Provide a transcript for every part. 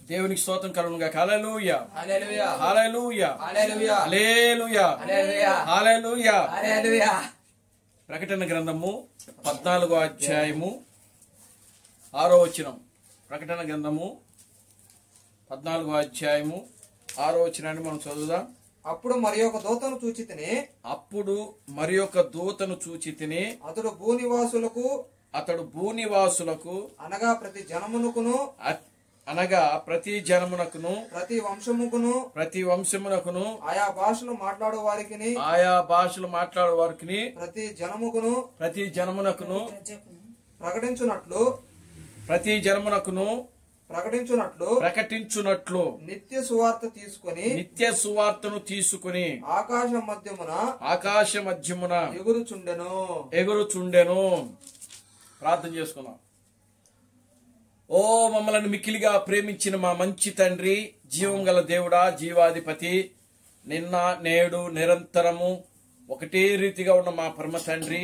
దేవునికి స్తోత్రం కలుగునుగాక. హల్లెలూయా హల్లెలూయా హల్లెలూయా హల్లెలూయా హల్లెలూయా హల్లెలూయా హల్లెలూయా. హల్లెలూయా. ప్రకటన గ్రంథము 14వ అధ్యాయము 6వ వచనం. ప్రకటన గ్రంథము 14వ అధ్యాయము 6వ వచనాన్ని మనం చదువుదాం. అప్పుడు మరి ఒక దూతను చూచితిని. అప్పుడు మరి ఒక దూతను చూచితిని. అతడు భూనివాసులకు అతడు భూనివాసులకు అనగా ప్రతి జనమునకును అనగా ప్రతి జనమునకును ప్రతి వంశముకును ప్రతి వంశమునకును ఆయా భాషలు మాట్లాడు వారికి ఆయా భాషలు మాట్లాడే వారికి ప్రతి జనముకును ప్రతి జనమునకును ప్రకటించున్నట్లు ప్రతి జనమునకును ప్రకటించున్నట్లు నిత్య సువార్త తీసుకొని నిత్య సువార్తను తీసుకుని ఆకాశ మధ్యమున ఎగురుచుండెను. ప్రార్థన చేసుకుందాం. ఓ మమ్మల్ని మిక్కిలిగా ప్రేమించిన మా మంచి తండ్రి, జీవం గల దేవుడా, జీవాధిపతి, నిన్న నేడు నిరంతరము ఒకటే రీతిగా ఉన్న మా పరమ తండ్రి,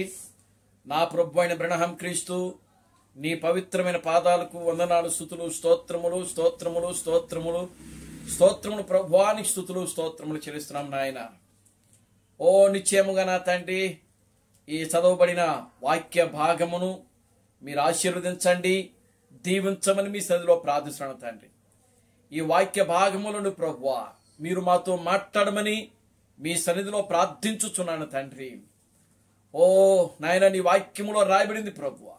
నా ప్రభు అయిన బ్రహ్మ క్రీస్తు, నీ పవిత్రమైన పాదాలకు వందనాలు, స్తుతులు, స్తోత్రములు స్తోత్రములు స్తోత్రములు స్తోత్రములు ప్రభువానికి స్తుతులు స్తోత్రములు చెల్లిస్తున్నాం నాయన. ఓ నిశ్చయముగా నా తండ్రి, ఈ చదవబడిన వాక్య భాగమును మీరు ఆశీర్వదించండి, దీవించమని మీ సన్నిధిలో ప్రార్థిస్తున్నాను తండ్రి. ఈ వాక్య భాగములను ప్రభువా మీరు మాతో మాట్లాడమని మీ సన్నిధిలో ప్రార్థించుచున్నాను తండ్రి. ఓ నాయన, నీ వాక్యములో రాయబడింది ప్రభువా,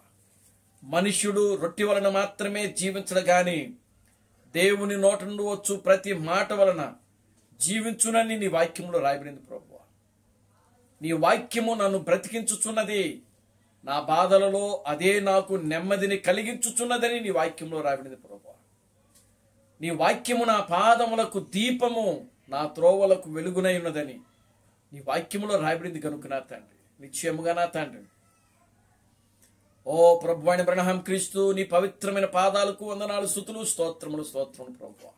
మనుష్యుడు రొట్టె వలన మాత్రమే జీవించడు గాని దేవుని నోట నుండి వచ్చు ప్రతి మాట వలన జీవించునని నీ వాక్యములో రాయబడింది ప్రభువా. నీ వాక్యము నన్ను బ్రతికించుచున్నది, నా బాధలలో అదే నాకు నెమ్మదిని కలిగించుచున్నదని నీ వాక్యంలో రాయబడింది ప్రభువా. నీ వాక్యము నా పాదములకు దీపము, నా త్రోవలకు వెలుగునై ఉన్నదని నీ వాక్యములో రాయబడింది కనుక నా తండ్రి, నిశ్చయముగా నా తండ్రి, ఓ ప్రభు అయిన బ్రహ్మ క్రీస్తు, నీ పవిత్రమైన పాదాలకు వందనాలు, స్తుతులు, స్తోత్రములు స్తోత్రములు ప్రభువా.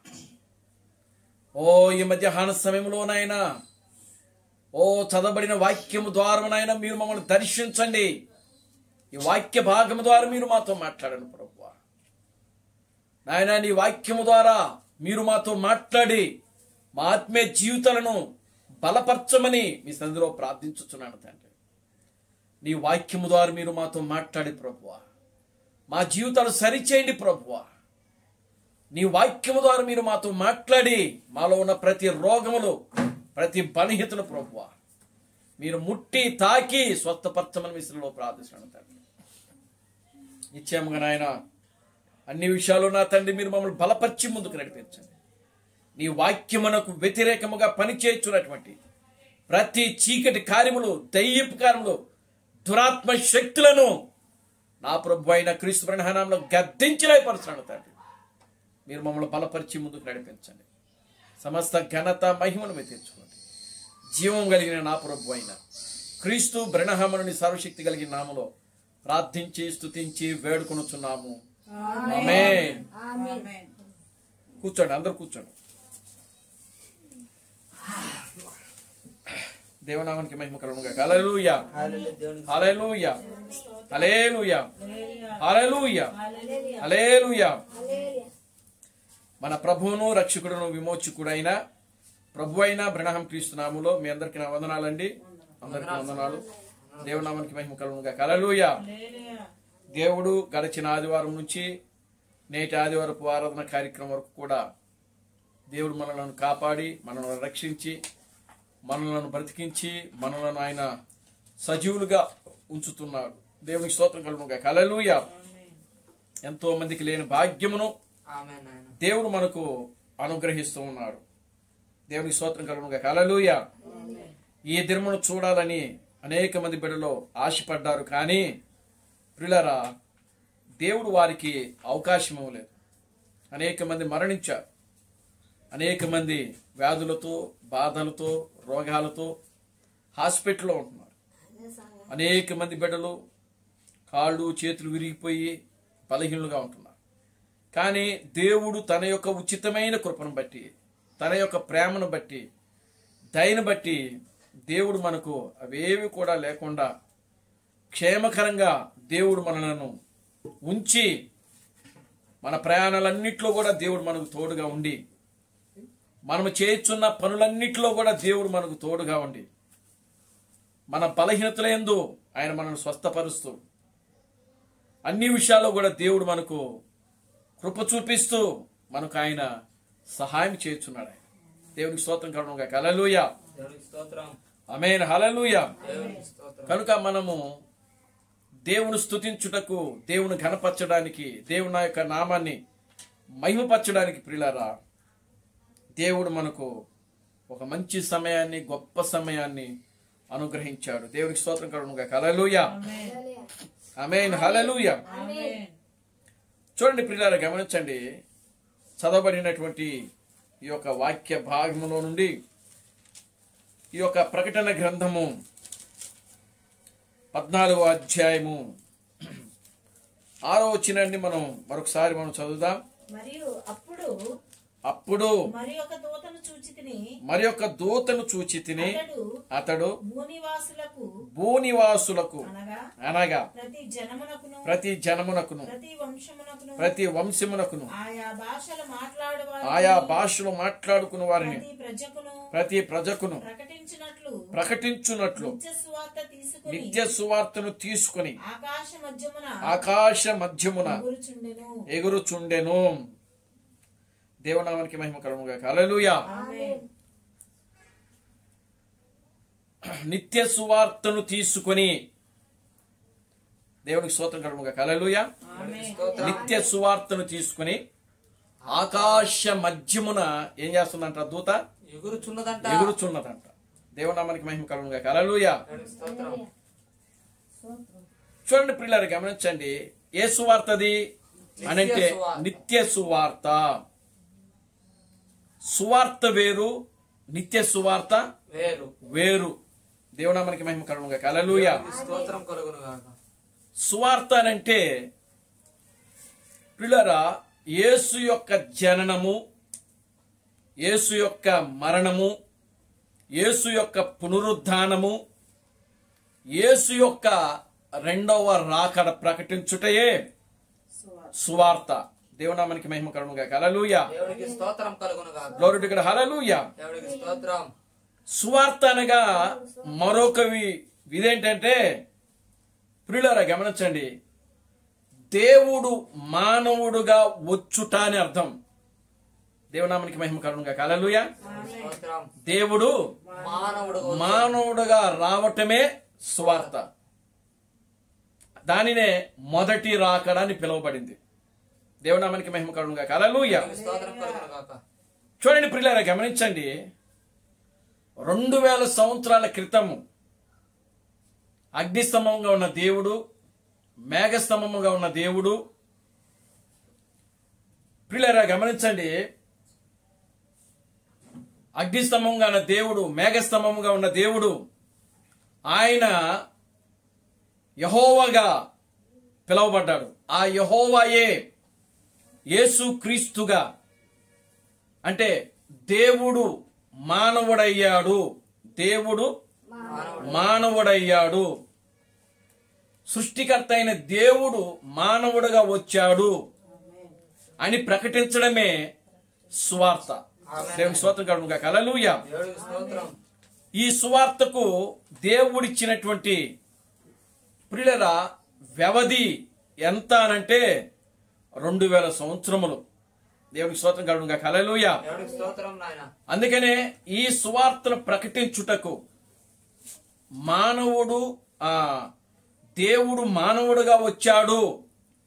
ఓ ఈ మధ్యాహ్న సమయంలోనైనా ఓ చదవబడిన వాక్యము ద్వారానైనా మీరు మమ్మల్ని దర్శించండి. ఈ వాక్య భాగము ద్వారా మీరు మాతో మాట్లాడండి ప్రభువా. నాయన, నీ వాక్యము ద్వారా మీరు మాతో మాట్లాడి మా ఆత్మీయ జీవితాలను బలపరచమని మీ సన్నిధిలో ప్రార్థించుచున్నాను తండ్రి. నీ వాక్యము ద్వారా మీరు మాతో మాట్లాడి ప్రభువా మా జీవితాలు సరిచేయండి ప్రభువా. నీ వాక్యము ద్వారా మీరు మాతో మాట్లాడి మాలో ఉన్న ప్రతి రోగములు, ప్రతి బలహీనతలు ప్రభువా మీరు ముట్టి తాకి స్వస్థపరచమని మీ సన్నిధిలో ప్రార్థిస్తున్నాను తండ్రి. నిశ్చయముగా నాయన, అన్ని విషయాలు నా తండ్రి మీరు మమ్మల్ని బలపరిచి ముందుకు నడిపించండి. నీ వాక్యమునకు వ్యతిరేకముగా పనిచేయుచున్నటువంటి ప్రతి చీకటి కార్యములు, దయ్యపు కార్యములు, దురాత్మ శక్తులను నా ప్రభు అయిన క్రీస్తు నామములో గద్దించిపరుస్తున్నాను తండ్రి. మీరు మమ్మల్ని బలపరిచి ముందుకు నడిపించండి. సమస్త ఘనత మహిమను మీరు తెచ్చుకోండి. జీవం కలిగిన నా ప్రభు అయిన క్రీస్తు బ్రహ్మనుని సర్వశక్తి కలిగిన నామములో ప్రార్థించి స్తుతించి వేడుకొనుచున్నాము. ఆమేన్. కూర్చోండి, అందరూ కూర్చోండి. దేవునామానికి మహిమ కలుగునుగాక. హల్లెలూయా హల్లెలూయా హల్లెలూయా హల్లెలూయా హల్లెలూయా. మన ప్రభువును రక్షకుడును విమోచకుడైన ప్రభు అయిన బ్రహ్మ క్రీస్తు నామములో మీ అందరికీ నా వందనాలండి. అందరికీ వందనాలు. దేవునామానికి మహిమ కలుగునుగాక. హల్లెలూయా. దేవుడు గడిచిన ఆదివారం నుంచి నేటి ఆదివారపు ఆరాధన కార్యక్రమం వరకు కూడా దేవుడు మనలను కాపాడి, మనలను రక్షించి, మనలను బ్రతికించి, మనలను ఆయన సజీవులుగా ఉంచుతున్నాడు. దేవునికి స్తోత్రం కలుగునుగాక. హల్లెలూయా. ఎంతో మందికి లేని భాగ్యమును దేవుడు మనకు అనుగ్రహిస్తూ ఉన్నాడు. దేవునికి స్తోత్రం కలుగునుగాక. హల్లెలూయా. ఈ దినమును చూడాలని అనేక మంది బిడ్డలు ఆశపడ్డారు, కానీ ప్రియులారా, దేవుడు వారికి అవకాశం ఇవ్వలేదు. అనేక మంది మరణించారు. అనేక మంది వ్యాధులతో, బాధలతో, రోగాలతో హాస్పిటల్లో ఉంటున్నారు. అనేక మంది బిడ్డలు కాళ్ళు చేతులు విరిగిపోయి బలహీనులుగా ఉంటున్నారు. కానీ దేవుడు తన యొక్క ఉచితమైన కృపను బట్టి, తన యొక్క ప్రేమను బట్టి, దయను బట్టి దేవుడు మనకు అవేవి కూడా లేకుండా క్షేమకరంగా దేవుడు మనలను ఉంచి మన ప్రయాణాలన్నిట్లో కూడా దేవుడు మనకు తోడుగా ఉండి, మనము చేస్తున్న పనులన్నిట్లో కూడా దేవుడు మనకు తోడుగా ఉండి, మన బలహీనతలందు ఆయన మనల్ని స్వస్థపరుస్తూ, అన్ని విషయాల్లో కూడా దేవుడు మనకు కృప చూపిస్తూ మనకు ఆయన సహాయం చేస్తున్నాడు. ఆయన దేవునికి స్తోత్రం కలుగునుగాక. హల్లెలూయా. దేవునికి స్తోత్రం. ఆమేన్. హల్లెలూయా. దేవునికి స్తోత్రం. కనుక మనము దేవుని స్తుతించుటకు, దేవుని ఘనపరచడానికి, దేవుని యొక్క నామాన్ని మహిమపరచడానికి ప్రియులారా, దేవుడు మనకు ఒక మంచి సమయాన్ని, గొప్ప సమయాన్ని అనుగ్రహించాడు. దేవునికి స్తోత్రం కలుగునుగాక. హల్లెలూయా. ఆమేన్. హల్లెలూయా. చూడండి ప్రియులారా, గమనించండి. చదవబడినటువంటి ఈ యొక్క వాక్య భాగములో నుండి ఈ యొక్క ప్రకటన గ్రంథము 14వ అధ్యాయము 6వ వచనాన్ని మనం మరొకసారి చదువుదాం. మరియు అప్పుడు మరి ఒక దూతను చూచి తిని అతడు భూనివాసులకు అనగా ప్రతి జనమునకును ప్రతి వంశమునకును ఆయా భాషలు మాట్లాడుకున్న వారిని ప్రతి ప్రజకును ప్రకటించున్నట్లు నిత్య సువార్తను తీసుకుని ఆకాశ మధ్యమున ఎగురుచుండెను. దేవునామానికి మహిమ కలుగునుగాక. హల్లెలూయా. నిత్య సువార్తను తీసుకొని, దేవునికి స్తోత్రం కలుగునుగాక. హల్లెలూయా. నిత్య సువార్తను తీసుకుని ఆకాశ మధ్యమున ఏం చేస్తుందంట? దూత ఎగురుచున్నదంట. దేవునామానికి మహిమ కలుగునుగాక. హల్లెలూయా. చూడండి ప్రియులారా, గమనించండి. ఏ సువార్తది అనంటే నిత్య సువార్త. సువార్త వేరు, నిత్య సువార్త వేరు. దేవునామానికి మహిమ కలుగునుగాక. హల్లెలూయా. సువార్త అనంటే ప్రియులారా, యేసు యొక్క జననము, యేసు యొక్క మరణము, యేసు యొక్క పునరుద్ధానము, యేసు యొక్క రెండవ రాకడ ప్రకటించుటయే సువార్త. దేవునామానికి మహిమ కలుగునుగాక. హల్లెలూయా. దేవునికి స్తోత్రం కలుగునుగాక. Glory to God. హల్లెలూయా. దేవునికి స్తోత్రం. సువార్త అనగా మరొక ఇదేంటంటే ప్రియులారా, గమనించండి. దేవుడు మానవుడుగా వచ్చుట అని అర్థం. దేవునామానికి మహిమ కలుగునుగాక. హల్లెలూయా. దేవుడు మానవుడుగా రావటమే సువార్త. దానినే మొదటి రాకడ అని పిలువబడింది. దేవునామానికి మహిమ కలుగునుగాక. హల్లెలూయా. చూడండి ప్రియులారా, గమనించండి. 2000 సంవత్సరాల క్రితము అగ్నిస్తంభంగా ఉన్న దేవుడు, మేఘస్తంభముగా ఉన్న దేవుడు, ప్రియులారా గమనించండి. అగ్నిస్తంభంగా ఉన్న దేవుడు, మేఘస్తంభముగా ఉన్న దేవుడు, ఆయన యెహోవాగా పిలువబడ్డాడు. ఆ యెహోవాయే యేసు క్రీస్తుగా, అంటే దేవుడు మానవుడయ్యాడు. దేవుడు మానవుడయ్యాడు. సృష్టికర్త అయిన దేవుడు మానవుడుగా వచ్చాడు అని ప్రకటించడమే సువార్త. దేవుని స్తోత్రం కలుగునుగాక. హల్లెలూయా. ఈ సువార్తకు దేవుడిచ్చినటువంటి ప్రియులారా వ్యవధి ఎంత అనంటే 2000 సంవత్సరములు. దేవునికి స్తోత్రం కలుగునుగాక. హల్లెలూయా. అందుకనే ఈ సువార్తను ప్రకటించుటకు దేవుడు మానవుడుగా వచ్చాడు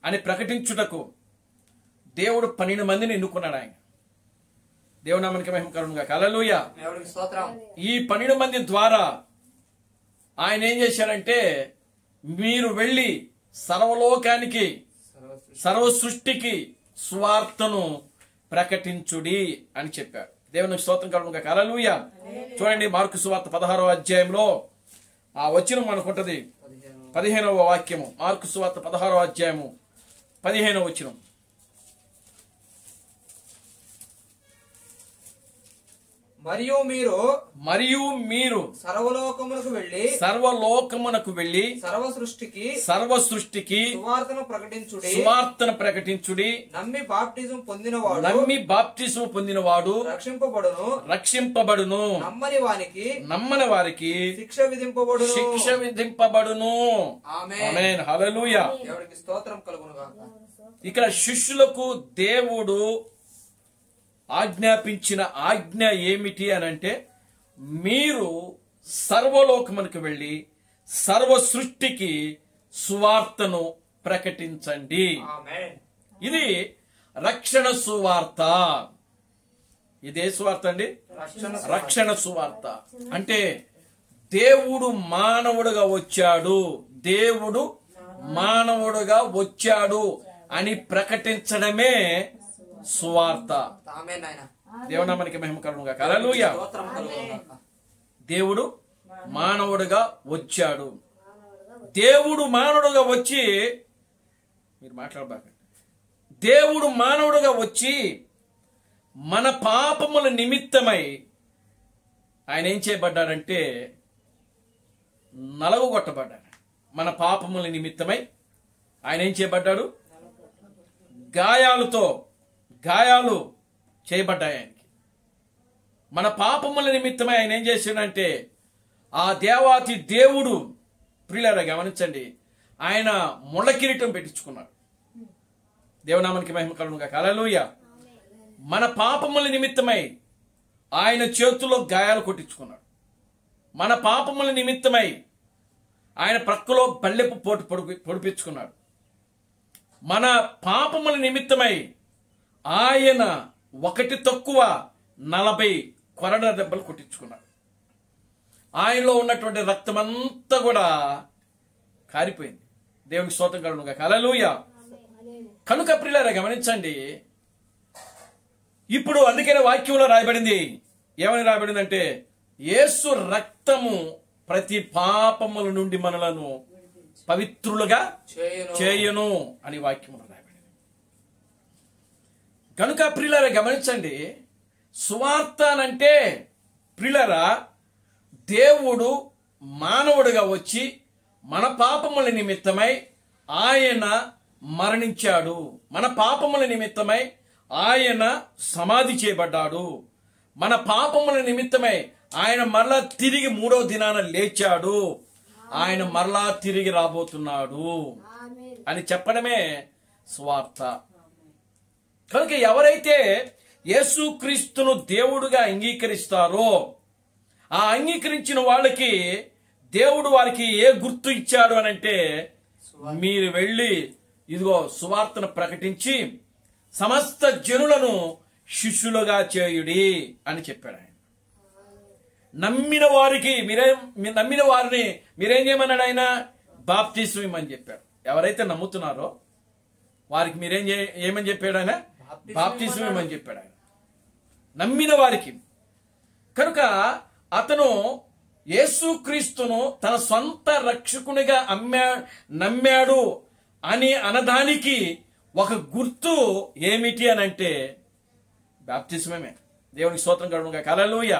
అని ప్రకటించుటకు దేవుడు 12 మందిని ఎన్నుకున్నాడు. ఆయన దేవునామానికి మహిమ కలుగునుగాక. హల్లెలూయా. ఈ 12 మంది ద్వారా ఆయన ఏం చేశారంటే, మీరు వెళ్ళి సర్వలోకానికి, సర్వ సృష్టికి సువార్తను ప్రకటించుడి అని చెప్పారు. దేవునికి స్తోత్రం కలుగునుగాక. హల్లెలూయా. చూడండి, మార్కు సువార్త 16వ అధ్యాయంలో ఆ వచనం మనకుంటది. 15వ వాక్యము. మార్కు సువార్త 16వ అధ్యాయము 15వ వచనం. మరియు మీరు సర్వలోకమునకు వెళ్ళి సర్వ సృష్టికి సువార్తను ప్రకటించుడి నమ్మి బాప్టిజం పొందినవాడు రక్షింపబడును నమ్మని వారికి శిక్ష విధింపబడును ఆమేన్ హల్లెలూయా. దేవునికి స్తోత్రం కలుగును గాక. ఇక్కడ శిష్యులకు దేవుడు ఆజ్ఞాపించిన ఆజ్ఞ ఏమిటి అనంటే, మీరు సర్వలోకమునకు వెళ్ళి సర్వ సృష్టికి సువార్తను ప్రకటించండి. ఆమేన్. ఇది రక్షణ సువార్త. ఇదే సువార్త అండి, రక్షణ సువార్త. అంటే దేవుడు మానవుడుగా వచ్చాడు అని ప్రకటించడమే సువార్త. ఆమేన్ నాయనా. దేవునామానికి మహిమ కలుగును గాక. హల్లెలూయా. స్తోత్రం కలుగును గాక. దేవుడు మానవుడుగా వచ్చాడు. దేవుడు మానవుడుగా వచ్చి, మీరు మాట్లాడబాకండి, దేవుడు మానవుడుగా వచ్చి మన పాపముల నిమిత్తమై ఆయన ఏం చేయబడ్డాడంటే నలగొట్టబడ్డాడు. మన పాపముల నిమిత్తమై ఆయన ఏం చేయబడ్డాడు? గాయాలు చేయబడ్డాయి ఆయనకి. మన పాపముల నిమిత్తమై ఆయన ఏం చేశాడంటే, ఆ దేవాతి దేవుడు, ప్రియులారా గమనించండి, ఆయన ముళ్ళ కిరీటం పెట్టించుకున్నాడు. దేవునామానికి మహిమ కలుగును గాక. హల్లెలూయా. మన పాపముల నిమిత్తమై ఆయన చేతుల్లో గాయాలు కొట్టించుకున్నాడు. మన పాపముల నిమిత్తమై ఆయన ప్రక్కలో బల్లెపు పోటు పొడిపించుకున్నాడు. మన పాపముల నిమిత్తమై ఆయన 1 తక్కువ 40 కొరడ దెబ్బలు కొట్టించుకున్నాడు. ఆయనలో ఉన్నటువంటి రక్తం అంతా కూడా కారిపోయింది. దేవునికి స్తోత్రం కలుగును గాక. హల్లెలూయా. కనుక ప్రియులారా గమనించండి, ఇప్పుడు అందుకనే వాక్యంలో రాయబడింది, ఏమని రాయబడిందంటే, యేసు రక్తము ప్రతి పాపముల నుండి మనలను పవిత్రులుగా చేయును అని వాక్యంలో రాయబడింది. కనుక ప్రియులారా గమనించండి, సువార్త అంటే ప్రియులారా దేవుడు మానవుడిగా వచ్చి మన పాపముల నిమిత్తమై ఆయన మరణించాడు. మన పాపముల నిమిత్తమై ఆయన సమాధి చేయబడ్డాడు. మన పాపముల నిమిత్తమై ఆయన మరలా తిరిగి 3వ దినాన లేచాడు. ఆయన మరలా తిరిగి రాబోతున్నాడు అని చెప్పడమే సువార్త. కనుక ఎవరైతే యేసుక్రీస్తును దేవుడుగా అంగీకరిస్తారో, ఆ అంగీకరించిన వాళ్ళకి దేవుడు వారికి ఏ గుర్తు ఇచ్చాడు అనంటే, మీరు వెళ్ళి ఇదిగో సువార్తను ప్రకటించి సమస్త జనులను శిష్యులుగా చేయుడి అని చెప్పాడు ఆయన. నమ్మిన వారిని మీరేం చేయమన్నాడు ఆయన? బాప్తిస్మం ఇమ్మని చెప్పాడు. ఎవరైతే నమ్ముతున్నారో వారికి ఏమని చెప్పాడు ఆయన? బాప్తిస్మం ఇమ్మని చెప్పాడు ఆయన, నమ్మిన వారికి. కనుక అతను యేసుక్రీస్తును తన సొంత రక్షకునిగా నమ్మాడు అని అనడానికి ఒక గుర్తు ఏమిటి అని అంటే బాప్తిస్మమే. దేవునికి స్తోత్రం కలుగును గాక. హల్లెలూయా.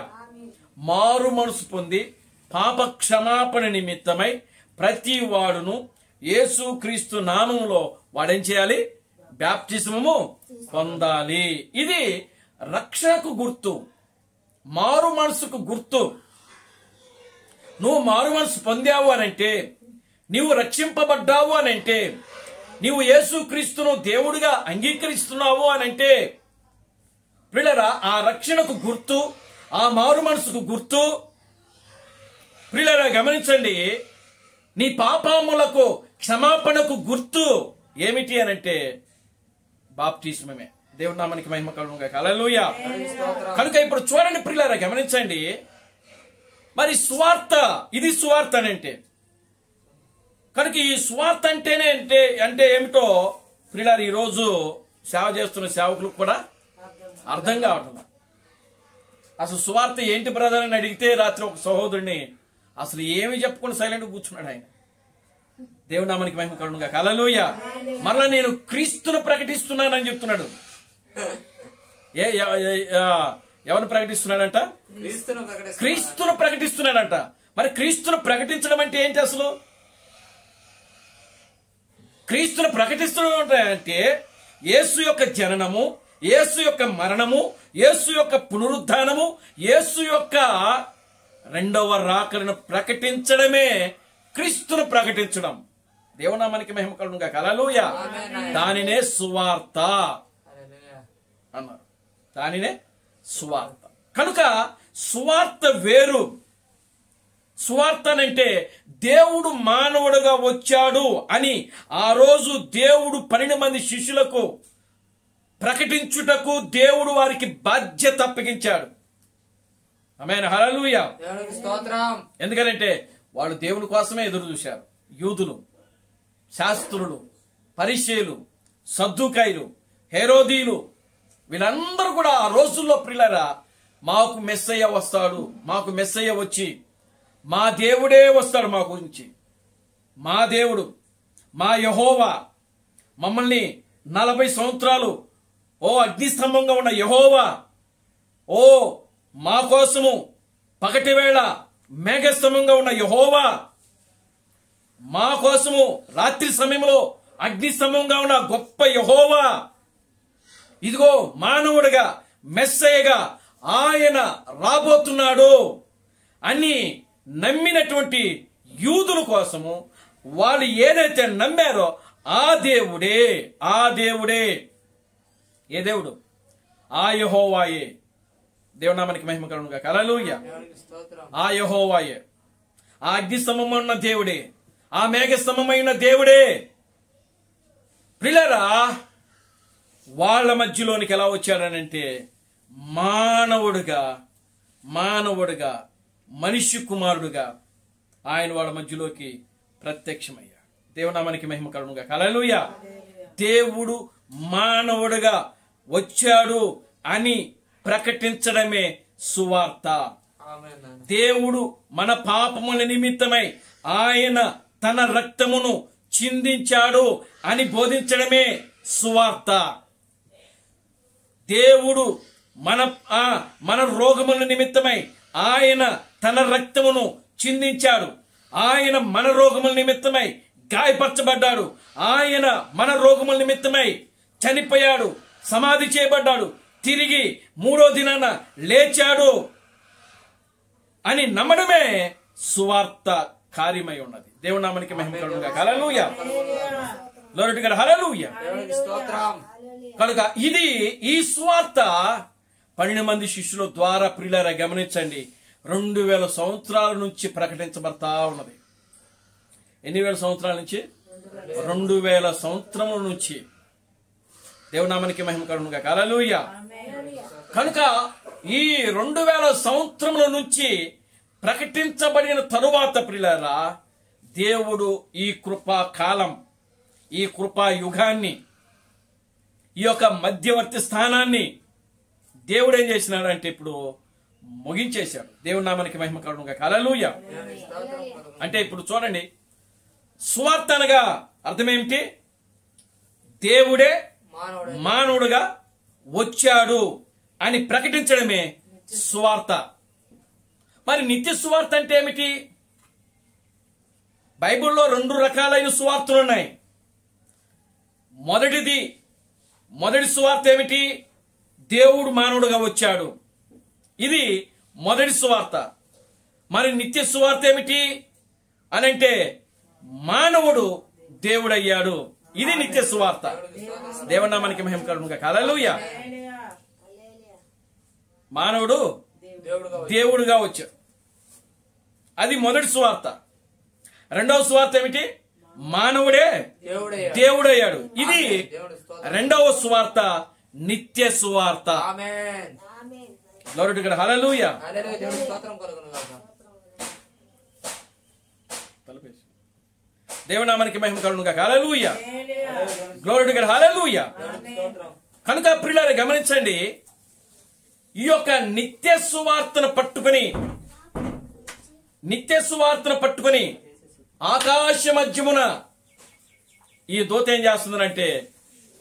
మారు మనసు పొంది పాప క్షమాపణ నిమిత్తమై ప్రతి వాడును యేసుక్రీస్తు నామములో వాడేం చేయాలి? బాప్తిస్మము పొందాలి. ఇది రక్షణకు గుర్తు, మారు మనసుకు గుర్తు. నువ్వు మారు మనసు పొందావు అనంటే, నీవు రక్షింపబడ్డావు అనంటే, నీవు యేసుక్రీస్తును దేవుడిగా అంగీకరిస్తున్నావు అనంటే, ప్రియులారా ఆ రక్షణకు గుర్తు, ఆ మారు మనసుకు గుర్తు. ప్రియులారా గమనించండి, నీ పాపములకు క్షమాపణకు గుర్తు ఏమిటి అనంటే బాప్తిస్మమే. దేవుడి నామానికి మహిమ కలుగును గాక. హల్లెలూయా. కనుక ఇప్పుడు చూడండి ప్రియులారా గమనించండి, మరి సువార్త, ఇది సువార్త అంటే కనుక ఈ సువార్త అంటే ఏమిటో ప్రియులారా ఈరోజు సేవ చేస్తున్న సేవకులకు కూడా అర్థం కావటం. అసలు సువార్త ఏంటి బ్రదర్ అని అడిగితే రాత్రి ఒక సహోదరుడిని అసలు ఏమి చెప్పుకొని సైలెంట్ కూర్చున్నాడు ఆయన. దేవుడి నామానికి మహిమ కలుగును గాక. హల్లెలూయా. మరలా నేను క్రీస్తును ప్రకటిస్తున్నానని చెప్తున్నాడు. ఎవరిని ప్రకటిస్తున్నాడంట? క్రీస్తును ప్రకటిస్తున్నాడు. క్రీస్తును ప్రకటిస్తున్నాడంట. మరి క్రీస్తును ప్రకటించడం అంటే ఏంటి అసలు? క్రీస్తును ప్రకటిస్తడం అంటే యేసు యొక్క జననము, యేసు యొక్క మరణము, యేసు యొక్క పునరుద్ధానము, యేసు యొక్క రెండవ రాకడను ప్రకటించడమే క్రీస్తును ప్రకటించడం. దేవునామానికి మహిమ కలుగును గాక. హల్లెలూయా. దానినే సువార్త హల్లెలూయా. అన్నారు. దానినే సువార్త. కనుక సువార్త వేరు. సువార్త అంటే దేవుడు మానవుడుగా వచ్చాడు అని ఆ రోజు దేవుడు 12 మంది శిష్యులకు ప్రకటించుటకు దేవుడు వారికి బాధ్యత అప్పగించాడు. ఆమేన్. హల్లెలూయా. దేవునికి స్తోత్రం. ఎందుకంటే వాళ్ళు దేవుని కోసమే ఎదురు చూశారు. యూదులు, శాస్త్రులు, పరిసయ్యులు, సద్దూకయ్యులు, హేరోదీయులు వీళ్ళందరూ కూడా ఆ రోజుల్లో ప్రియులారా మాకు మెస్సయ్య వస్తాడు, మాకు మెస్సయ్య వచ్చి మా దేవుడే వస్తాడు మా గురించి, మా దేవుడు మా యెహోవా మమ్మల్ని 40 సంవత్సరాలు ఓ అగ్నిస్తంభంగా ఉన్న యెహోవా ఓ మా కోసము పగటి వేళ మేఘస్తంభంగా ఉన్న యెహోవా మా కోసము రాత్రి సమయంలో అగ్నిస్తంభంగా ఉన్న గొప్ప యెహోవా ఇదిగో మానవుడిగా మెస్సయ్యగా ఆయన రాబోతున్నాడు అని నమ్మినటువంటి యూదుల కోసము వాళ్ళు ఏదైతే నమ్మారో ఆ దేవుడే ఏ దేవుడు? ఆ యెహోవాయే. దేవునామానికి మహిమ కలుగును గాక. హల్లెలూయా. దేవునికి స్తోత్రం. ఆ యెహోవాయే, ఆ అగ్నిస్తంభమైన దేవుడే, ఆ మేఘస్తంభమైన దేవుడే. ప్రియులారా వాళ్ళ మధ్యలోనికి ఎలా వచ్చాడనంటే మానవుడుగా మనిషి కుమారుడుగా ఆయన వాళ్ళ మధ్యలోకి ప్రత్యక్షమయ్యాడు. దేవునామానికి మహిమ కలుగును గాక. హల్లెలూయా. దేవుడు మానవుడుగా వచ్చాడు అని ప్రకటించడమే సువార్త. ఆమేన్ నాయనా. దేవుడు మన పాపముల నిమిత్తమై ఆయన తన రక్తమును చిందించాడు అని బోధించడమే సువార్త. దేవుడు మన రోగముల నిమిత్తమై ఆయన తన రక్తమును చిందించాడు. ఆయన మన రోగముల నిమిత్తమై గాయపరచబడ్డాడు. ఆయన మన రోగముల నిమిత్తమై చనిపోయాడు, సమాధి చేయబడ్డాడు, తిరిగి 3వ దినాన లేచాడు అని నమ్మడమే సువార్త కార్యమై ఉన్నది. దేవుని నామానికి మహిమ కలుగును గాక. హల్లెలూయా. Glory to God. హల్లెలూయా. దేవునికి స్తోత్రం. కనుక ఇది ఈ సువార్త 12 మంది శిష్యుల ద్వారా ప్రియులారా గమనించండి 2000 సంవత్సరాల నుంచి ప్రకటించబడతా ఉన్నది. ఎన్ని వేల సంవత్సరాల నుంచి? 2000 సంవత్సరముల నుంచి. దేవునామానికి మహిమ కలుగును గాక. హల్లెలూయా. కనుక ఈ 2000 సంవత్సరముల నుంచి ప్రకటించబడిన తరువాత ప్రియులారా దేవుడు ఈ కృపా కాలం, ఈ కృపా యుగాన్ని, ఈ యొక్క మధ్యవర్తి స్థానాన్ని దేవుడు ఏం చేసినాడంటే ఇప్పుడు ముగించేశాడు. దేవుని నామానికి మహిమ కలుగును గాక. హల్లెలూయా. దేవునికి స్తోత్రం కలుగును. అంటే ఇప్పుడు చూడండి సువార్త అనగా అర్థమేమిటి? దేవుడే మానవుడు మానవుడుగా వచ్చాడు అని ప్రకటించడమే సువార్త. మరి నిత్య సువార్త అంటే ఏమిటి? బైబిల్లో 2 రకాలైన సువార్తలు ఉన్నాయి. మొదటి సువార్త ఏమిటి? దేవుడు మానవుడుగా వచ్చాడు. ఇది మొదటి సువార్త. మరి నిత్య సువార్త ఏమిటి అనంటే మానవుడు దేవుడయ్యాడు. ఇది నిత్య సువార్త. దేవుని నామానికి మహిమ కలుగును గాక. హల్లెలూయా. మానవుడు దేవుడుగా వచ్చాడు. అది మొదటి సువార్త. రెండవ సువార్త ఏమిటి? మానవుడే దేవుడయ్యాడు. ఇది రెండవ సువార్త, నిత్య సువార్త. ఆమేన్. Glory to God. హల్లెలూయా. హల్లెలూయా. దేవునికి స్తోత్రం కలుగును గాక. దేవుని నామానికి మహిమ కలుగును గాక. హల్లెలూయా. Glory to God. హల్లెలూయా. దేవునికి స్తోత్రం. కనుక ప్రియులారా గమనించండి, ఈ యొక్క నిత్య సువార్తను పట్టుకొని ఆకాశ మధ్యమున ఈ దూత ఏం చేస్తుందంటే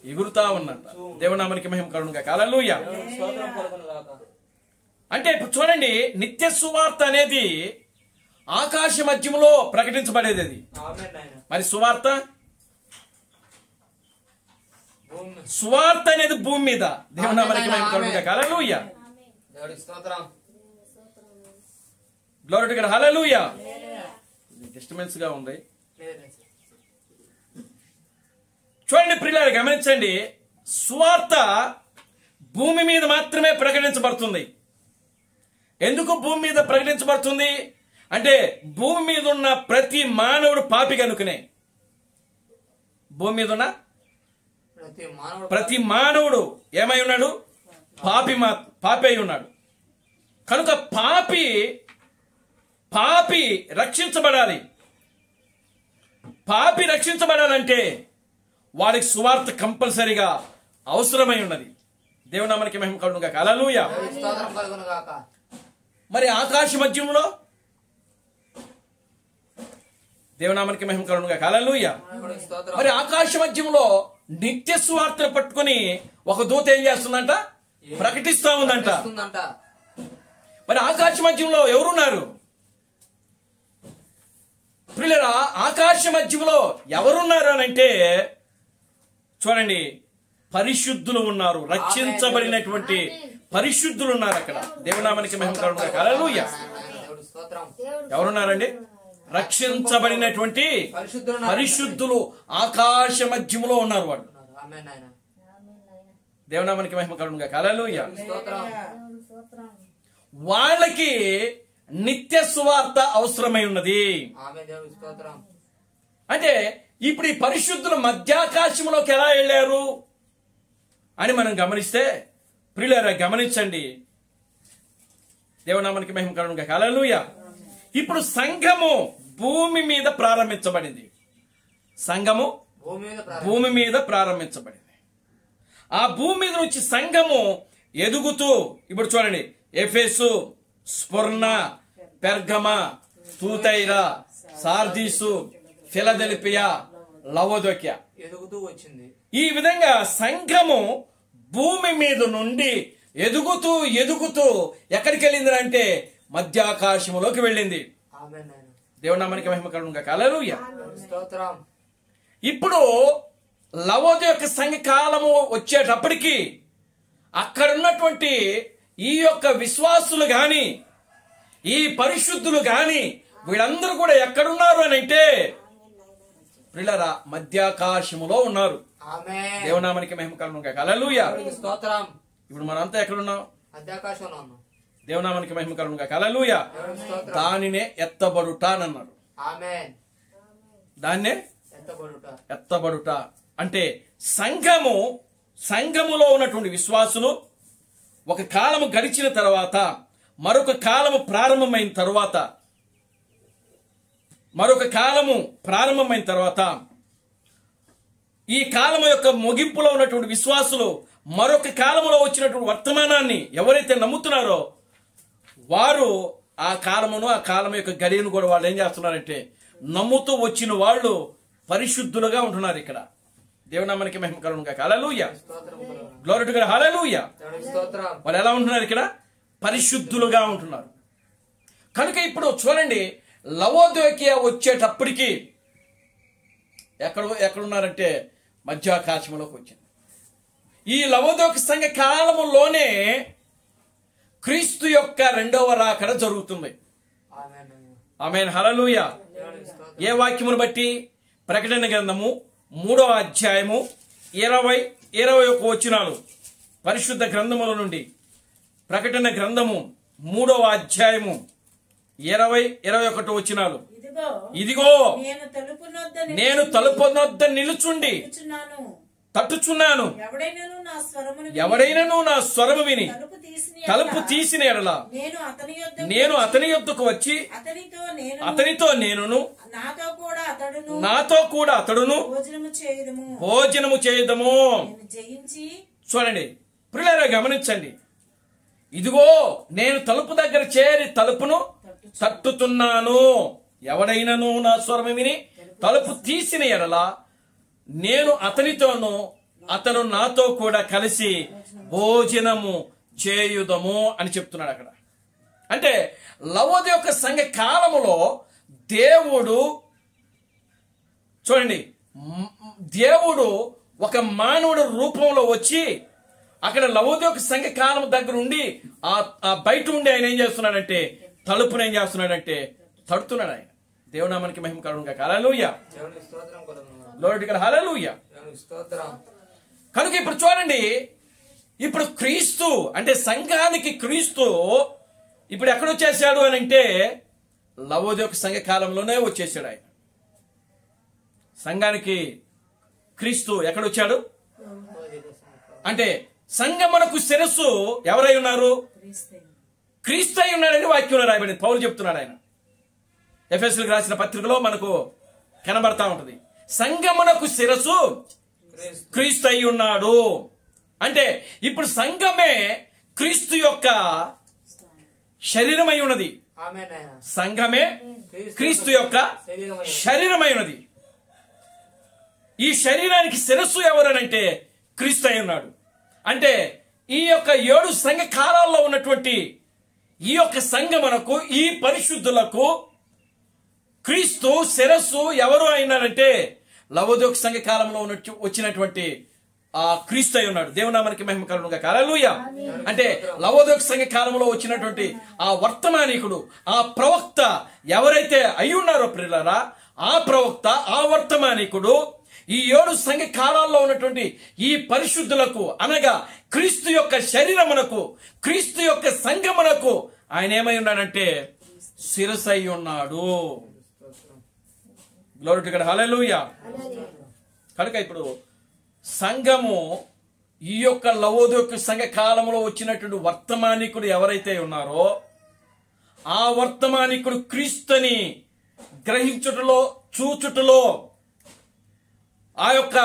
ఎగురుతా ఉన్నంట. దేవునామానికి మహిమ కలుగును గాక. హల్లెలూయా. దేవునికి స్తోత్రం కలుగును గాక. అంటే ఇప్పుడు చూడండి, నిత్య సువార్త అనేది ఆకాశ మధ్యములో ప్రకటించబడేది అది. ఆమేన్ నాయన. మరి సువార్త భూమి సువార్త అనేది భూమి మీద. దేవుని నామమునకు మహిమ కలుగును గాక. హల్లెలూయా. దేవుడికి స్తోత్రం. Glory to God. Hallelujah. Disturbance గా ఉంది. లేదు. చూడండి ప్రియులారా, గమనించండి, సువార్త భూమి మీద మాత్రమే ప్రకటించబడుతుంది. ఎందుకు భూమి మీద ప్రకటించబడుతుంది అంటే భూమి మీద ఉన్న ప్రతి మానవుడు పాపి కనుకనే. భూమి మీద ఉన్న ప్రతి మానవుడు ఏమై ఉన్నాడు? పాపి అయి ఉన్నాడు. కనుక పాపి రక్షించబడాలి. పాపి రక్షించబడాలంటే వారికి సువార్త కంపల్సరీగా అవసరమై ఉన్నది. దేవుని నామమునకు మహిమ కలుగును గాక. హల్లెలూయా. దేవుడికి స్తోత్రం కలుగును గాక. మరి ఆకాశ మధ్యంలో దేవుని నామమునకు మహిమ కలుగును గాక. హల్లెలూయా. దేవుడికి స్తోత్రం. మరి ఆకాశ మధ్యంలో నిత్య సువార్తను పట్టుకుని ఒక దూత ఏం చేస్తుందంట? ప్రకటిస్తా ఉందంట. వస్తుందంట. మరి ఆకాశ మధ్యంలో ఎవరున్నారు? ప్రియులారా, ఆకాశ మధ్యంలో ఎవరున్నారు అని అంటే చూడండి, పరిశుద్ధులు ఉన్నారు. రక్షించబడినటువంటి పరిశుద్ధులు ఉన్నారు అక్కడ. దేవుని నామమునకు మహిమ కలుగును గాక. హల్లెలూయా. దేవుడికి స్తోత్రం. ఎవరున్నారండి? రక్షించబడినటువంటి పరిశుద్ధులు ఆకాశ మధ్యములో ఉన్నారు. వాళ్ళు ఆమేన్ నాయన. దేవుని నామమునకు మహిమ కలుగును గాక. హల్లెలూయా. స్తోత్రం. వాళ్ళకి నిత్య సువార్త అవసరమై ఉన్నది. ఆమేన్. దేవుడికి స్తోత్రం. అంటే ఇప్పుడు ఈ పరిశుద్ధులు మధ్యాకాశంలోకి ఎలా వెళ్ళారు అని మనం గమనిస్తే, ప్రియులారా గమనించండి, దేవుని నామమునకు మహిమ కలుగును గాక. హల్లెలూయా. ఇప్పుడు సంఘము భూమి మీద ప్రారంభించబడింది. సంఘము భూమి మీద ప్రారంభించబడింది. ఆ భూమి మీద నుంచి సంఘము ఎదుగుతూ ఇప్పుడు చూడండి, ఎఫెసు, స్ఫుర్ణ, పెర్గమ, తూతైరా, సార్దీసు, ఫిలదెల్ఫియా, లవోదోక్య ఎదుగుతూ వచ్చింది. ఈ విధంగా సంఘము భూమి మీద నుండి ఎదుగుతూ ఎక్కడికి వెళ్ళింది అంటే మధ్యాకాశములోకి వెళ్ళింది. ఆమేన్ నాయన. దేవుని నామమునకు మహిమ కలుగును గాక. హల్లెలూయా. స్తోత్రం. ఇప్పుడు లవోదోక్య సంఘ కాలము వచ్చేటప్పటికి అక్కడ ఉన్నటువంటి ఈ యొక్క విశ్వాసులు గాని ఈ పరిశుద్ధులు గాని వీళ్ళందరూ కూడా ఎక్కడున్నారు అని అంటే ప్రియులారా మధ్యాకాశములో ఉన్నారు. ఆమేన్. దేవుని నామమునకు మహిమ కలుగును గాక. హల్లెలూయా. దేవుడికి స్తోత్రం. ఇప్పుడు మనంతా ఎక్కడున్నాం? మధ్యాకాశంలో ఉన్నాం. దేవుని నామమునకు మహిమ కలుగును గాక. హల్లెలూయా. దేవుడికి స్తోత్రం. దానినే ఎత్తబడుట అని అన్నారు. ఆమేన్. దాన్నే ఎత్తబడుట. ఎత్తబడుట అంటే సంఘములో ఉన్నటువంటి విశ్వాసులు ఒక కాలము గడిచిన తర్వాత మరొక కాలము ప్రారంభమైన తర్వాత ఈ కాలము యొక్క ముగింపులో ఉన్నటువంటి విశ్వాసులు మరొక కాలములో వచ్చినటువంటి వర్తమానాన్ని ఎవరైతే నమ్ముతున్నారో వారు ఆ కాలం యొక్క గడియను కూడా వాళ్ళు ఏం చేస్తున్నారంటే నమ్ముతూ వచ్చిన వాళ్ళు పరిశుద్ధులుగా ఉంటున్నారు. ఇక్కడ దేవుని నామమునకు మహిమ కలుగును గాక. హల్లెలూయా. స్తోత్రం కలుగును. Glory to God. హల్లెలూయా. దేవుడికి స్తోత్రం. వాళ్ళు ఎలా ఉంటున్నారు? ఇక్కడ పరిశుద్ధులుగా ఉంటున్నారు. కనుక ఇప్పుడు చూడండి, లవోదోకియా వచ్చేటప్పటికి ఎక్కడున్నారంటే మధ్యాకాశంలోకి వచ్చింది. ఈ లవోదోకి సంఘ కాలములోనే క్రీస్తు యొక్క రెండవ రాకడ జరుగుతుంది. ఆమేన్ నాయన. ఆమేన్. హల్లెలూయా. దేవుడికి స్తోత్రం. ఏ వాక్యమును బట్టి? ప్రకటన గ్రంథము 3వ అధ్యాయము 20-21 వచనాలు. పరిశుద్ధ గ్రంథముల నుండి ప్రకటన గ్రంథము 3వ అధ్యాయము 20-21 వచనాలు. ఇదిగో నేను తలుపు నొద్ద నిలుచుండి తట్టుచున్నాను. ఎవడైనను నా స్వరము విని తలుపు తీసిన ఎడల నేను అతని యొద్దకు వచ్చి అతనితో నేనును నాతో కూడా అతడును భోజనము చేయదము. చూడండి ప్రియులారా గమనించండి, ఇదిగో నేను తలుపు దగ్గర చేరి తలుపును తట్టుతున్నాను. ఎవడైనను నా స్వరము విని తలుపు తీసిన ఎడల నేను అతనితోనూ అతను నాతో కూడా కలిసి భోజనము చేయుదము అని చెప్తున్నాడు అక్కడ. అంటే లవోది యొక్క సంఘ కాలములో దేవుడు చూడండి, దేవుడు ఒక మానవుడు రూపంలో వచ్చి అక్కడ లవోది యొక్క సంఘ కాలం దగ్గర ఉండి ఆ బయట ఉండి ఆయన ఏం చేస్తున్నాడంటే తలుపును ఏం చేస్తున్నాడంటే తడుతున్నాడు. ఆయన దేవునామానికి మహిమ కలుగును గాక. హల్లెలూయా. దేవునికి స్తోత్రం కలుగును గాక. లోడ్ ఇక్కడ హల్లెలూయా. దేవునికి స్తోత్రం. కనుక ఇప్పుడు చూడండి, ఇప్పుడు క్రీస్తు అంటే సంఘానికి క్రీస్తు ఇప్పుడు ఎక్కడ వచ్చేసాడు అని అంటే లవోది యొక్క సంఘ కాలంలోనే వచ్చేసాడు. ఆయన సంఘానికి క్రీస్తు ఎక్కడొచ్చాడు అంటే సంఘమునకు శిరస్సు ఎవరై ఉన్నారు? క్రీస్తు అయి ఉన్నాడని వాక్యంలో రాయబడింది. పౌలు చెప్తున్నాడు. ఆయన ఎఫెసీయులకు రాసిన పత్రికలో మనకు కనబడతా ఉంటది. సంఘమునకు శిరస్సు క్రీస్తు అయి ఉన్నాడు అంటే ఇప్పుడు సంఘమే క్రీస్తు యొక్క శరీరమై ఉన్నది. ఆమేన్ అయ్యా. సంఘమే క్రీస్తు యొక్క శరీరమై ఉన్నది. ఈ శరీరానికి శిరస్సు ఎవరనంటే క్రీస్తు అయి ఉన్నాడు. అంటే ఈ యొక్క 7 సంఘ కాలాల్లో ఉన్నటువంటి ఈ యొక్క సంఘమునకు, ఈ పరిశుద్ధులకు క్రీస్తు శిరస్సు ఎవరు అయినారంటే లవోదిక సంఘ కాలంలో వచ్చినటువంటి ఆ క్రీస్తు అయి ఉన్నాడు. దేవునామానికి మహిమ కలుగును గాక. హల్లెలూయా. అంటే లవోదిక సంఘ కాలంలో వచ్చినటువంటి ఆ వర్తమానికుడు, ఆ ప్రవక్త ఎవరైతే అయి ఉన్నారో ప్రియులారా, ఆ ప్రవక్త, ఆ వర్తమానికుడు ఈ 7 సంఘ కాలాల్లో ఉన్నటువంటి ఈ పరిశుద్ధులకు అనగా క్రీస్తు యొక్క శరీరమునకు, క్రీస్తు యొక్క సంఘమునకు ఆయన ఏమై ఉన్నాడంటే శిరస్సు అయి ఉన్నాడు. Glory to God. హల్లెలూయా. కనుక ఇప్పుడు సంఘము ఈ యొక్క లవోదిక సంఘ కాలంలో వచ్చినటువంటి వర్తమానికుడు ఎవరైతే ఉన్నారో ఆ వర్తమానికుడు క్రీస్తుని గ్రహించుటలో, చూచుటలో ఆ యొక్క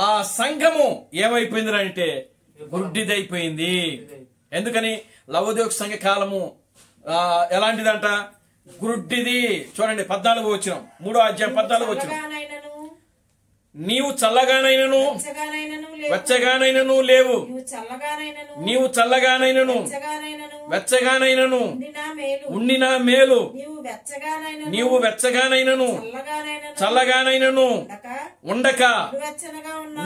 ఆ సంఘము ఏమైపోయింది అంటే గుడ్డిదైపోయింది. ఎందుకని? లవోదిక సంఘ కాలము ఎలాంటిదంట? గుడ్డిది. చూడండి 14వ వచనం, 3వ అధ్యాయం 14వ వచనం. నీవు చల్లగానైనను వెచ్చగానైనను లేవు, నీవు చల్లగానైనను వెచ్చగానైనను ఉండిన మేలు, నీవు వెచ్చగానైనను చల్లగానైనను ఉండక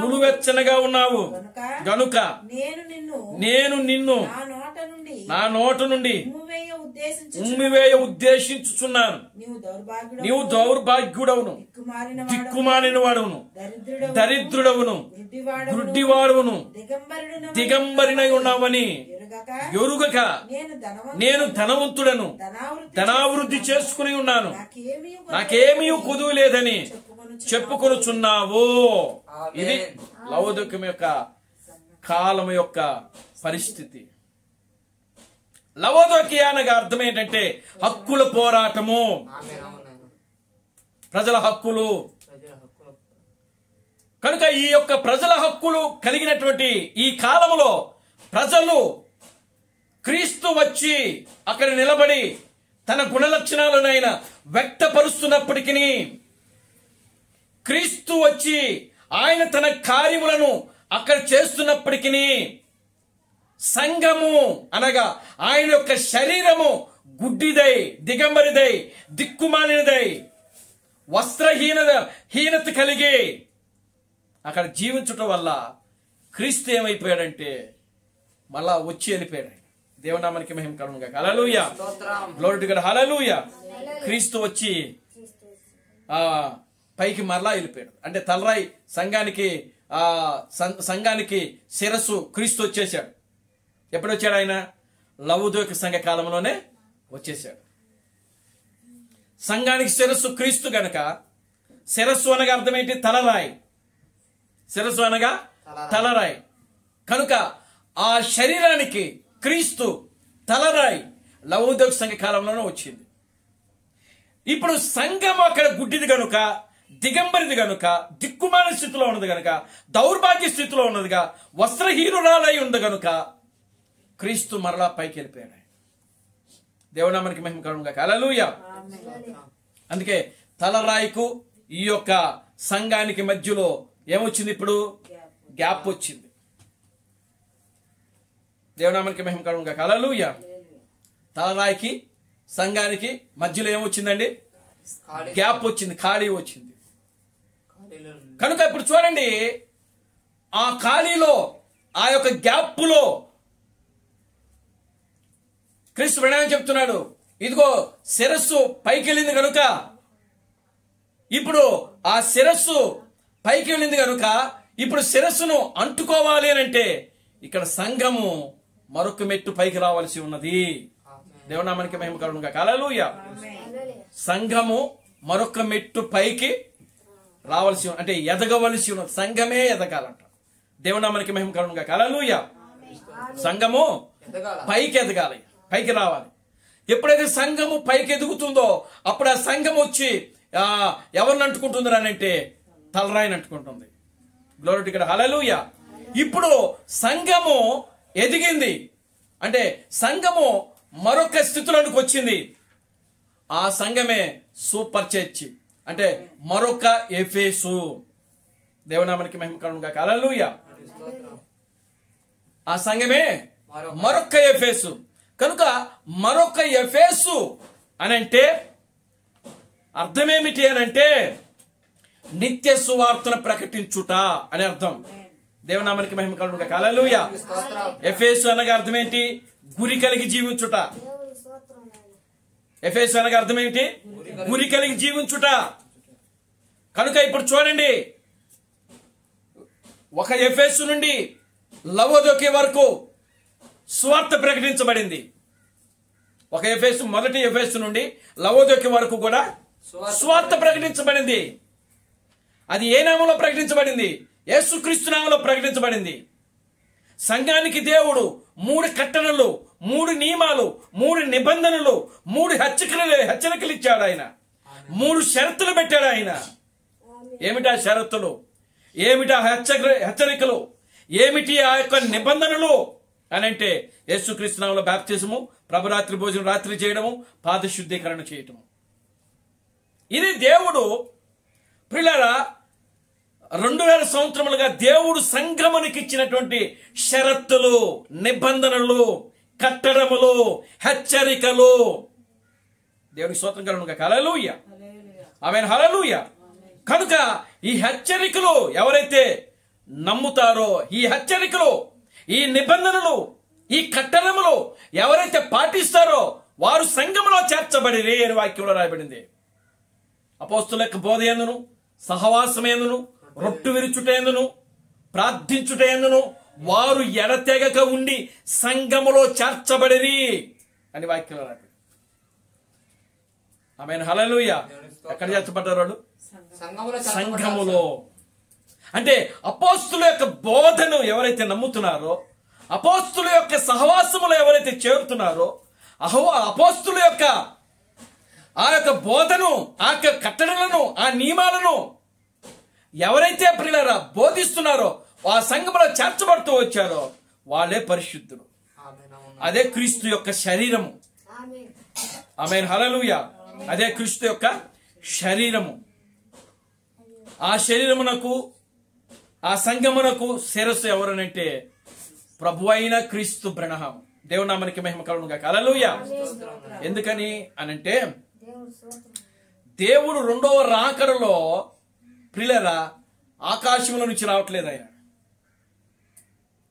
నులువెచ్చనగా ఉన్నావు గనుక నేను నిన్ను నా నోట నుండి ఉమ్మివేయ ఉద్దేశించుచున్నాను. నీవు దౌర్భాగ్యుడవును, దిక్కుమాలిన వాడును, దరిద్రుడవును, గుడ్డివాడును, దిగంబరినై ఉన్నావని ఎరుగక నేను ధనవంతుడను, ధనావృద్ధి చేసుకుని ఉన్నాను, నాకేమీ కొదువు లేదని చెప్పుకొనుచున్నావు. ఇది లవోదికం యొక్క కాలం యొక్క పరిస్థితి. లవోదికీయ అనగా అర్థం ఏంటంటే హక్కుల పోరాటము, ప్రజల హక్కులు. కనుక ఈ యొక్క ప్రజల హక్కులు కలిగినటువంటి ఈ కాలంలో ప్రజలు క్రీస్తు వచ్చి అక్కడ నిలబడి తన గుణలక్షణాలను ఆయన వ్యక్తపరుస్తున్నప్పటికీ, క్రీస్తు వచ్చి ఆయన తన కార్యములను అక్కడ చేస్తున్నప్పటికీ సంఘము అనగా ఆయన యొక్క శరీరము గుడ్డిదై, దిగంబరిదై, దిక్కుమాలినదై, హీనత కలిగి అక్కడ జీవించటం వల్ల క్రీస్తు ఏమైపోయాడంటే మళ్ళా వచ్చి వెళ్ళిపోయాడు. దేవునామానికి మహిమ కలుగును గాక. హల్లెలూయా. Glory to God. హల్లెలూయా. క్రీస్తు వచ్చి పైకి మరలా వెళ్ళిపోయాడు. అంటే తలరాయి సంఘానికి శిరస్సు క్రీస్తు వచ్చేసాడు. ఎప్పుడు వచ్చాడు ఆయన? లవోదిక సంఘ కాలంలోనే వచ్చేసాడు. సంఘానికి శిరస్సు క్రీస్తు గనక, శిరస్సు అనగా అర్థం ఏంటి? తలరాయి. శిరస్సు అనగా తలరాయి. కనుక ఆ శరీరానికి క్రీస్తు తలరాయి లవోదిక సంఘ కాలంలోనే వచ్చింది. ఇప్పుడు సంఘం అక్కడ గుడ్డిది గనుక, దిగంబరిది గనుక, దిక్కుమాల స్థితిలో ఉన్నది గనుక, దౌర్భాగ్య స్థితిలో ఉన్నదిగా, వస్త్రహీనురాలై ఉంది గనుక క్రీస్తు మరలా పైకి వెళ్ళిపోయాడు. దేవునామానికి మహిమ కలుగును గాక. హల్లెలూయా. అందుకే తలరాయికు ఈ యొక్క సంఘానికి మధ్యలో ఏమొచ్చింది? ఇప్పుడు గ్యాప్ వచ్చింది. దేవునామానికి మహిమ కలుగును గాక. హల్లెలూయా. తలరాయికి సంఘానికి మధ్యలో ఏమొచ్చిందండి? ఖాళీ గ్యాప్ వచ్చింది, ఖాళీ వచ్చింది. ఖాళీలో ఉంది. కనుక ఇప్పుడు చూడండి, ఆ ఖాళీలో, ఆ యొక్క గ్యాప్లో క్రీస్తు ప్రణాళిక చెప్తున్నాడు, ఇదిగో శిరస్సు పైకి వెళ్ళింది కనుక, ఇప్పుడు ఆ శిరస్సు పైకి వెళ్ళింది కనుక ఇప్పుడు శిరస్సును అంటుకోవాలి అని అంటే ఇక్కడ సంఘము మరొక మెట్టు పైకి రావాల్సి ఉన్నది. ఆమేన్. దేవునామానికి మహిమ కలుగునుగా. హల్లెలూయా. సంఘము మరొక మెట్టు పైకి రావాల్సి అంటే ఎదగవలసి ఉన్నది. సంఘమే ఎదగాలంట. దేవునామానికి మహిమ కలుగునుగా. హల్లెలూయా. సంఘము ఎదగాల. పైకి ఎదగాలి, పైకి రావాలి. ఎప్పుడైతే సంఘము పైకి ఎదుగుతుందో అప్పుడు ఆ సంఘం వచ్చి ఎవరిని అంటుకుంటుంది అంటే తలరాయిని అంటుకుంటుంది. Glory to God. హల్లెలూయా. ఇప్పుడు సంఘము ఎదిగింది అంటే సంఘము మరొక స్థితిలోనికి వచ్చింది. ఆ సంఘమే సూపర్ చర్చ్ అంటే మరొక ఎఫెసు. దేవునామానికి మహిమ కలుగునుగా. హల్లెలూయా. స్తోత్రం. ఆ సంఘమే మరొక ఎఫెసు. కనుక మరొక ఎఫెసు అనంటే అర్థమేమిటి అనంటే నిత్య సువార్తను ప్రకటించుట అని అర్థం. దేవునామానికి మహిమ కలుగునుగా. హల్లెలూయా. స్తోత్రం. ఎఫెసు అనగా అర్థం ఏంటి? గురి కలిగి జీవించుట. ఎఫెసు అనగా అర్థం ఏంటి? గురి కలిగి జీవించుట. కనుక ఇప్పుడు చూడండి, ఒక ఎఫెసు నుండి లవోదోకే వరకు సువార్త ప్రకటించబడింది. ఒక ఎఫెసు, మొదటి ఎఫెసు నుండి లవోదోకే వరకు కూడా సువార్త ప్రకటించబడింది. అది ఏ నామంలో ప్రకటించబడింది? యేసుక్రీస్తు నామంలో ప్రకటించబడింది. సంఘానికి దేవుడు 3 కట్టడలు, 3 నియమాలు, 3 నిబంధనలు, 3 హెచ్చరికలు ఇచ్చాడు. ఆయన 3 షరతులు పెట్టాడు. ఆయన ఏమిటా షరతులు, ఏమిటా హెచ్చరికలు, ఏమిటి ఆ యొక్క నిబంధనలు అని అంటే యేసుక్రీస్తు నామములో బాప్తిజము, ప్రభురాత్రి భోజనం రాత్రి చేయడము, పాద శుద్ధీకరణ చేయటము. ఇది దేవుడు ప్రియులారా 2000 సంవత్సరములుగా దేవుడు సంఘమునికి ఇచ్చినటువంటి షరతులు, నిబంధనలు, కట్టడములు, హెచ్చరికలు. దేవునికి స్తోత్రం కలుగునుగా. హల్లెలూయా. ఆమేన్. హల్లెలూయా. కనుక ఈ హెచ్చరికలు ఎవరైతే నమ్ముతారో, ఈ హెచ్చరికలు, ఈ నిబంధనలు, ఈ కట్టడములు ఎవరైతే పాటిస్తారో వారు సంఘములో చేర్చబడిరి అని వాక్యంలో రాయబడింది. అపోస్తుల యొక్క బోధ యందును, సహవాసమేందును, రొట్టు విరుచుటేందును, ప్రార్థించుటేందును వారు ఎడతెగక ఉండి సంఘములో చేర్చబడిరి అని వాక్యంలో రాయబడింది. ఆమేన్. హల్లెలూయా. ఎక్కడ చేర్చబడ్డారు వాళ్ళు? సంఘములో. అంటే అపోస్తుల యొక్క బోధను ఎవరైతే నమ్ముతున్నారో, అపోస్తుల యొక్క సహవాసములో ఎవరైతే చేరుతున్నారో, అపోస్తుల యొక్క ఆ యొక్క బోధను, ఆ యొక్క కట్టడలను, ఆ నియమాలను ఎవరైతే ప్రియులారా బోధిస్తున్నారో, ఆ సంఘములో చేర్చబడుతూ వచ్చారో వాళ్ళే పరిశుద్ధులు. అదే క్రీస్తు యొక్క శరీరము. ఆమేన్. హల్లెలూయా. అదే క్రీస్తు యొక్క శరీరము. ఆ శరీరమునకు, ఆ సంఘమునకు శిరస్సు ఎవరనంటే ప్రభు అయిన క్రీస్తు బ్రహ్మ. దేవునామానికి మహిమ కలుగునుగా. హల్లెలూయా. ఎందుకని అనంటే దేవుడు 2వ రాకడలో ప్రియులారా ఆకాశంలో నుంచి రావట్లేదు. ఆయన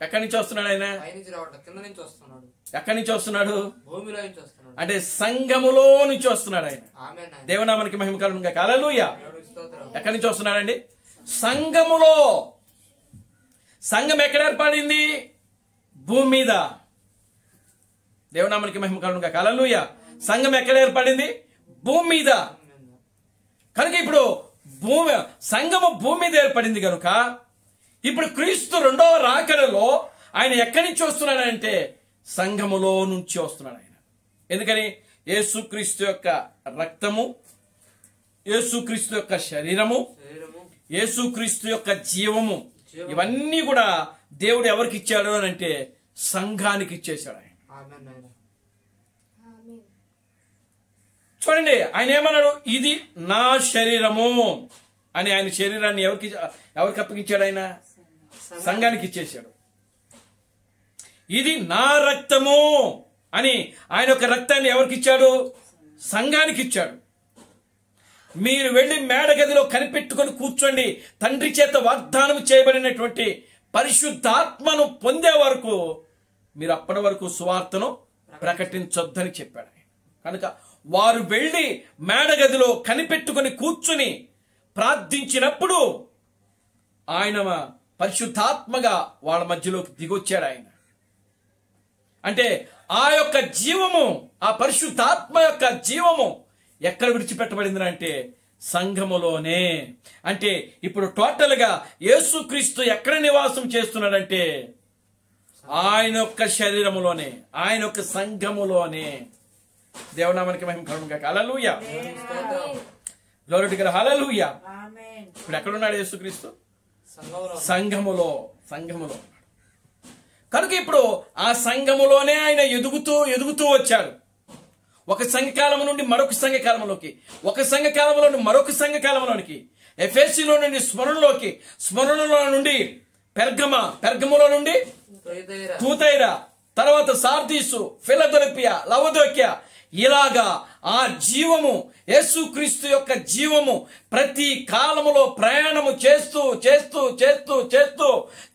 ఎక్కడి నుంచి వస్తున్నాడు? ఆయన ఎక్కడి నుంచి వస్తున్నాడు? భూమిలో నుంచి వస్తున్నాడు. అంటే సంఘములో నుంచి వస్తున్నాడు. ఆయన ఆమేన్. దేవునామానికి మహిమ కలుగునుగా. హల్లెలూయా. స్తోత్రం. ఎక్కడి నుంచి వస్తున్నాడండి? సంఘములో. సంఘం ఎక్కడ ఏర్పడింది? భూమి మీద. దేవునామానికి మహిమ కలుగునుగా. హల్లెలూయా. సంఘం ఎక్కడ ఏర్పడింది? భూమి మీద. కనుక ఇప్పుడు సంఘము భూమి మీద ఏర్పడింది కనుక ఇప్పుడు క్రీస్తు 2వ రాకడలో ఆయన ఎక్కడి నుంచి వస్తున్నాడంటే సంఘములో నుంచి వస్తున్నాడు ఆయన. ఎందుకని? యేసుక్రీస్తు యొక్క రక్తము, యేసుక్రీస్తు యొక్క శరీరము, యేసుక్రీస్తు యొక్క జీవము, ఇవన్నీ కూడా దేవుడు ఎవరికి ఇచ్చాడు అని అంటే సంఘానికి ఇచ్చేశాడు ఆయన. చూడండి, ఆయన ఏమన్నాడు? ఇది నా శరీరము అని ఆయన శరీరాన్ని ఎవరికి అప్పగించాడు? ఆయన సంఘానికి ఇచ్చేశాడు. ఇది నా రక్తము అని ఆయన యొక్క రక్తాన్ని ఎవరికి ఇచ్చాడు? సంఘానికి ఇచ్చాడు. మీరు వెళ్ళి మేడగదిలో కనిపెట్టుకొని కూర్చోండి, తండ్రి చేత వాగ్దానం చేయబడినటువంటి పరిశుద్ధాత్మను పొందే వరకు మీరు అప్పటి వరకు సువార్తను ప్రకటించొద్దని చెప్పాడు. కనుక వారు వెళ్ళి మేడగదిలో కనిపెట్టుకొని కూర్చుని ప్రార్థించినప్పుడు ఆయన పరిశుద్ధాత్మగా వాళ్ళ మధ్యలోకి దిగొచ్చాడు. ఆయన అంటే ఆ యొక్క జీవము, ఆ పరిశుద్ధాత్మ యొక్క జీవము ఎక్కడ విడిచిపెట్టబడింది అంటే సంఘములోనే. అంటే ఇప్పుడు టోటల్ గా యేసుక్రీస్తు ఎక్కడ నివాసం చేస్తున్నాడంటే ఆయన యొక్క శరీరములోనే, ఆయన యొక్క సంఘములోనే. దేవునామానికి మహిమ కలుగును గాక. హల్లెలూయా, గ్లోరీ టు గాడ్, హల్లెలూయా. ఆమేన్. ఇప్పుడు ఎక్కడున్నాడు యేసుక్రీస్తు? సంఘంలో సంఘములో, సంఘములో. కనుక ఇప్పుడు ఆ సంఘములోనే ఆయన ఎదుగుతూ వచ్చాడు. ఒక సంఘకాలం నుండి మరొక సంఘకాలంలోకి, ఒక సంఘకాలంలో నుండి మరొక సంఘకాలంలోనికి, ఎఫెసీలో నుండి స్మరణలోకి, స్మరణలో నుండి పెర్గములో నుండి తూతైరా, తర్వాత సార్దీసు, ఫిలదెల్ఫియా, లవదోక్య, ఇలాగా ఆ జీవము, యేసుక్రీస్తు యొక్క జీవము ప్రతి కాలములో ప్రయాణము చేస్తూ చేస్తూ చేస్తూ చేస్తూ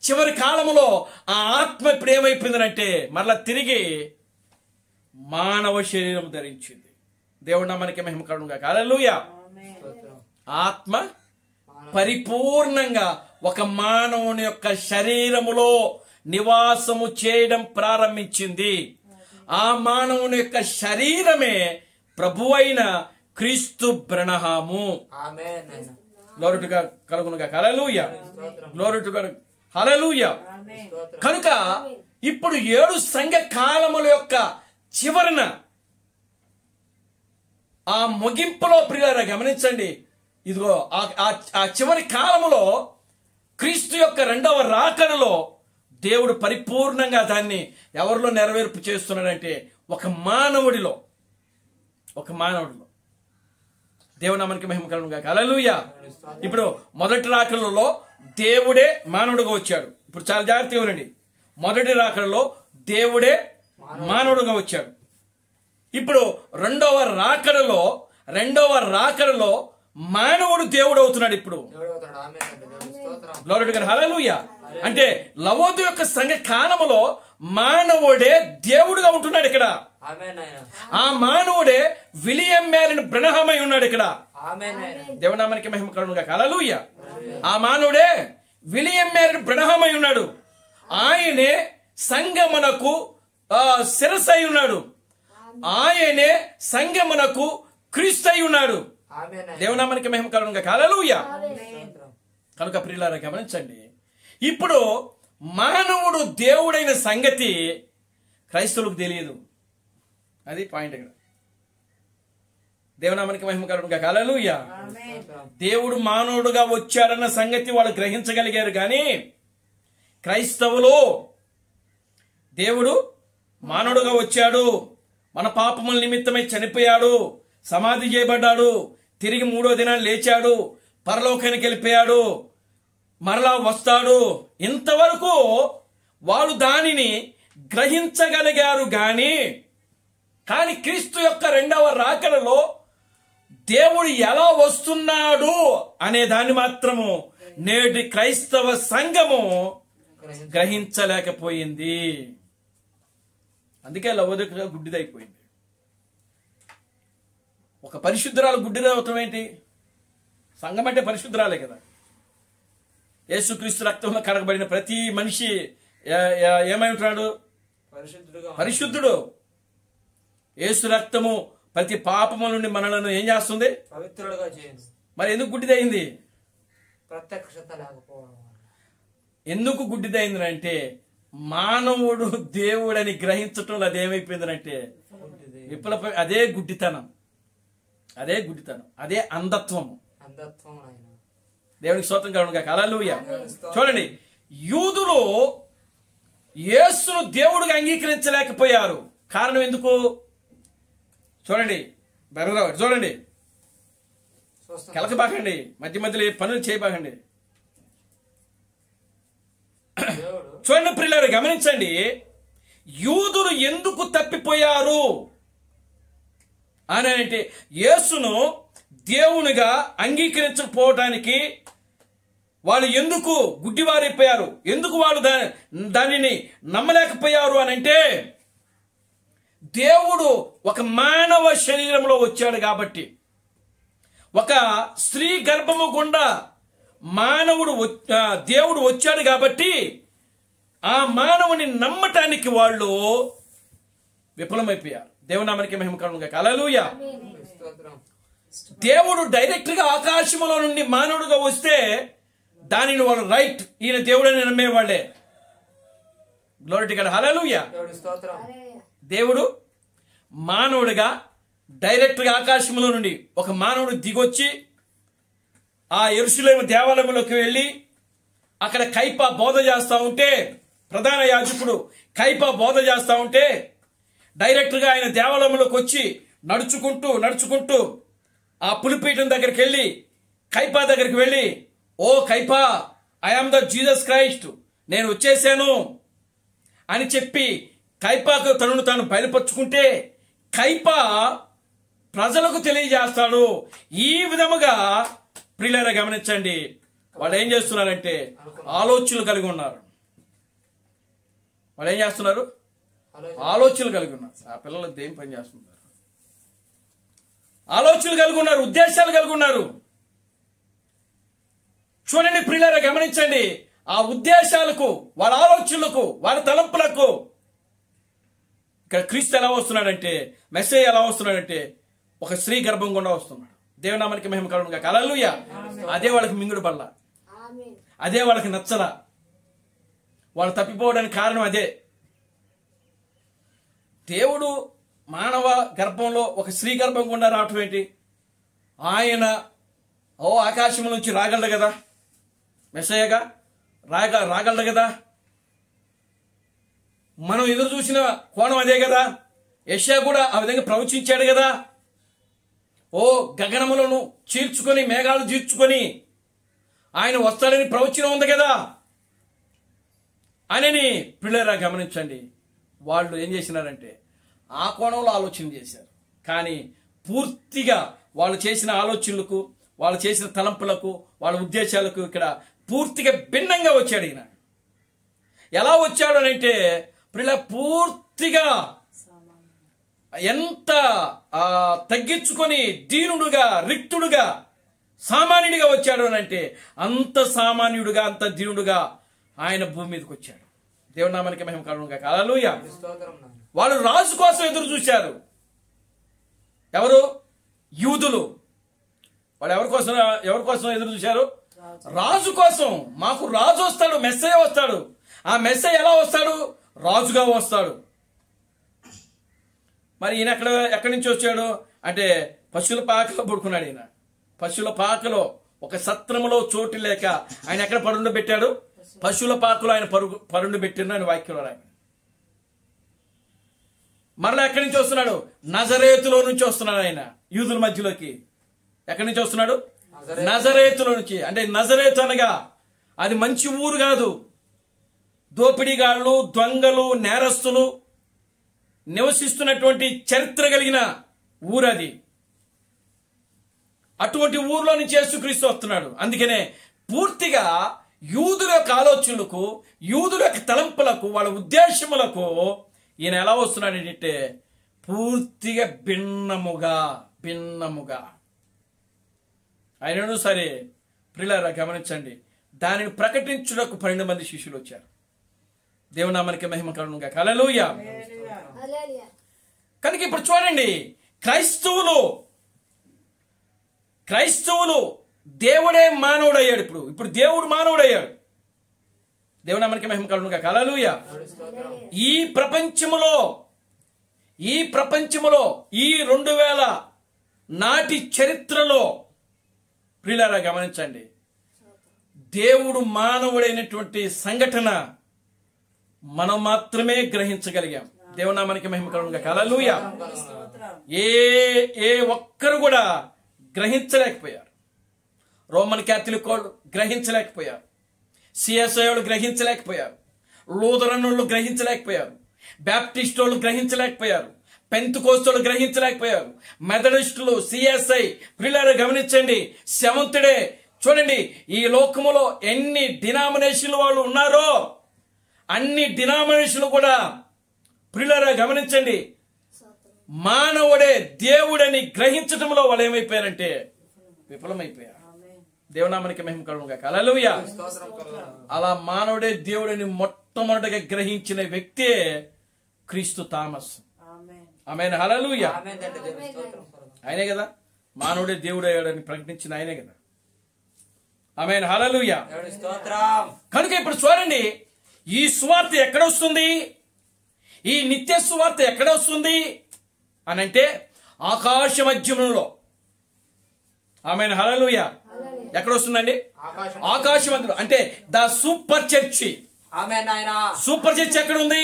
చివరి కాలములో ఆ ఆత్మ ఇప్పుడు ఏమైపోయిందంటే మరలా తిరిగి మానవ శరీరం ధరించింది. దేవుడు నామానికి మహిమ కలుగును గాక. హల్లెలూయా. ఆత్మ పరిపూర్ణంగా ఒక మానవుని యొక్క శరీరములో నివాసము చేయడం ప్రారంభించింది. ఆ మానవుని యొక్క శరీరమే ప్రభువైన క్రీస్తు బ్రహ్మము. ఆమేన్. గ్లోరీ టు గాడ్ కలుగును గాక. హల్లెలూయా, గ్లోరీ టు గాడ్, హల్లెలూయా. కనుక ఇప్పుడు 7 సంఘ కాలముల యొక్క చివరన ఆ ముగింపులో ప్రియులారా గమనించండి, ఇదిగో ఆ చివరి కాలములో క్రీస్తు యొక్క 2వ రాకడలో దేవుడు పరిపూర్ణంగా దాన్ని ఎవరిలో నెరవేర్పు చేస్తున్నాడంటే ఒక మానవుడిలో. దేవుని నామానికి మహిమ కలుగును గాక. హల్లెలూయా. ఇప్పుడు మొదటి రాకడలో దేవుడే మానవుడిగా వచ్చాడు. ఇప్పుడు చాలా జాగ్రత్తగా వినండి. మొదటి రాకడలో దేవుడే మానవుడిగా వచ్చాడు. ఇప్పుడు రెండవ రాకడలో మానవుడు దేవుడు అవుతున్నాడు. ఇప్పుడు గ్లోరీ టు గాడ్, హల్లెలూయా. అంటే లవోదు యొక్క సంఘ కాలములో మానవుడే దేవుడుగా ఉంటున్నాడు ఇక్కడ. ఆ మానవుడే విలియం మేలిన్ బ్రహ్మమై ఉన్నాడు ఇక్కడ. దేవునామానికి మహిమ కలుగును గాక. హల్లెలూయా. ఆ మానవుడే విలియం మేలిన్ బ్రహ్మమై ఉన్నాడు. ఆయనే సంఘమునకు శిరస్సు ఉన్నాడు. ఆయనే సంఘమునకు క్రీస్తు అయి ఉన్నాడు. దేవునామానికి మహిమ కలుగును గాక. హల్లెలూయా. కనుక ప్రియులారా గమనించండి, ఇప్పుడు మానవుడు దేవుడైన సంగతి క్రైస్తవులకు తెలియదు. అది పాయింట్ ఇక్కడ. దేవునామానికి మహిమ కలుగును గాక. హల్లెలూయా. దేవుడు మానవుడుగా వచ్చాడన్న సంగతి వాళ్ళు గ్రహించగలిగారు. కానీ క్రైస్తవులు దేవుడు మానవుడుగా వచ్చాడు, మన పాపముల నిమిత్తమై చనిపోయాడు, సమాధి చేయబడ్డాడు, తిరిగి 3వ దినాన్ని లేచాడు, పరలోకానికి వెళ్ళిపోయాడు, మరలా వస్తాడు, ఇంతవరకు వాళ్ళు దానిని గ్రహించగలిగారు. కానీ క్రీస్తు యొక్క 2వ రాకడలో దేవుడు ఎలా వస్తున్నాడు అనే దాన్ని మాత్రము నేటి క్రైస్తవ సంఘము గ్రహించలేకపోయింది. అందుకే లవోదికయ గుడ్డిదైపోయింది. ఒక పరిశుద్ధురాలు గుడ్డిదవటం ఏంటి? సంఘం అంటే పరిశుద్ధురాలే కదా. యేసుక్రీస్తు రక్తంలో కడగబడిన ప్రతి మనిషి ఏమై ఉంటున్నాడు? పరిశుద్ధుడు. యేసు రక్తము ప్రతి పాపము నుండి మనలను ఏం చేస్తుంది? పవిత్రులుగా చేయండి. మరి ఎందుకు గుడ్డిదైంది? ప్రత్యక్షత లేకపోవడం. ఎందుకు గుడ్డిదైంది అంటే మానవుడు దేవుడని గ్రహించటం అదేమైపోయిందంటే అదే గుడ్డితనం, అదే అంధత్వము. దేవునికి స్తోత్రం కలుగును గాక. హల్లెలూయా. చూడండి, యూదులు యేసును దేవుడిగా అంగీకరించలేకపోయారు. కారణం ఎందుకు? చూడండి, చూడండి, కెలకబాకండి, మధ్య మధ్యలో పనులు చేయబాకండి. చూడండి ప్రియులారా, గమనించండి, యూదులు ఎందుకు తప్పిపోయారు అని అంటే యేసును దేవునిగా అంగీకరించకపోవటానికి వాళ్ళు ఎందుకు గుడ్డివారైపోయారు, ఎందుకు వాళ్ళు దానిని నమ్మలేకపోయారు అని అంటే దేవుడు ఒక మానవ శరీరంలో వచ్చాడు కాబట్టి, ఒక స్త్రీ గర్భము గుండా దేవుడు వచ్చాడు కాబట్టి ఆ మానవుని నమ్మటానికి వాళ్ళు విఫలమైపోయారు. దేవునామానికి మహిమ కలుగును గాక. హల్లెలూయా. స్తోత్రం. దేవుడు డైరెక్ట్ గా ఆకాశములో నుండి మానవుడుగా వస్తే దానిని వాళ్ళు రైట్, ఈయన దేవుడని నమ్మేవాళ్లే. Glory to God. హల్లెలూయా. దేవుడి స్తోత్రం. దేవుడు మానవుడిగా డైరెక్ట్ గా ఆకాశంలో నుండి ఒక మానవుడు దిగొచ్చి ఆ యెరూషలేము దేవాలయంలోకి వెళ్ళి అక్కడ కైపా బోధ చేస్తా ఉంటే, ప్రధాన యాజకుడు కైపా బోధ చేస్తా ఉంటే డైరెక్ట్ గా ఆయన దేవాలయంలోకి వచ్చి నడుచుకుంటూ ఆ పులిపీఠం దగ్గరికి వెళ్ళి కైపా దగ్గరికి వెళ్ళి, ఓ Caiaphas, I am the Jesus Christ, నేను వచ్చేసాను అని చెప్పి కైపాకు తనను తాను బయలుపరుచుకుంటే కైపా ప్రజలకు తెలియజేస్తాడు. ఈ విధముగా ప్రియులారా గమనించండి, వాళ్ళు ఏం చేస్తున్నారంటే ఆలోచనలు కలిగి ఉన్నారు. వాళ్ళు ఏం చేస్తున్నారు? ఆలోచనలు కలిగి ఉన్నారు. ఆ పిల్లలు దేని పని చేస్తున్నారు? ఆలోచనలు కలిగి ఉన్నారు, ఉద్దేశాలు కలిగి ఉన్నారు. చూడండి ప్రియులారా గమనించండి, ఆ ఉద్దేశాలకు, వాళ్ళ ఆలోచనలకు, వాళ్ళ తలంపులకు ఇక్కడ క్రీస్తు ఎలా వస్తున్నాడంటే, మెస్సయ్య ఎలా వస్తున్నాడంటే ఒక స్త్రీ గర్భం గుండా వస్తున్నాడు. దేవునామానికి మహిమ కలుగును గాక. హల్లెలూయా. అదే వాళ్ళకి మింగుడు పడలా, అదే వాళ్ళకి నచ్చలా, వాళ్ళు తప్పిపోవడానికి కారణం అదే. దేవుడు మానవ గర్భంలో ఒక స్త్రీ గర్భం గుండా రావటం ఏంటి? ఆయన ఆకాశం నుంచి రాగలడు కదా, మెస్సయ్యగా రాగలడు కదా. మనం ఎదురు చూసిన కోణం అదే కదా. యెషయా కూడా ఆ విధంగా ప్రవచించాడు కదా. గగనములను చీల్చుకొని, మేఘాలు చీల్చుకొని ఆయన వస్తాడని ప్రవచనం ఉంది కదా అని పిల్లరా గమనించండి. వాళ్ళు ఏం చేసినారంటే ఆ కోణంలో ఆలోచన చేశారు. కానీ పూర్తిగా వాళ్ళు చేసిన ఆలోచనలకు, వాళ్ళు చేసిన తలంపులకు, వాళ్ళ ఉద్దేశాలకు ఇక్కడ పూర్తిగా భిన్నంగా వచ్చాడు ఈయన. ఎలా వచ్చాడు అని అంటే పూర్తిగా ఎంత తగ్గించుకొని దీనుడుగా, రిక్తుడుగా, సామాన్యుడిగా వచ్చాడు అని అంటే అంత సామాన్యుడుగా, అంత దీనుడుగా ఆయన భూమి మీదకి వచ్చాడు. దేవుని నామానికి మహిమ కలుగును గాక. హల్లెలూయా. వాళ్ళు రాజు కోసం ఎదురు చూశారు. ఎవరు? యూదులు. వాళ్ళు ఎవరి కోసం ఎదురు చూశారు? రాజు కోసం. మాకు రాజు వస్తాడు, మెస్సయ్య వస్తాడు. ఆ మెస్సయ్య ఎలా వస్తాడు? రాజుగా వస్తాడు. మరి ఈయన ఎక్కడి నుంచి వచ్చాడు అంటే పశువుల పాకలో పడుకున్నాడు. ఈయన పశువుల పాకలో, ఒక సత్రములో చోటు లేక ఆయన ఎక్కడ పరుండు పెట్టాడు? పశువుల పాకలో ఆయన పరుండు పెట్టిన ఆయన వాక్యంలో రాయి. మరలా ఎక్కడి నుంచి వస్తున్నాడు? నజరేతులో నుంచి వస్తున్నాడు ఆయన యూదుల మధ్యలోకి. ఎక్కడి నుంచి వస్తున్నాడు? నజరేతులో నుంచి. అంటే నజరేతు అనగా అది మంచి ఊరు కాదు. దోపిడీగాళ్ళు, దొంగలు, నేరస్తులు నివసిస్తున్నటువంటి చరిత్ర కలిగిన ఊరది. అటువంటి ఊర్లో నుంచి యేసుక్రీస్తు వస్తున్నాడు. అందుకనే పూర్తిగా యూదుల యొక్క ఆలోచనలకు, యూదుల యొక్క తలంపులకు, వాళ్ళ ఉద్దేశములకు ఈయన ఎలా వస్తున్నాడు అంటే పూర్తిగా భిన్నముగా అయినను సరే ప్రియులారా గమనించండి, దానిని ప్రకటించుటకు 12 మంది శిష్యులు వచ్చారు. దేవునామానికి మహిమ కలుగును గాక. హల్లెలూయా. కనుక ఇప్పుడు చూడండి, క్రైస్తవులు దేవుడే మానవుడయ్యాడు. ఇప్పుడు దేవుడు మానవుడయ్యాడు. దేవునామానికి మహిమ కలుగును గాక. హల్లెలూయా. ఈ ప్రపంచములో ఈ 2000 నాటి చరిత్రలో ప్రియులారా గమనించండి, దేవుడు మానవుడైనటువంటి సంఘటన మనం మాత్రమే గ్రహించగలిగాం. దేవునామానికి మహిమ కలుగును గాక. హల్లెలూయా. ఏ ఒక్కరు కూడా గ్రహించలేకపోయారు. రోమన్ క్యాథలిక్ వాళ్ళు గ్రహించలేకపోయారు, సిఎస్ఐ వాళ్ళు గ్రహించలేకపోయారు, లూథరన్ వాళ్ళు గ్రహించలేకపోయారు, బ్యాప్టిస్టులు గ్రహించలేకపోయారు, పెంతుకోస్తులు గ్రహించలేకపోయారు, మెథడిస్టులు, సిఎస్ఐ. ప్రియులారా గమనించండి, సెవెంత్-డే చూడండి, ఈ లోకములో ఎన్ని డినామినేషన్లు వాళ్ళు ఉన్నారో అన్ని డినామినేషన్లు కూడా ప్రియులారా గమనించండి, మానవుడే దేవుడని గ్రహించటంలో వాళ్ళు ఏమైపోయారంటే విఫలమైపోయారు. దేవునామానికి మహిమ కలుగును గాక. హల్లెలూయా. స్తోత్రం కలుగును. అలా మానవుడే దేవుడిని మొట్టమొదటిగా గ్రహించిన వ్యక్తే క్రీస్తు థామస్. ఆమేన్. హల్లెలూయా. ఆమేన్ తండ్రి, దేవుని స్తోత్రం కలుగును. ఆయనే కదా మానవుడే దేవుడని ప్రకటించిన ఆయనే కదా. ఆమేన్. హల్లెలూయా. దేవుని స్తోత్రం. కనుక ఇప్పుడు చూడండి, ఈ సువార్త ఎక్కడ వస్తుంది, ఈ నిత్య సువార్త ఎక్కడ వస్తుంది అని అంటే ఆకాశ మధ్యములో. ఆమేన్. హల్లెలూయా. ఎక్కడ వస్తుందండి? ఆకాశం. ఆకాశ మధ్యలో అంటే ద సూపర్ చర్చి. ఆమేన్ నాయనా. సూపర్ చర్చ్ ఎక్కడ ఉంది?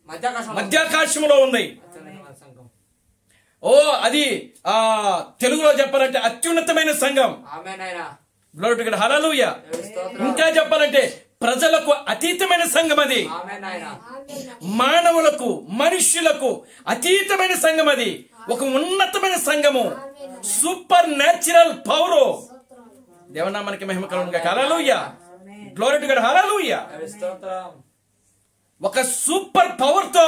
మధ్యాకాశం. మధ్యాకాశంలో ఉంది. అత్యున్నతమైన సంఘం. ఓ అది తెలుగులో చెప్పాలంటే అత్యున్నతమైన సంఘం. ఆమేన్ నాయనా. Glory to God. హల్లెలూయా. దేవుని స్తోత్రం. ఇంకా చెప్పాలంటే ప్రజలకు అతీతమైన సంఘం అది. ఆమేన్ నాయనా. మానవులకు, మనుష్యులకు అతీతమైన సంఘం అది. ఒక ఉన్నతమైన సంఘము, సూపర్ న్యాచురల్ పవర్. దేవనామానికి మహిమ కలుగును గాక. హల్లెలూయా. Glory to God. హల్లెలూయా. దేవుని స్తోత్రం. ఒక సూపర్ పవర్ తో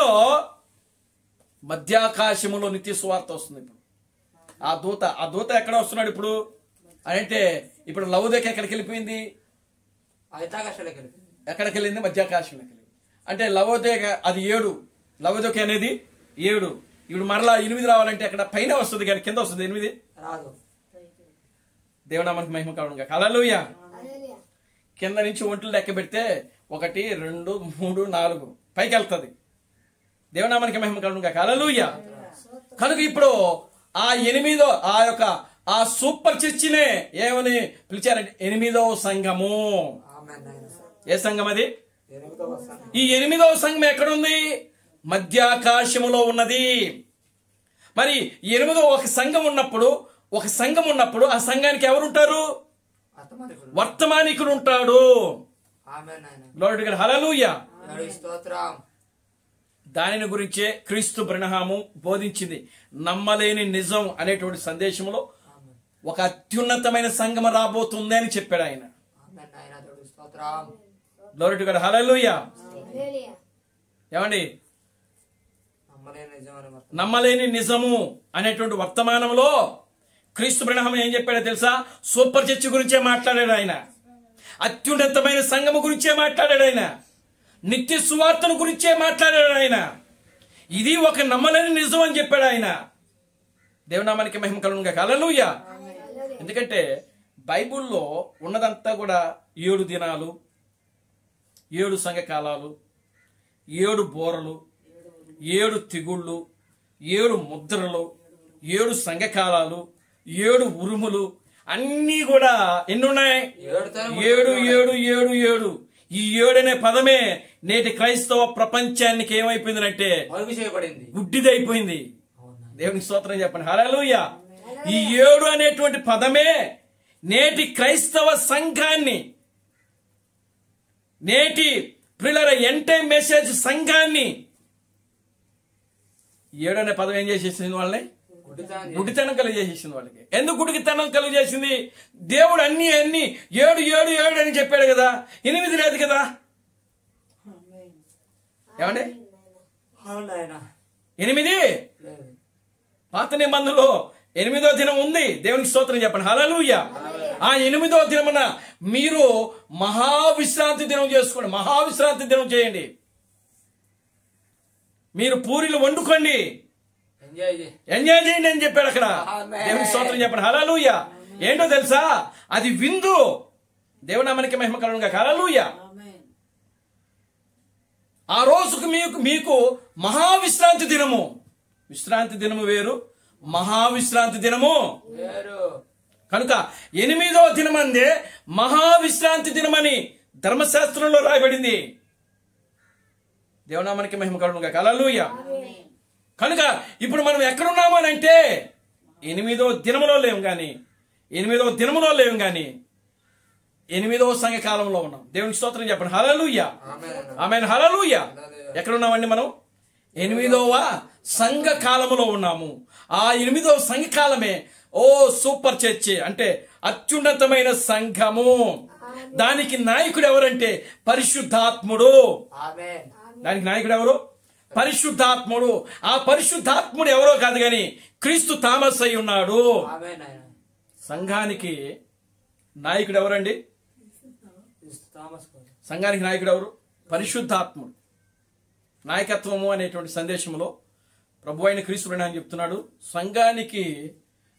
మధ్యాకాశములో నిత్య సువార్త వస్తుంది. ఇప్పుడు ఆ దూత ఎక్కడ వస్తున్నాడు ఇప్పుడు అంటే ఇప్పుడు లవోదిక ఎక్కడికి వెళ్ళిపోయింది? అయతాకాశంలోకి వెళ్ళింది. ఎక్కడికి వెళ్ళింది? మధ్యాకాశంలోకి వెళ్ళింది. అంటే లవోదిక అది 7, లవోదిక అనేది 7. ఇప్పుడు మరలా 8 రావాలంటే అక్కడ పైన వస్తుంది కానీ కింద వస్తుంది 8 రాదు. దేవునామానికి మహిమ కలుగును గాక. హల్లెలూయా. కింద నుంచి ఒంట్లు లెక్క పెడితే 1, 2, 3, 4 పైకి వెళ్తుంది. దేవునామానికి మహిమ కలుగును గాక. హల్లెలూయా. కనుక ఇప్పుడు ఆ 8వ ఆ సూపర్ చర్చినే ఏమని పిలిచారంటే 8వ సంఘము. ఆమేన్ నాయనా. ఏ సంఘం అది? 8వ సంఘం. ఈ 8వ సంఘం ఎక్కడుంది? మధ్యాకాశములో ఉన్నది. మరి 8వ ఒక సంఘం ఉన్నప్పుడు ఆ సంఘానికి ఎవరుంటారు? ఆత్మానికుడు. వర్తమానికుడు ఉంటాడు. ఆమేన్ నాయనా. Glory to God. హల్లెలూయా. దేవుని స్తోత్రం. దానిని గురించే క్రీస్తు బ్రహ్మము బోధించింది. నమ్మలేని నిజం అనేటువంటి సందేశంలో ఒక అత్యున్నతమైన సంఘం రాబోతుంది అని చెప్పాడు ఆయన. ఆమేన్ నాయనా. దేవుని స్తోత్రం. Glory to God. హల్లెలూయా. ఏమండి? నమ్మలేని నిజమని వర్తమానం. నమ్మలేని నిజము అనేటువంటి వర్తమానంలో క్రీస్తు బ్రహ్మ ఏం చెప్పాడో తెలుసా? సూపర్ చర్చ్ గురించే మాట్లాడాడు ఆయన. అత్యున్నతమైన సంఘము గురించే మాట్లాడాడు ఆయన. నిత్య సువార్తను గురించే మాట్లాడాడు ఆయన. ఇది ఒక నమ్మలేని నిజం అని చెప్పాడు ఆయన. దేవునామానికి మహిమ కలుగును గాక. హల్లెలూయా. ఎందుకంటే బైబిల్లో ఉన్నదంతా కూడా 7 దినాలు, 7 సంఘకాలాలు, 7 బోరలు, 7 తెగుళ్ళు, 7 ముద్రలు, 7 సంఘకాలాలు, 7 ఉరుములు అన్నీ కూడా ఎన్నున్నాయి? 7, 7, 7, 7. ఈ 7 అనే పదమే నేటి క్రైస్తవ ప్రపంచానికి ఏమైపోయిందంటే మరుగు చేయబడింది, గుడ్డిదైపోయింది. దేవునికి స్తోత్రం చెప్పండి. హల్లెలూయా. ఈ 7 అనేటువంటి పదమే నేటి క్రైస్తవ సంఘాన్ని, నేటి ప్రియులారా ఎంటే మెసేజ్ సంఘాన్ని 7 అనే పదం ఏం చేసేసింది? వాళ్ళని గుడితనం కలిగజేసేసింది. వాళ్ళకి ఎందుకు గుడితనం కలిగజేసింది? దేవుడు అన్ని 7 7 7 అని చెప్పాడు కదా, 8 లేదు కదా. ఏమండి? 8 పాత నిబంధనలో 8వ దినం ఉంది. దేవునికి స్తోత్రం చెప్పండి. హల్లెలూయా. ఆ 8వ దినమున మీరు మహావిశ్రాంతి దినం చేసుకోండి. మహావిశ్రాంతి దినం చేయండి. మీరు పూరీలు వండుకోండి, ఎంజాయ్ చేయండి అని చెప్పాడు అక్కడ. దేవునికి స్తోత్రం చెప్పండి. హల్లెలూయా. ఏంటో తెలుసా? అది విందు. దేవునామానికి మహిమ కలుగును గాక. హల్లెలూయా. ఆ రోజుకు మీకు మహావిశ్రాంతి దినము. విశ్రాంతి దినము వేరు, మహావిశ్రాంతి దినము వేరు. కనుక 8వ దినమందే మహావిశ్రాంతి దినమని ధర్మశాస్త్రంలో రాయబడింది. దేవునామానికి మహిమ కలుగును గాక. హల్లెలూయా. కనుక ఇప్పుడు మనం ఎక్కడున్నాము అని అంటే 8వ దినములో లేము కానీ 8వ సంఘకాలంలో ఉన్నాం. దేవునికి స్తోత్రం చెప్పండి. హల్లెలూయా. ఆమేన్. హల్లెలూయా. ఎక్కడున్నామండి మనం? ఎనిమిదవ సంఘ కాలములో ఉన్నాము. ఆ 8వ సంఘ కాలమే ఓ సూపర్ చర్చ్, అంటే అత్యున్నతమైన సంఘము. దానికి నాయకుడు ఎవరంటే పరిశుద్ధాత్ముడు. ఆమేన్. దానికి నాయకుడు ఎవరు? పరిశుద్ధాత్ముడు. ఆ పరిశుద్ధాత్ముడు ఎవరో కాదు గాని క్రీస్తు థామస్ అయి ఉన్నాడు. ఆమేన్ నాయనా. సంఘానికి నాయకుడు ఎవరండి? థామస్ గారు. సంఘానికి నాయకుడు ఎవరు? పరిశుద్ధాత్ముడు. నాయకత్వము అనేటువంటి సందేశంలో ప్రభు అయిన క్రీస్తు అని చెప్తున్నాడు, సంఘానికి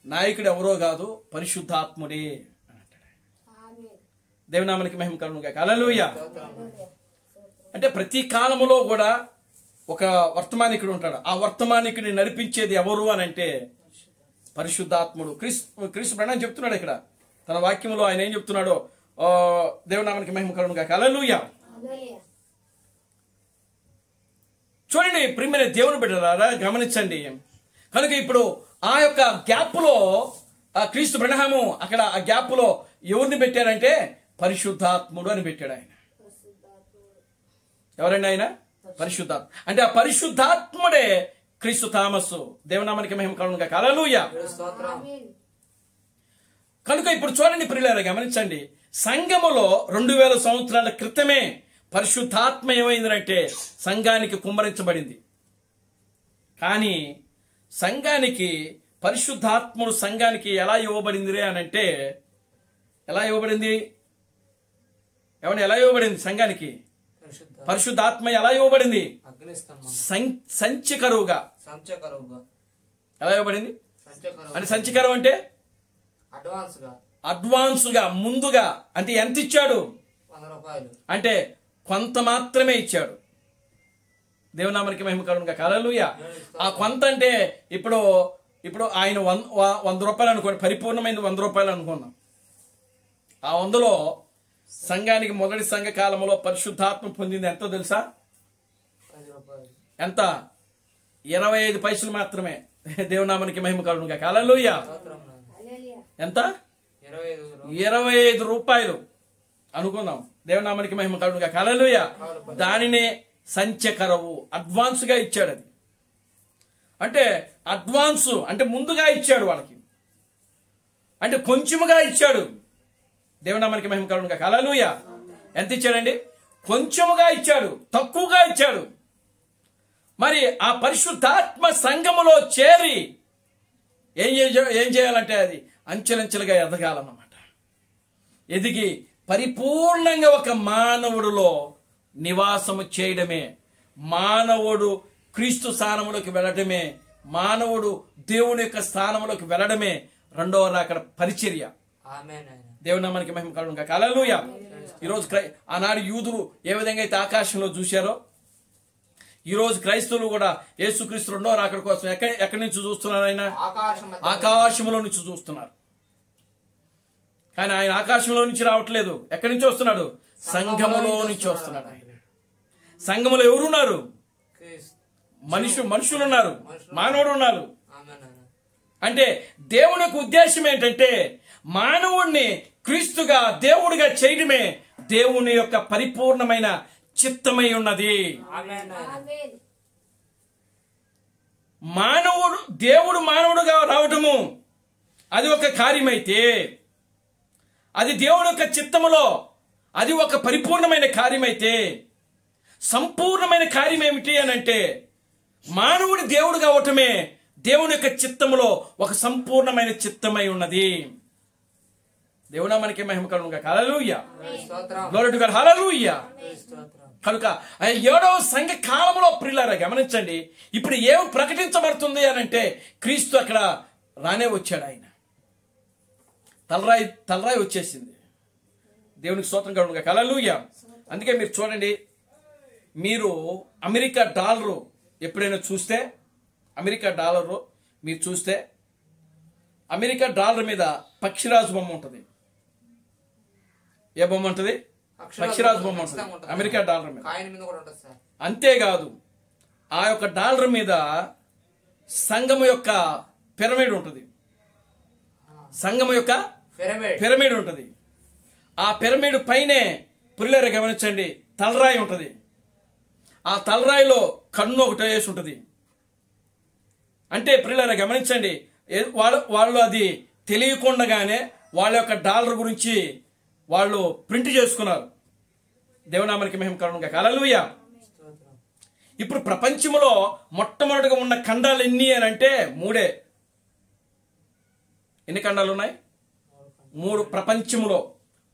నాయకుడు ఎవరో కాదు, పరిశుద్ధాత్ముడే అని అంటాడు. దేవునామానికి మహిమ కలుగును గాక. హల్లెలూయా. అంటే ప్రతి కాలములో కూడా ఒక వర్తమానికుడు ఉంటాడు. ఆ వర్తమానికుడిని నడిపించేది ఎవరు అని అంటే పరిశుద్ధాత్ముడు. క్రీస్తు ప్రణాళిక చెప్తున్నాడు ఇక్కడ తన వాక్యంలో. ఆయన ఏం చెప్తున్నాడో దేవునామానికి మహిమ కలుగును గాక. హల్లెలూయా. చూడండి ప్రియమైన దేవుని బిడ్డలారా, గమనించండి. కనుక ఇప్పుడు ఆ యొక్క గ్యాప్ లో క్రీస్తు బ్రహ్మము అక్కడ ఆ గ్యాప్ లో ఎవరిని పెట్టారంటే పరిశుద్ధాత్ముడు అని పెట్టాడు ఆయన. ఎవరండి ఆయన? పరిశుద్ధాత్మ. అంటే ఆ పరిశుద్ధాత్ముడే క్రీస్తు థామస్. దేవునామానికి మహిమ కలుగును గాక. హల్లెలూయా. స్తోత్రం. కనుక ఇప్పుడు చూడండి ప్రియులారా, గమనించండి. సంఘములో 2000 సంవత్సరాల క్రితమే పరిశుద్ధాత్మ ఏమైందంటే సంఘానికి కుమ్మరించబడింది. కానీ సంఘానికి పరిశుద్ధాత్ముడు సంఘానికి ఎలా ఇవ్వబడింది అని అంటే, ఎలా ఇవ్వబడింది? ఏమన్నా ఎలా ఇవ్వబడింది సంఘానికి? పరిశుద్ధాత్మ ఎలా ఇవ్వబడింది? సంచికరువుగా. ఎలా ఇవ్వబడింది? అంటే సంచికరువు అంటే అడ్వాన్స్ గా, ముందుగా. అంటే ఎంత ఇచ్చాడు? 100 రూపాయలు. అంటే కొంత మాత్రమే ఇచ్చాడు. దేవునామానికి మహిమ కలుగును గాక. హల్లెలూయా. ఆ కొంత అంటే ఇప్పుడు ఆయన 100 రూపాయలు అనుకోండి, పరిపూర్ణమైన 100 రూపాయలు అనుకున్నాం. ఆ 100లో సంఘానికి మొదటి సంఘ కాలంలో పరిశుద్ధాత్మ పొందింది ఎంతో తెలుసా? 10 రూపాయలు. ఎంత? 25 పైసలు మాత్రమే. దేవునామానికి మహిమ కలుగును గాక. హల్లెలూయా. ఎంత? 25 రూపాయలు అనుకుందాం. దేవునామానికి మహిమ కలుగును గాక. హల్లెలూయా. దానినే సంచకరవు, అడ్వాన్స్ గా ఇచ్చాడు. అది అంటే అడ్వాన్స్ అంటే ముందుగా ఇచ్చాడు వాళ్ళకి, అంటే కొంచెముగా ఇచ్చాడు. దేవునామానికి మహిమ కలుగును గాక. హల్లెలూయా. ఎంత ఇచ్చాడండి? కొంచెముగా ఇచ్చాడు, తక్కువగా ఇచ్చాడు. మరి ఆ పరిశుద్ధాత్మ సంఘములో చేరి ఏం చేయాలంటే అది అంచెలంచెలుగా ఎదగాలన్నమాట. ఎదిగి పరిపూర్ణంగా ఒక మానవుడిలో నివాసము చేయడమే, మానవుడు క్రీస్తు స్థానములోకి వెళ్ళడమే, మానవుడు దేవుని యొక్క స్థానములోకి వెళ్ళడమే రెండవ రాకడ పరిచర్య. దేవుని నామానికి మహిమ కలుగును గాక. హల్లెలూయా. ఈరోజు ఆనాడు యూదులు ఏ విధంగా అయితే ఆకాశంలో చూశారో, ఈరోజు క్రైస్తవులు కూడా యేసుక్రీస్తు రెండవ రాకడ కోసం ఎక్కడి నుంచి చూస్తున్నారు? ఆయన ఆకాశంలో నుంచి చూస్తున్నారు. కానీ ఆయన ఆకాశంలో నుంచి రావట్లేదు. ఎక్కడి నుంచి వస్తున్నాడు? సంఘములో నుంచి వస్తున్నాడు. ఆయన సంఘములో ఎవరున్నారు? మనుషులు ఉన్నారు, మానవుడు ఉన్నారు. అంటే దేవుని యొక్క ఉద్దేశం ఏంటంటే మానవుడిని క్రీస్తుగా దేవుడిగా చేయడమే దేవుని యొక్క పరిపూర్ణమైన చిత్తమై ఉన్నది. దేవుడు మానవుడుగా రావటము అది ఒక కార్యమైతే, అది దేవుని యొక్క చిత్తములో అది ఒక పరిపూర్ణమైన కార్యమైతే, సంపూర్ణమైన కార్యం ఏమిటి అని అంటే మానవుడి దేవుడుగా అవటమే దేవుని యొక్క చిత్తములో ఒక సంపూర్ణమైన చిత్తమై ఉన్నది. దేవుడా మనకి మహిమ కలుగును గాక. హల్లెలూయా. Glory to God. హల్లెలూయా. కనుక 7వ సంఘ కాలంలో ప్రియులారా గమనించండి, ఇప్పుడు ఏం ప్రకటించబడుతుంది అని అంటే క్రీస్తు అక్కడ రానే వచ్చాడు. ఆయన తలరాయి వచ్చేసింది. దేవునికి స్తోత్రం కలుగును గాక. హల్లెలూయా. అందుకే మీరు చూడండి, మీరు అమెరికా డాలరు ఎప్పుడైనా చూస్తే, అమెరికా డాలరు మీరు చూస్తే అమెరికా డాలర్ మీద పక్షిరాజు బొమ్మ ఉంటుంది. ఏ బొమ్మ ఉంటుంది? పక్షిరాజు బొమ్మ ఉంటుంది అమెరికా డాలర్ మీద. అంతేకాదు ఆ యొక్క డాలర్ మీద సంఘము యొక్క పిరమిడ్ ఉంటుంది. సంఘము యొక్క పిరమిడ్ ఉంటుంది. ఆ పిరమిడ్ పైనే పుల్లెర గమనించండి తలరాయి ఉంటుంది. ఆ తలరాయిలో కన్ను ఒకటి వేసి ఉంటుంది. అంటే పిల్లలు గమనించండి, వాళ్ళు అది తెలియకుండానే వాళ్ళ యొక్క డాలర్ గురించి వాళ్ళు ప్రింట్ చేసుకున్నారు. దేవునామానికి మహిమ కలుగును గాక. హల్లెలూయా. స్తోత్రం. ఇప్పుడు ప్రపంచంలో మొట్టమొదటిగా ఉన్న ఖండాలు ఎన్ని అని అంటే 3. ఎన్ని ఖండాలు ఉన్నాయి? 3.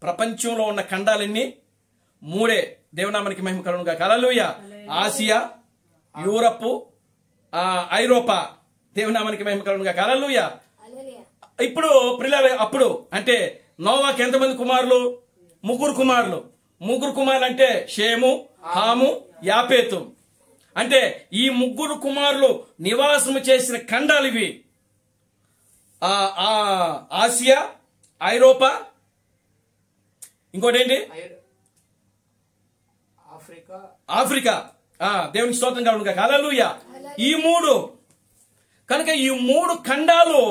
ప్రపంచంలో ఉన్న ఖండాలు ఎన్ని? 3. దేవునామానికి మహిమ కలుగును గాక. హల్లెలూయా. ఆసియా, యూరప్, ఐరోపా. దేవునామానికి మహిమ కలుగును గాక. హల్లెలూయా. ఇప్పుడు పిల్లలు అప్పుడు అంటే నోవాకి ఎంతమంది కుమారులు? 3 కుమారులు. 3 కుమారులు అంటే షేము, హాము, యాపేతు. అంటే ఈ 3 కుమారులు నివాసము చేసిన ఖండాలు ఇవి. ఆసియా, ఐరోపా, ఇంకోటి ఏంటి? ఆఫ్రికా. దేవునికి స్తోత్రం కలుగును గాక. హల్లెలూయా. ఈ 3 కనుక ఈ 3 ఖండాలు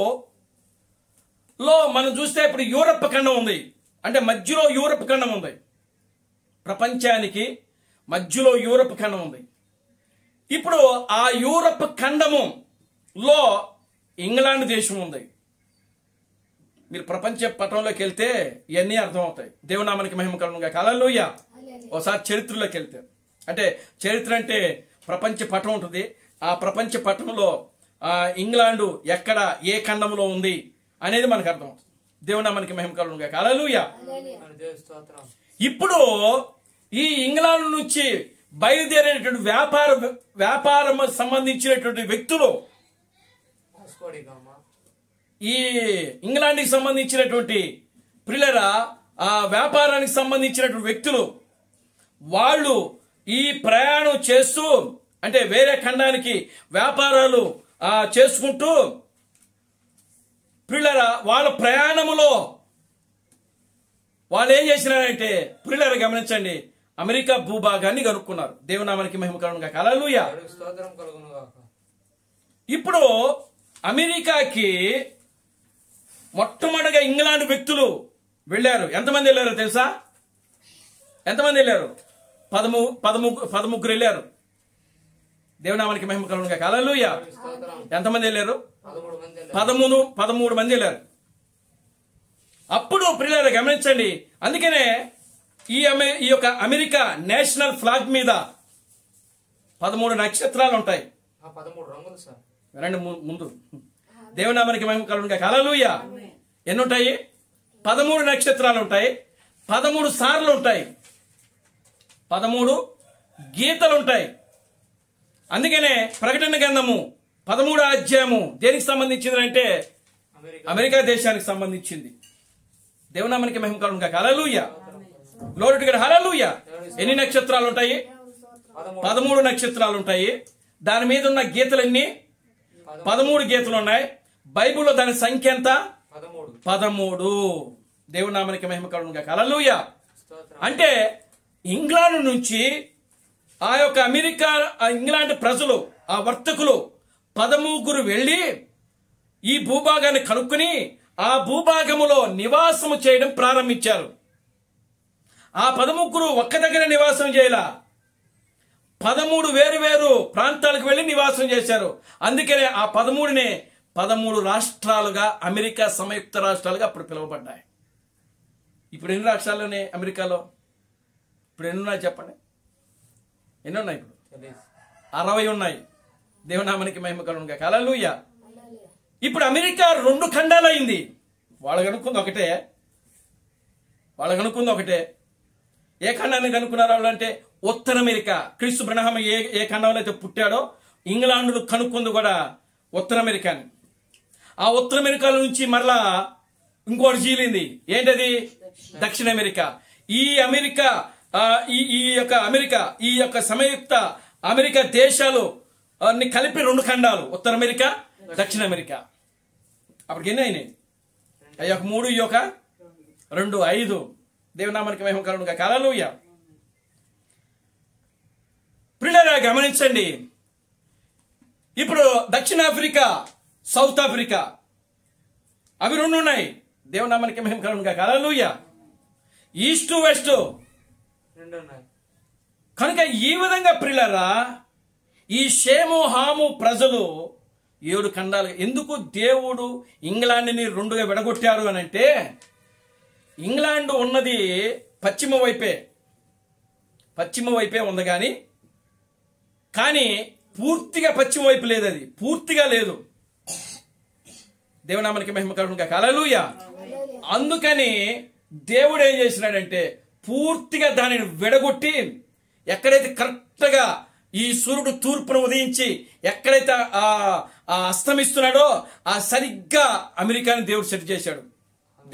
లో మనం చూస్తే ఇప్పుడు యూరప్ ఖండం ఉంది. అంటే మధ్యలో యూరప్ ఖండం ఉంది. ప్రపంచానికి మధ్యలో యూరప్ ఖండం ఉంది. ఇప్పుడు ఆ యూరప్ ఖండములో ఇంగ్లాండ్ దేశం ఉంది. మీరు ప్రపంచ పటంలోకి వెళ్తే ఇవన్నీ అర్థమవుతాయి. దేవునామానికి మహిమ కలుగును గాక. హల్లెలూయా. ఒకసారి చరిత్రలోకి వెళ్తే, అంటే చరిత్ర అంటే ప్రపంచ పటం ఉంటుంది. ఆ ప్రపంచ పటంలో ఇంగ్లాండు ఎక్కడ ఏ ఖండంలో ఉంది అనేది మనకు అర్థమవుతుంది. దేవునామానికి మహిమ కలుగును గాక. హల్లెలూయా. ఇప్పుడు ఈ ఇంగ్లాండ్ నుంచి బయలుదేరేటువంటి వ్యాపారం సంబంధించినటువంటి వ్యక్తులు, ఈ ఇంగ్లాండ్కి సంబంధించినటువంటి పిల్లరా ఆ వ్యాపారానికి సంబంధించినటువంటి వ్యక్తులు వాళ్ళు ఈ ప్రయాణం చేస్తూ అంటే వేరే ఖండానికి వ్యాపారాలు చేసుకుంటూ పిల్లరా వాళ్ళ ప్రయాణములో వాళ్ళు ఏం చేసినారంటే పిల్లలు గమనించండి, అమెరికా భూభాగాన్ని కనుక్కున్నారు. దేవునామానికి మహిమ కలుగును గాక. హల్లెలూయా. ఇప్పుడు అమెరికాకి మొట్టమొదటిగా ఇంగ్లాండ్ వ్యక్తులు వెళ్ళారు. ఎంతమంది వెళ్ళారో తెలుసా? ఎంతమంది వెళ్ళారు? 13 వెళ్ళారు. దేవునామానికి మహిమ కలుగును గాక. హల్లెలూయా. ఎంతమంది వెళ్ళారు? 13 మంది వెళ్ళారు. అప్పుడు ప్రియులారా గమనించండి, అందుకనే ఈ యొక్క అమెరికా నేషనల్ ఫ్లాగ్ మీద 13 నక్షత్రాలు ఉంటాయి. 13 రంగులు సార్. రండి ముందు. దేవునామానికి మహిమ కలుగును గాక. హల్లెలూయా. ఎన్ని ఉంటాయి? 13 నక్షత్రాలు ఉంటాయి. 13 సార్లు ఉంటాయి. 13 గీతలు ఉంటాయి. అందుకనే ప్రకటన గ్రంథము 13వ అధ్యాయము దేనికి సంబంధించింది అంటే అమెరికా దేశానికి సంబంధించింది. దేవునామానికి మహిమ కలుగును గాక. హల్లెలూయా. Glory to God. హల్లెలూయా. ఎన్ని నక్షత్రాలు ఉంటాయి? 13 నక్షత్రాలు ఉంటాయి. దాని మీద ఉన్న గీతలన్నీ 13 గీతలు ఉన్నాయి. బైబిల్లో దాని సంఖ్య ఎంత? 13. దేవునామానికి మహిమ కలుగును గాక. హల్లెలూయా. అంటే ఇంగ్లాండ్ నుంచి ఆ యొక్క ఇంగ్లాండ్ ప్రజలు, ఆ వర్తకులు 13 వెళ్ళి ఈ భూభాగాన్ని కనుక్కుని ఆ భూభాగములో నివాసము చేయడం ప్రారంభించారు. ఆ 13 ఒక్క దగ్గర నివాసం చేయాల, 13 వేరు ప్రాంతాలకు వెళ్లి నివాసం చేశారు. అందుకనే ఆ 13నే 13 రాష్ట్రాలుగా అమెరికా సంయుక్త రాష్ట్రాలుగా అప్పుడు పిలువబడ్డాయి. ఇప్పుడు ఎన్ని రాష్ట్రాలు ఉన్నాయి అమెరికాలో? ఇప్పుడు ఎన్ని ఉన్నాయి చెప్పండి? ఎన్ని ఉన్నాయి? ఇప్పుడు 60 ఉన్నాయి. దేవునామానికి మహిమ కలుగును గాక. హల్లెలూయా. ఇప్పుడు అమెరికా 2 ఖండాలు అయింది. వాళ్ళకి అనుకుంది ఒకటే. ఏ ఖండాన్ని కనుక్కున్నారు వాళ్ళు అంటే ఉత్తర అమెరికా. క్రీస్తు బ్రహ్మ ఏ ఖండంలో అయితే పుట్టాడో ఇంగ్లాండ్ను కనుక్కుంది కూడా ఉత్తర అమెరికాని. ఆ ఉత్తర అమెరికా నుంచి మరలా ఇంకోటి చీలింది. ఏంటది? దక్షిణ అమెరికా. ఈ యొక్క సంయుక్త అమెరికా దేశాలు కలిపి 2 ఖండాలు, ఉత్తర అమెరికా, దక్షిణ అమెరికా. అప్పటికి ఎన్ని అయినాయి? ఈ యొక్క 3, ఈ యొక్క 2, 5. దేవునామానికి మహిమ కలుగును గాక. హల్లెలూయా. ప్రియులారా గమనించండి, ఇప్పుడు దక్షిణాఫ్రికా, సౌత్ ఆఫ్రికా అవి 2 ఉన్నాయి. దేవునామానికి మహిమ కలుగును గాక. హల్లెలూయా. ఈస్ట్ వెస్ట్ 2 ఉన్నాయి. కనుక ఈ విధంగా ప్రియులారా ఈ షేము హాము ప్రజలు 7 ఖండాలు. ఎందుకు దేవుడు ఇంగ్లాండ్ని 2గా విడగొట్టారు అని అంటే, ఇంగ్లాండ్ ఉన్నది పశ్చిమ వైపే ఉంది కానీ పూర్తిగా పశ్చిమ వైపు లేదు, అది పూర్తిగా లేదు. దేవునామానికి మహిమ కలుగును గాక. హల్లెలూయా. అందుకని దేవుడు ఏం చేసినాడంటే పూర్తిగా దానిని విడగొట్టి, ఎక్కడైతే కరెక్ట్గా ఈ సూర్యుడు తూర్పును ఉదయించి ఎక్కడైతే అస్తమిస్తున్నాడో ఆ సరిగ్గా అమెరికాని దేవుడు సెట్ చేశాడు.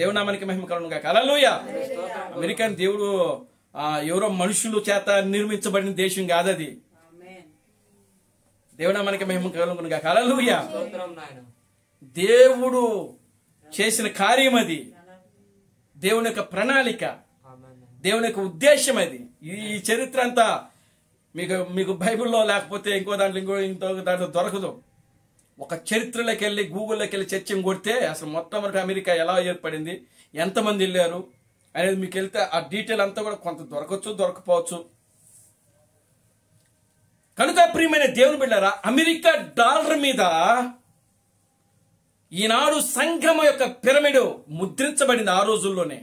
దేవునామానికి మహిమ కలుగును గాక. హల్లెలూయా. అమెరికాని దేవుడు ఎవరో మనుషుల చేత నిర్మించబడిన దేశం కాదు అది. దేవునామానికి మహిమ కలుగును గాక. హల్లెలూయా. దేవుడు చేసిన కార్యం అది, దేవుని యొక్క ప్రణాళిక, దేవుని యొక్క ఉద్దేశం అది. ఈ చరిత్ర అంతా మీకు బైబిల్లో లేకపోతే ఇంకో దాంట్లో దొరకదు. ఒక చరిత్రలోకి వెళ్ళి గూగుల్లోకి వెళ్ళి చర్చను కొడితే అసలు మొట్టమొదటి అమెరికా ఎలా ఏర్పడింది, ఎంతమంది వెళ్ళారు అనేది మీకు వెళ్తే ఆ డీటెయిల్ అంతా కూడా కొంత దొరకపోవచ్చు. కనుక ప్రియమైన దేవుని బిడ్డలారా, అమెరికా డాలర్ మీద ఈనాడు సంఘం యొక్క పిరమిడ్ ముద్రించబడింది. ఆ రోజుల్లోనే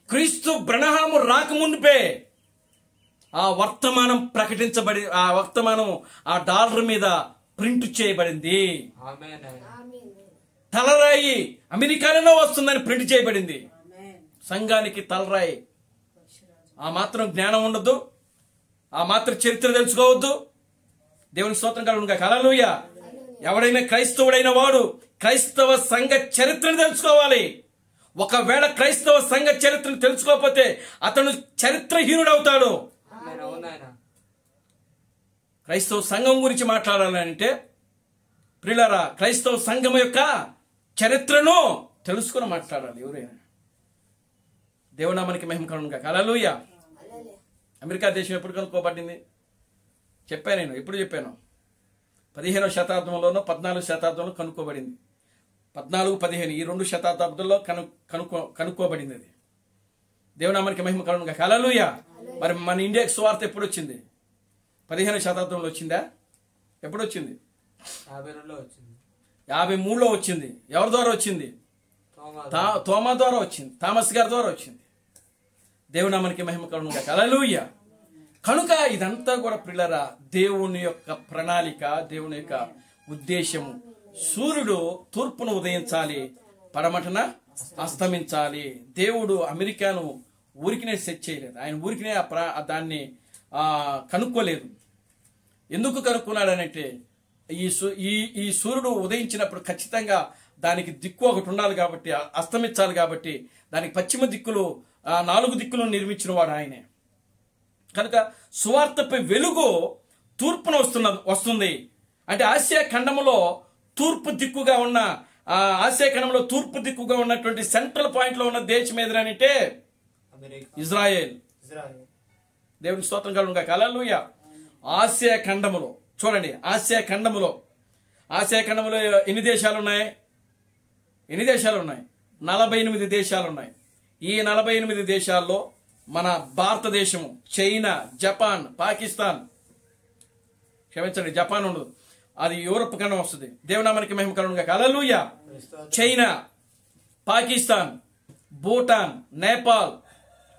క్రీస్తు బ్రహ్మము రాకముందుపే ఆ వర్తమానం ప్రకటించబడి, ఆ వర్తమానం ఆ డాలర్ మీద ప్రింట్ చేయబడింది. తలరాయి అమెరికాలో వస్తుందని ప్రింట్ చేయబడింది. సంఘానికి తలరాయి. ఆ మాత్రం జ్ఞానం ఉండదు, ఆ మాత్రం చరిత్ర తెలుసుకోవద్దు. దేవుని స్తోత్రం కలుగును గాక. హల్లెలూయా. ఎవడైనా క్రైస్తవుడైన వాడు క్రైస్తవ సంఘ చరిత్రను తెలుసుకోవాలి. ఒకవేళ క్రైస్తవ సంఘ చరిత్రను తెలుసుకోకపోతే అతను చరిత్రహీనుడవుతాడు. క్రైస్తవ సంఘం గురించి మాట్లాడాలంటే ప్రియులారా, క్రైస్తవ సంఘం యొక్క చరిత్రను తెలుసుకుని మాట్లాడాలి ఎవరైనా. దేవునామానికి మహిమ కలుగును గాక. హల్లెలూయా. అమెరికా దేశం ఎప్పుడు కనుక్కోబడింది చెప్పాను నేను. ఎప్పుడు చెప్పాను? 15వ శతాబ్దంలోనో 14వ శతాబ్దంలో కనుక్కోబడింది. 14, 15 ఈ 2 శతాబ్దాల్లో కనుక్కోబడింది అది. దేవునామానికి మహిమ కలుగును గాక. హల్లెలూయా. మరి మన ఇండియాకి సువార్త ఎప్పుడు వచ్చింది? 15వ శతాబ్దంలో వచ్చిందా? ఎప్పుడు వచ్చింది? 53లో వచ్చింది. ఎవరి ద్వారా వచ్చింది? తోమా ద్వారా వచ్చింది. థామస్ గారి ద్వారా వచ్చింది. దేవునామానికి మహిమ కలుగును గాక. హల్లెలూయా. కనుక ఇదంతా కూడా ప్రియులారా దేవుని యొక్క ప్రణాళిక, దేవుని యొక్క ఉద్దేశము. సూర్యుడు తూర్పును ఉదయించాలి, పడమటన అస్తమించాలి. దేవుడు అమెరికాను ఊరికినే సెట్ చేయలేదు. ఆయన ఊరికినే దాన్ని కనుక్కోలేదు. ఎందుకు కనుక్కున్నాడనంటే ఈ సూర్యుడు ఉదయించినప్పుడు ఖచ్చితంగా దానికి దిక్కు ఒకటి ఉండాలి కాబట్టి, అస్తమించాలి కాబట్టి దానికి పశ్చిమ దిక్కులు 4 దిక్కులను నిర్మించిన వాడు ఆయనే. కనుక సువార్తపై వెలుగు తూర్పున వస్తుంది. అంటే ఆసియా ఖండములో తూర్పు దిక్కుగా ఉన్న ఉన్నటువంటి సెంట్రల్ పాయింట్ లో ఉన్న దేశం ఏదంటే ఇజ్రాయెల్. దేవుని స్తోత్రం కలుగును గాక. హల్లెలూయా. ఆసియా ఖండములో చూడండి, ఆసియా ఖండములో ఎన్ని దేశాలు ఉన్నాయి? 48 దేశాలు ఉన్నాయి. ఈ 48 దేశాల్లో మన భారతదేశము, చైనా, జపాన్, పాకిస్తాన్, క్షమించండి జపాన్ ఉండదు, అది యూరప్ ఖండం వస్తుంది. దేవునామానికి మహిమ కలుగును గాక. హల్లెలూయా. చైనా, పాకిస్తాన్, భూటాన్, నేపాల్,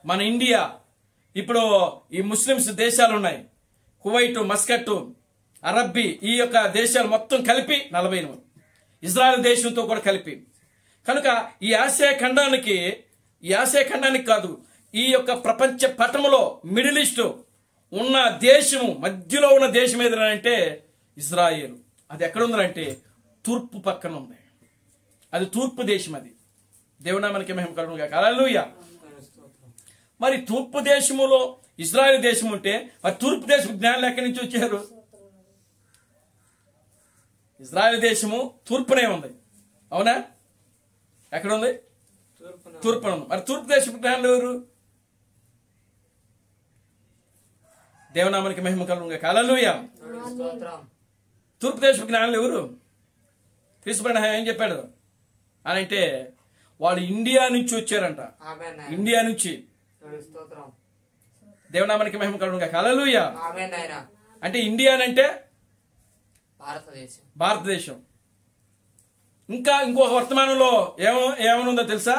మన ఇండియా, ఇప్పుడు ఈ ముస్లిమ్స్ దేశాలు ఉన్నాయి, కువైట్, మస్కట్, అరబ్బీ, ఈ యొక్క దేశాలు మొత్తం కలిపి 48, ఇజ్రాయెల్ దేశంతో కూడా కలిపి. కనుక ఈ ఆసియా ఖండానికి కాదు, ఈ యొక్క ప్రపంచ పటములో మిడిల్ ఈస్ట్ ఉన్న దేశము, మధ్యలో ఉన్న దేశం ఏదంటే ఇజ్రాయేల్. అది ఎక్కడ ఉందంటే తూర్పు పక్కన ఉంది. అది తూర్పు దేశం. అది దేవునామానికి మహిమ కలుగును గాక. హల్లెలూయా. మరి తూర్పు దేశములో ఇజ్రాయేల్ దేశం ఉంటే మరి తూర్పు దేశం జ్ఞానులు ఎక్కడి నుంచి వచ్చారు? ఇజ్రాయేల్ దేశము తూర్పునే ఉంది, అవునా? ఎక్కడ ఉంది? తూర్పున ఉంది. మరి తూర్పు దేశపు జ్ఞానులు ఎవరు? దేవునామానికి మహిమ కలుగును గాక. హల్లెలూయా. తూర్పు దేశపు జ్ఞానులు ఎవరు? క్రీస్తు ఏం చెప్పాడు అని అంటే వాళ్ళు ఇండియా నుంచి వచ్చారంట. ఇండియా నుంచి. దేవునామానికి మహిమ కలుగును గాక. హల్లెలూయా. ఆమేన్ నాయన. అంటే ఇండియా అంటే భారతదేశం. భారతదేశం. ఇంకా ఇంకొక వర్తమానంలో ఏమనుందో తెలుసా?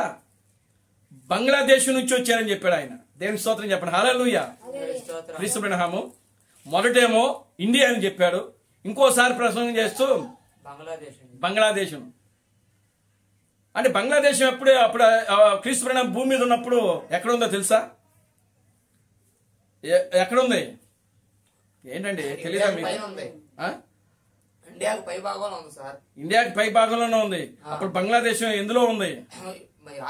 బంగ్లాదేశ్ నుంచి వచ్చారని చెప్పాడు ఆయన. దేవుని స్తోత్రం చెప్పండి. హల్లెలూయా. స్తోత్రం. క్రీస్తు బ్రహ్మము మొదటేమో ఇండియా అని చెప్పాడు, ఇంకోసారి ప్రసంగం చేస్తూ బంగ్లాదేశం. అంటే బంగ్లాదేశం అప్పుడు క్రీస్తు బ్రహ్మం భూమి మీద ఉన్నప్పుడు ఎక్కడుందో తెలుసా? ఎక్కడుంది ఏంటండి తెలియదా మీకు? ఇండియాకి పై భాగంలో ఉంది సార్. ఇండియాకి పై భాగంలోనే ఉంది. అప్పుడు బంగ్లాదేశం ఎందులో ఉంది?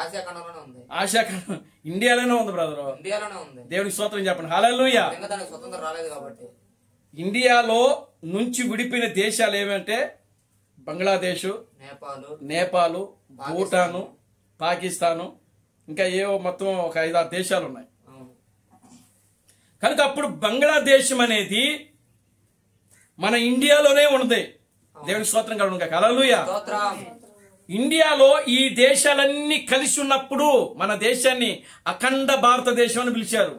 ఆసియా ఖండంలోనే ఉంది. ఆసియా ఖండం ఇండియాలోనే ఉంది బ్రదర్. ఇండియాలోనే ఉంది. దేవునికి స్తోత్రం చెప్పండి. హల్లెలూయా. ఇంకా దానికి స్వతంత్రం రాలేదు కాబట్టి. ఇండియాలో నుంచి విడిపోయిన దేశాలు ఏమంటే బంగ్లాదేశ్, నేపాల్, భూటాను, పాకిస్తాను, ఇంకా ఏవో మొత్తం ఒక 5-6 దేశాలు ఉన్నాయి. కనుక అప్పుడు బంగ్లాదేశం అనేది మన ఇండియాలోనే ఉన్నది. దేవుని స్తోత్రం కలుగును గాక. హల్లెలూయా. ఇండియాలో ఈ దేశాలన్నీ కలిసి ఉన్నప్పుడు మన దేశాన్ని అఖండ భారతదేశం అని పిలిచారు.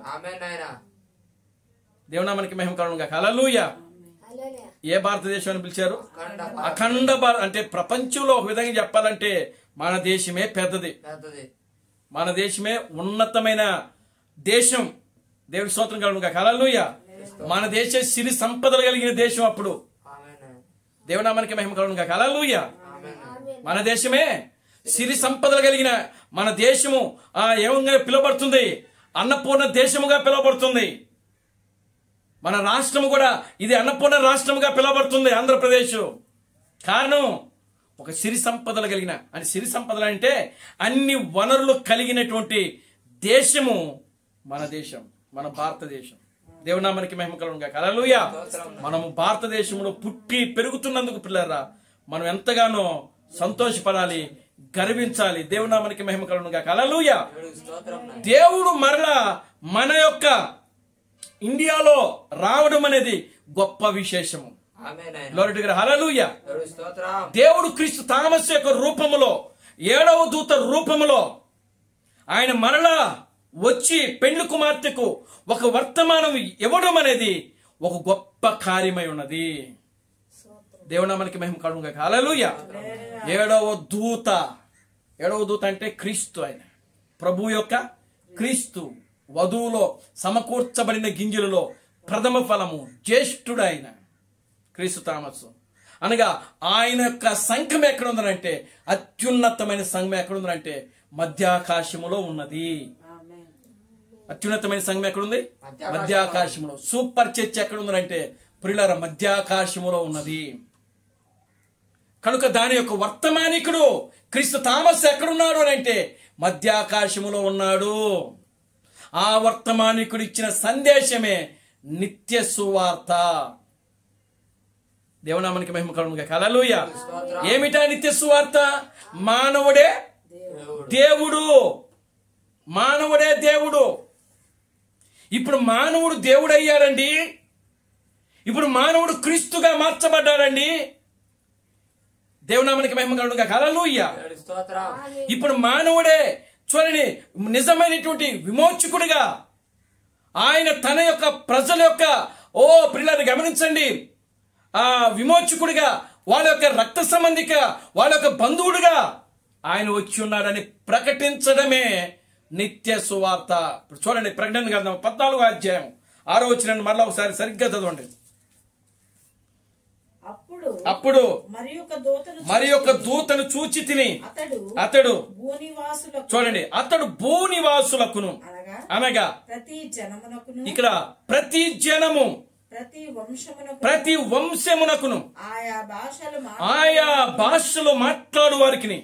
దేవునామానికి మహిమ కలుగును గాక. హల్లెలూయా. ఏ భారతదేశం అని పిలిచారు? అఖండ భారత. అంటే ప్రపంచంలో ఒక విధంగా చెప్పాలంటే మన దేశమే పెద్దది, మన దేశమే ఉన్నతమైన దేశం. దేవుడి స్తోత్రం కలుగును గాక. హల్లెలూయా. మన దేశ సిరి సంపదలు కలిగిన దేశం అప్పుడు. దేవునామానికి మహిమ కలుగును గాక. హల్లెలూయా. మన దేశమే సిరి సంపదలు కలిగిన మన దేశము ఏమంగా పిలువబడుతుంది? అన్నపూర్ణ దేశముగా పిలువబడుతుంది. మన రాష్ట్రము కూడా ఇది అన్నపూర్ణ రాష్ట్రముగా పిలువబడుతుంది, ఆంధ్రప్రదేశ్. కారణం ఒక సిరి సంపదలు కలిగిన, అంటే సిరి సంపదలు అంటే అన్ని వనరులు కలిగినటువంటి దేశము మన దేశం, మన భారతదేశం. దేవునామానికి మహిమ కలుగును గాక. హల్లెలూయా. మనము భారతదేశంలో పుట్టి పెరుగుతున్నందుకు పిల్లరా మనం ఎంతగానో సంతోషపడాలి, గర్వించాలి. దేవునామానికి మహిమ కలుగును గాక. హల్లెలూయా. దేవుడు మరలా మన యొక్క ఇండియాలో రావడం అనేది గొప్ప విశేషము. హల్లెలూయా. దేవుడు క్రీస్తు థామస్ యొక్క రూపములో 7వ దూత రూపములో ఆయన మరలా వచ్చి పెండ్లి కుమార్తెకు ఒక వర్తమానం ఇవ్వడం అనేది ఒక గొప్ప కార్యమై ఉన్నది. దేవునామానికి మహిమ కలుగును గాక. హల్లెలూయా. 7వ దూత అంటే క్రీస్తు. ఆయన ప్రభు యొక్క క్రీస్తు వధువులో సమకూర్చబడిన గింజలలో ప్రథమ ఫలము, జ్యేష్ఠుడు ఆయన క్రీస్తు థామస్. అనగా ఆయన యొక్క సంఘం ఎక్కడుందనంటే, అత్యున్నతమైన సంఘం ఎక్కడుందనంటే మధ్యాకాశములో ఉన్నది. అత్యున్నతమైన సంఘం ఎక్కడుంది? మధ్యాకాశములో. సూపర్ చర్చ్ ఎక్కడుందంటే ప్రియులారా మధ్యాకాశములో ఉన్నది. కనుక దాని యొక్క వర్తమానికుడు క్రీస్తు థామస్ ఎక్కడున్నాడు అని అంటే మధ్యాకాశములో ఉన్నాడు. ఆ వర్తమానికుడు ఇచ్చిన సందేశమే నిత్య సువార్త. దేవునామానికి మహిమ కలుగును గాక. హల్లెలూయా. ఏమిటా నిత్య సువార్త? మానవుడే దేవుడు. మానవుడే దేవుడు. ఇప్పుడు మానవుడు దేవుడు అయ్యాడండి. ఇప్పుడు మానవుడు క్రీస్తుగా మార్చబడ్డాడండి. దేవునామానికి మహిమ కలుగును గాక. హల్లెలూయా. ఇప్పుడు మానవుడే చూడండి నిజమైనటువంటి విమోచకుడిగా ఆయన తన యొక్క ప్రజల యొక్క పిల్లలు గమనించండి, ఆ విమోచకుడిగా, వాళ్ళ యొక్క రక్త సంబంధిక, వాళ్ళ యొక్క బంధువుడిగా ఆయన వచ్చి ఉన్నాడని ప్రకటించడమే నిత్య సువార్త. ఇప్పుడు చూడండి ప్రకటన గ్రంథం 14వ అధ్యాయం 6వ వచనాన్ని మరలా ఒకసారి సరిగ్గా చదవండి. అప్పుడు మరి యొక్క దూతను చూచి తిని అతడు చూడండి అతడు భూనివాసులకును అనగా ఇక్కడ ప్రతి జనము ప్రతి వంశమునకును ఆయా భాషలు మాట్లాడు వారికి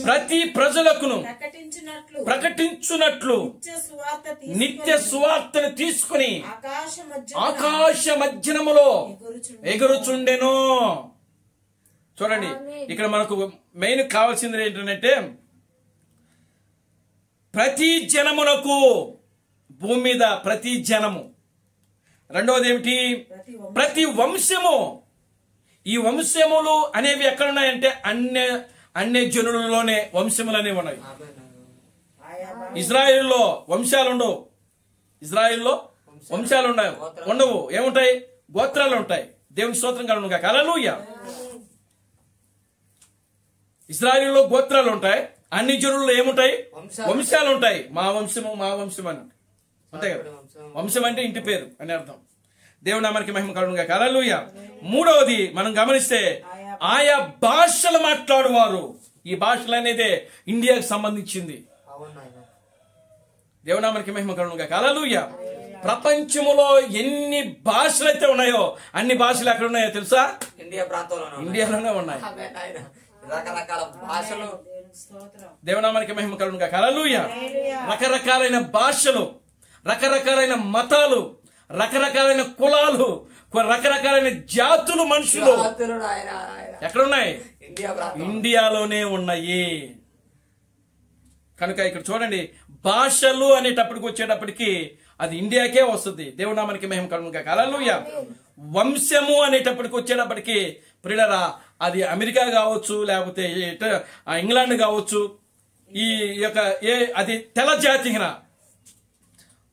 ప్రతి ప్రజలకును ప్రకటించున్నట్లు నిత్య సువార్తను తీసుకుని ఆకాశ మధ్యనములో ఎగురుచుండెను. చూడండి ఇక్కడ మనకు మెయిన్ కావాల్సింది ఏంటంటే ప్రతి జనమునకు, భూమి మీద ప్రతి జనము. రెండవది ఏమిటి? ప్రతి వంశము. ఈ వంశములు అనేవి ఎక్కడున్నాయంటే అన్య జనులలోనే వంశములు అనేవి ఉన్నాయి. ఇజ్రాయేల్లో వంశాలు ఉండవు, ఇజ్రాయిల్లో వంశాలు ఉండవు. ఏముంటాయి? గోత్రాలు ఉంటాయి. దేవుని స్తోత్రం కలుగును గాక. హల్లెలూయా. ఇజ్రాయిల్లో గోత్రాలు ఉంటాయి. అన్ని జనుల్లో ఏముంటాయి? వంశాలు ఉంటాయి. మా వంశము మా వంశం అని అంతే కదా. వంశం అంటే ఇంటి పేరు అని అర్థం. దేవుని నామానికి మహిమ కలుగును గాక. హల్లెలూయా. మూడవది మనం గమనిస్తే ఆయా భాషలు మాట్లాడువారు. ఈ భాషలు అనేది ఇండియాకి సంబంధించింది. దేవుని నామానికి మహిమ కలుగును గాక. హల్లెలూయా. ప్రపంచములో ఎన్ని భాషలు అయితే ఉన్నాయో అన్ని భాషలు ఎక్కడ ఉన్నాయో తెలుసా? ఇండియా ప్రాంతంలో ఇండియాలోనే ఉన్నాయి. రకరకాల భాషలు. దేవుని నామానికి మహిమ కలుగును గాక. హల్లెలూయా. రకరకాలైన భాషలు, రకరకాలైన మతాలు, రకరకాలైన కులాలు, రకరకాలైన జాతులు, మనుషులు ఎక్కడున్నాయి? ఇండియాలోనే ఉన్నాయి. కనుక ఇక్కడ చూడండి, భాషలు అనేటప్పటికి వచ్చేటప్పటికి అది ఇండియాకే వస్తుంది. దేవుని నామానికి మహిమ కలుగును గాక. హల్లెలూయా. వంశము అనేటప్పటికి వచ్చేటప్పటికి ప్రియులారా అది అమెరికా కావచ్చు, లేకపోతే ఇంగ్లాండ్ కావచ్చు. ఈ యొక్క అది తెల్ల జాతి.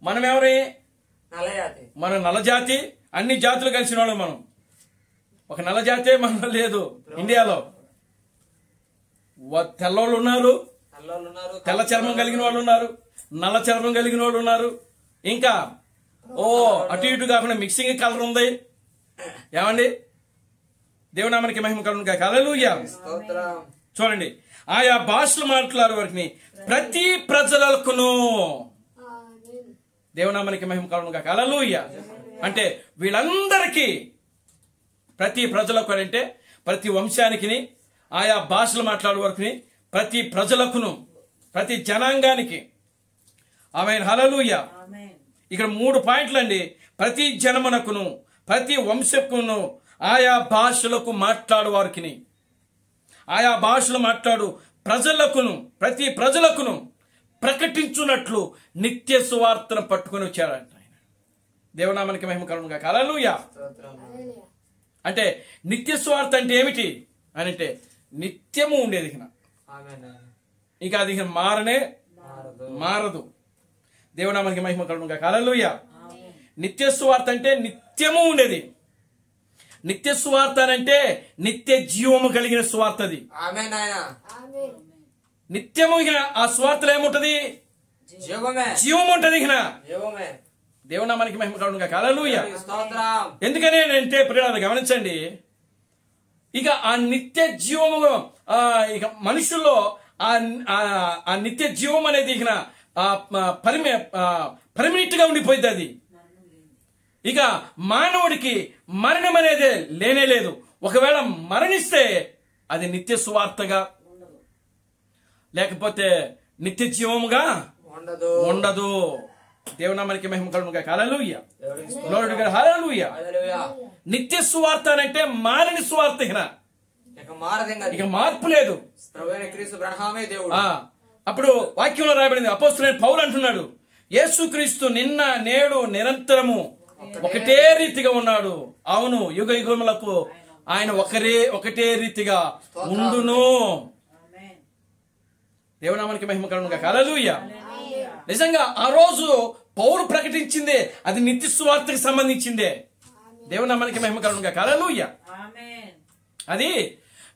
మనం ఎవరి? మన నల్లజాతి. అన్ని జాతులు కలిసిన వాళ్ళు మనం. ఒక నల్లజాతే మనం లేదు ఇండియాలో. తెల్లోళ్ళు ఉన్నారు, తెల్ల చర్మం కలిగిన వాళ్ళు ఉన్నారు, నల్ల చర్మం కలిగిన వాళ్ళు ఉన్నారు. ఇంకా అటు ఇటు కాకుండా మిక్సింగ్ కలర్ ఉంది. ఏమండి? దేవుని నామానికి మహిమ కలుగును గాక. హల్లెలూయా. చూడండి, ఆయా భాషలు మాట్లాడే వారికి ప్రతి ప్రజలకును దేవుని నామానికి మహిమ కలుగును గాక. హల్లెలూయా. అంటే వీళ్ళందరికీ, ప్రతి ప్రజలకు అంటే ప్రతి వంశానికి, ఆయా భాషలు మాట్లాడే వారికి, ప్రతి ప్రజలకును, ప్రతి జనాంగానికి. ఆమేన్. హల్లెలూయా. ఇక్కడ 3 పాయింట్లు అండి. ప్రతి జనమునకును, ప్రతి వంశకును, ఆయా భాషలకు మాట్లాడు వారికి, ఆయా భాషలు మాట్లాడు ప్రజలకును, ప్రతి ప్రజలకును ప్రకటించున్నట్లు నిత్య సువార్తను పట్టుకొని వచ్చారంట ఆయన. దేవునామానికి మహిమ కలుగును గాక. హల్లెలూయా. అంటే నిత్య సువార్త అంటే ఏమిటి అని అంటే నిత్యము ఉండేది. ఇక అది మారదు. దేవునామానికి మహిమ కలుగును గాక. హల్లెలూయా. నిత్య సువార్త అంటే నిత్యము ఉండేది. నిత్య సువార్త అంటే నిత్య జీవము కలిగిన సువార్త. అది నిత్యము. ఆ సువార్తలో ఏముంటది? జీవం ఉంటది. దేవునామానికి మహిమ కలుగును గాక. హల్లెలూయా. ఎందుకని అంటే ప్రియులారా గమనించండి, ఇక ఆ నిత్య జీవము ఇక మనుషుల్లో ఆ నిత్య జీవం అనేది ఇక పర్మనెంట్ గా ఉండిపోయింది. అది ఇక మానవుడికి మరణం అనేది లేనే లేదు. ఒకవేళ మరణిస్తే అది నిత్య సువార్తగా లేకపోతే నిత్య జీవముగా ఉండదు. దేవునామానికి మహిమ కలుగును గాక. హల్లెలూయా. హల్లెలూయా. నిత్య సువార్త అంటే మారని సువార్త. ఇక మార్పు లేదు. అప్పుడు వాక్యంలో రాయబడింది, అపోస్తలుడైన పౌలు అంటున్నాడు, యేసుక్రీస్తు నిన్న నేడు నిరంతరము ఒకటే రీతిగా ఉన్నాడు. అవును, యుగ యుగములకు ఆయన ఒకటే రీతిగా ఉండును. దేవునామానికి మహిమ కలుగును గాక. హల్లెలూయా. నిజంగా ఆ రోజు పౌలు ప్రకటించిందే అది నిత్య సువార్తకు సంబంధించిందే. దేవునామానికి మహిమ కలుగును గాక. హల్లెలూయా. అది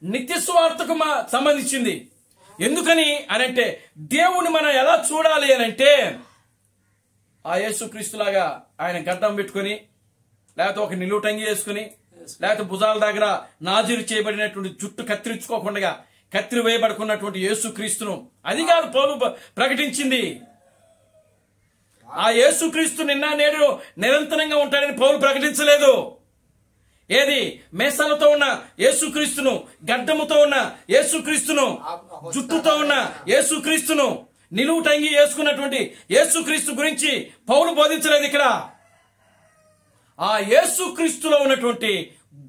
నిత్య సువార్తకు సంబంధించింది. ఎందుకని అనంటే దేవుని మనం ఎలా చూడాలి అనంటే ఆ యేసుక్రీస్తులాగా ఆయన గడ్డం పెట్టుకుని, లేకపోతే ఒక నిలువుటంగి వేసుకుని, లేకపోతే భుజాల దగ్గర నాజీరు చేయబడినటువంటి జుట్టు కత్తిరించుకోకుండా కత్తిరి వేయబడుకున్నటువంటి యేసుక్రీస్తును అది కాదు పౌలు ప్రకటించింది. ఆ యేసుక్రీస్తు నిన్న నేడు నిరంతరంగా ఉంటాడని పౌలు ప్రకటించలేదు. ఏది? మేసాలతో ఉన్న యేసుక్రీస్తును, గడ్డముతో ఉన్న యేసుక్రీస్తును, జుట్టుతో ఉన్న యేసుక్రీస్తును, నిలువుటంగి వేసుకున్నటువంటి యేసుక్రీస్తు గురించి పౌలు బోధించలేదు. ఇక్కడ ఆ యేసుక్రీస్తులో ఉన్నటువంటి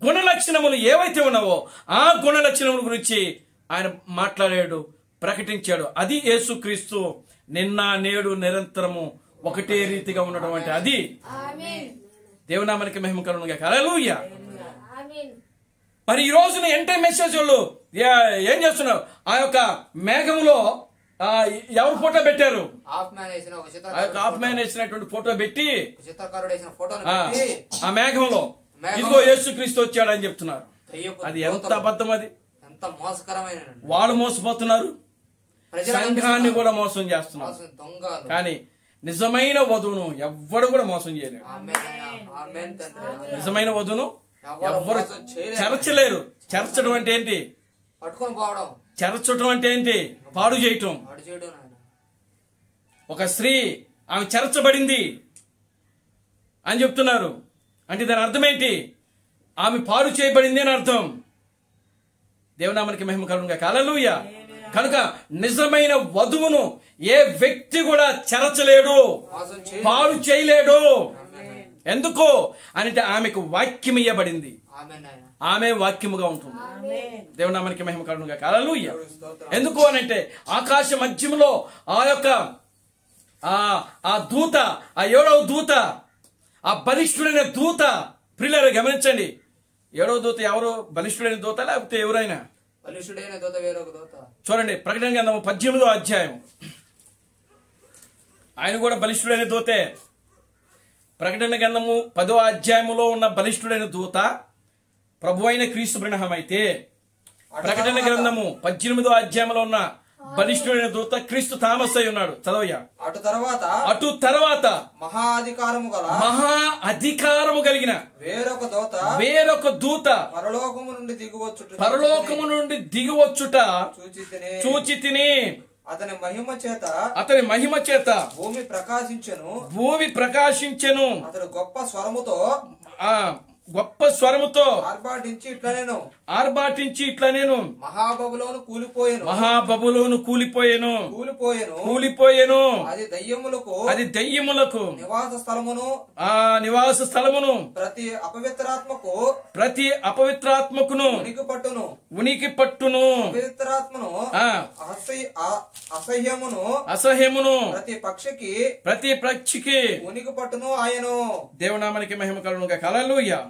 గుణ లక్షణములు ఏవైతే ఉన్నావో ఆ గుణ లక్షణముల గురించి ఆయన మాట్లాడాడు, ప్రకటించాడు. అది యేసుక్రీస్తు నిన్న నేడు నిరంతరము ఒకటే రీతిగా ఉండడం అంటే అది. దేవునామానికి మహిమ కలుగును గాక. హల్లెలూయా. మరి ఈ రోజున ఎంటే మెసేజ్ వాళ్ళు ఏం చేస్తున్నారు? ఆ యొక్క మేఘములో ఎవరు ఫోటో పెట్టారు? హాఫ్ మ్యాన్ వేసిన ఒక ఆ యొక్క హాఫ్ మ్యాన్ వేసినటువంటి ఫోటో పెట్టి చిత్రకారుడు వేసిన ఫోటోను ఆ పెట్టి ఆ మేఘంలో ఇదిగో యేసుక్రీస్తు వచ్చాడని చెప్తున్నారు. దెయ్యపు అది ఎంత దూతలు అబద్ధం! అది ఎంత మోసకరమైన వాళ్ళు మోసపోతున్నారు, సంఘాన్ని కూడా మోసం చేస్తున్నారు. దొంగలు. కానీ నిజమైన వధువును ఎవ్వడు కూడా మోసం చేయలేరు. ఆమేన్ తండ్రి. నిజమైన వధువును ఎవరు ఎవ్వరు మోసం చేయలేరు. చెరచలేరు. చెరచడం అంటే ఏంటి? పట్టుకొని పోవడం, చెరచడం అంటే ఏంటి? పాడు చేయటం. వాడు చేయడం నాయన. ఒక స్త్రీ ఆమె చెరచబడింది అని చెప్తున్నారు అంటే దాని అర్థం ఏంటి? ఆమె పాడు చేయబడింది అని అర్థం. దేవునామానికి మహిమ కలుగునుగాక. హల్లెలూయా. కనుక నిజమైన వధువును ఏ వ్యక్తి కూడా చెరచలేడు, మోసం చేయలేరు. పాడు చేయలేడు. ఎందుకు అంటే ఆమెకు వాక్యం ఇయ్యబడింది. ఆమేన్ నాయన. ఆమె వాక్యముగా ఉంటుంది. దేవునామానికి మహిమ కలుగునుగాక. హల్లెలూయా. ఎందుకు అనంటే ఆకాశ మధ్యములో ఆ యొక్క ఆ దూత, ఆ 7వ దూత, ఆ బలిష్ఠుడైన దూత, ప్రియులారా గమనించండి, 7వ దూత ఎవరు? బలిష్ఠుడైన దూత లేకపోతే ఎవరైనా? బలిష్ఠుడైన దూత వేరొక దూత. చూడండి ప్రకటన గ్రంథము 18వ అధ్యాయం. ఆయన కూడా బలిష్ఠుడైన దూతే. ప్రకటన గ్రంథము 10వ అధ్యాయములో ఉన్న బలిష్ఠుడైన దూత ప్రభు అయిన క్రీస్తు బ్రహ్మ అయితే, ప్రకటన గ్రంథము 18వ అధ్యాయంలో ఉన్న బలిష్ఠుడైన దూత క్రీస్తు థామస్ అయి ఉన్నాడు. చదవయ్యా. అటు తర్వాత మహా అధికారము కలిగిన వేరొక దూత పరలోకము నుండి దిగివచ్చుట చూచి తిని అతని మహిమ చేత భూమి ప్రకాశించెను. అతడు గొప్ప స్వరముతో ఆర్భాటించి ఇట్లా నేను మహాబబులోను కూలిపోయేను. అది దయ్యములకు నివాస స్థలమును ప్రతి అపవిత్రాత్మకును ఉనికి పట్టును అసహ్యమును ప్రతి పక్షికి ఉనికి పట్టును ఆయను. దేవునామానికి మహిమ కలుగునుగాక. హల్లెలూయా.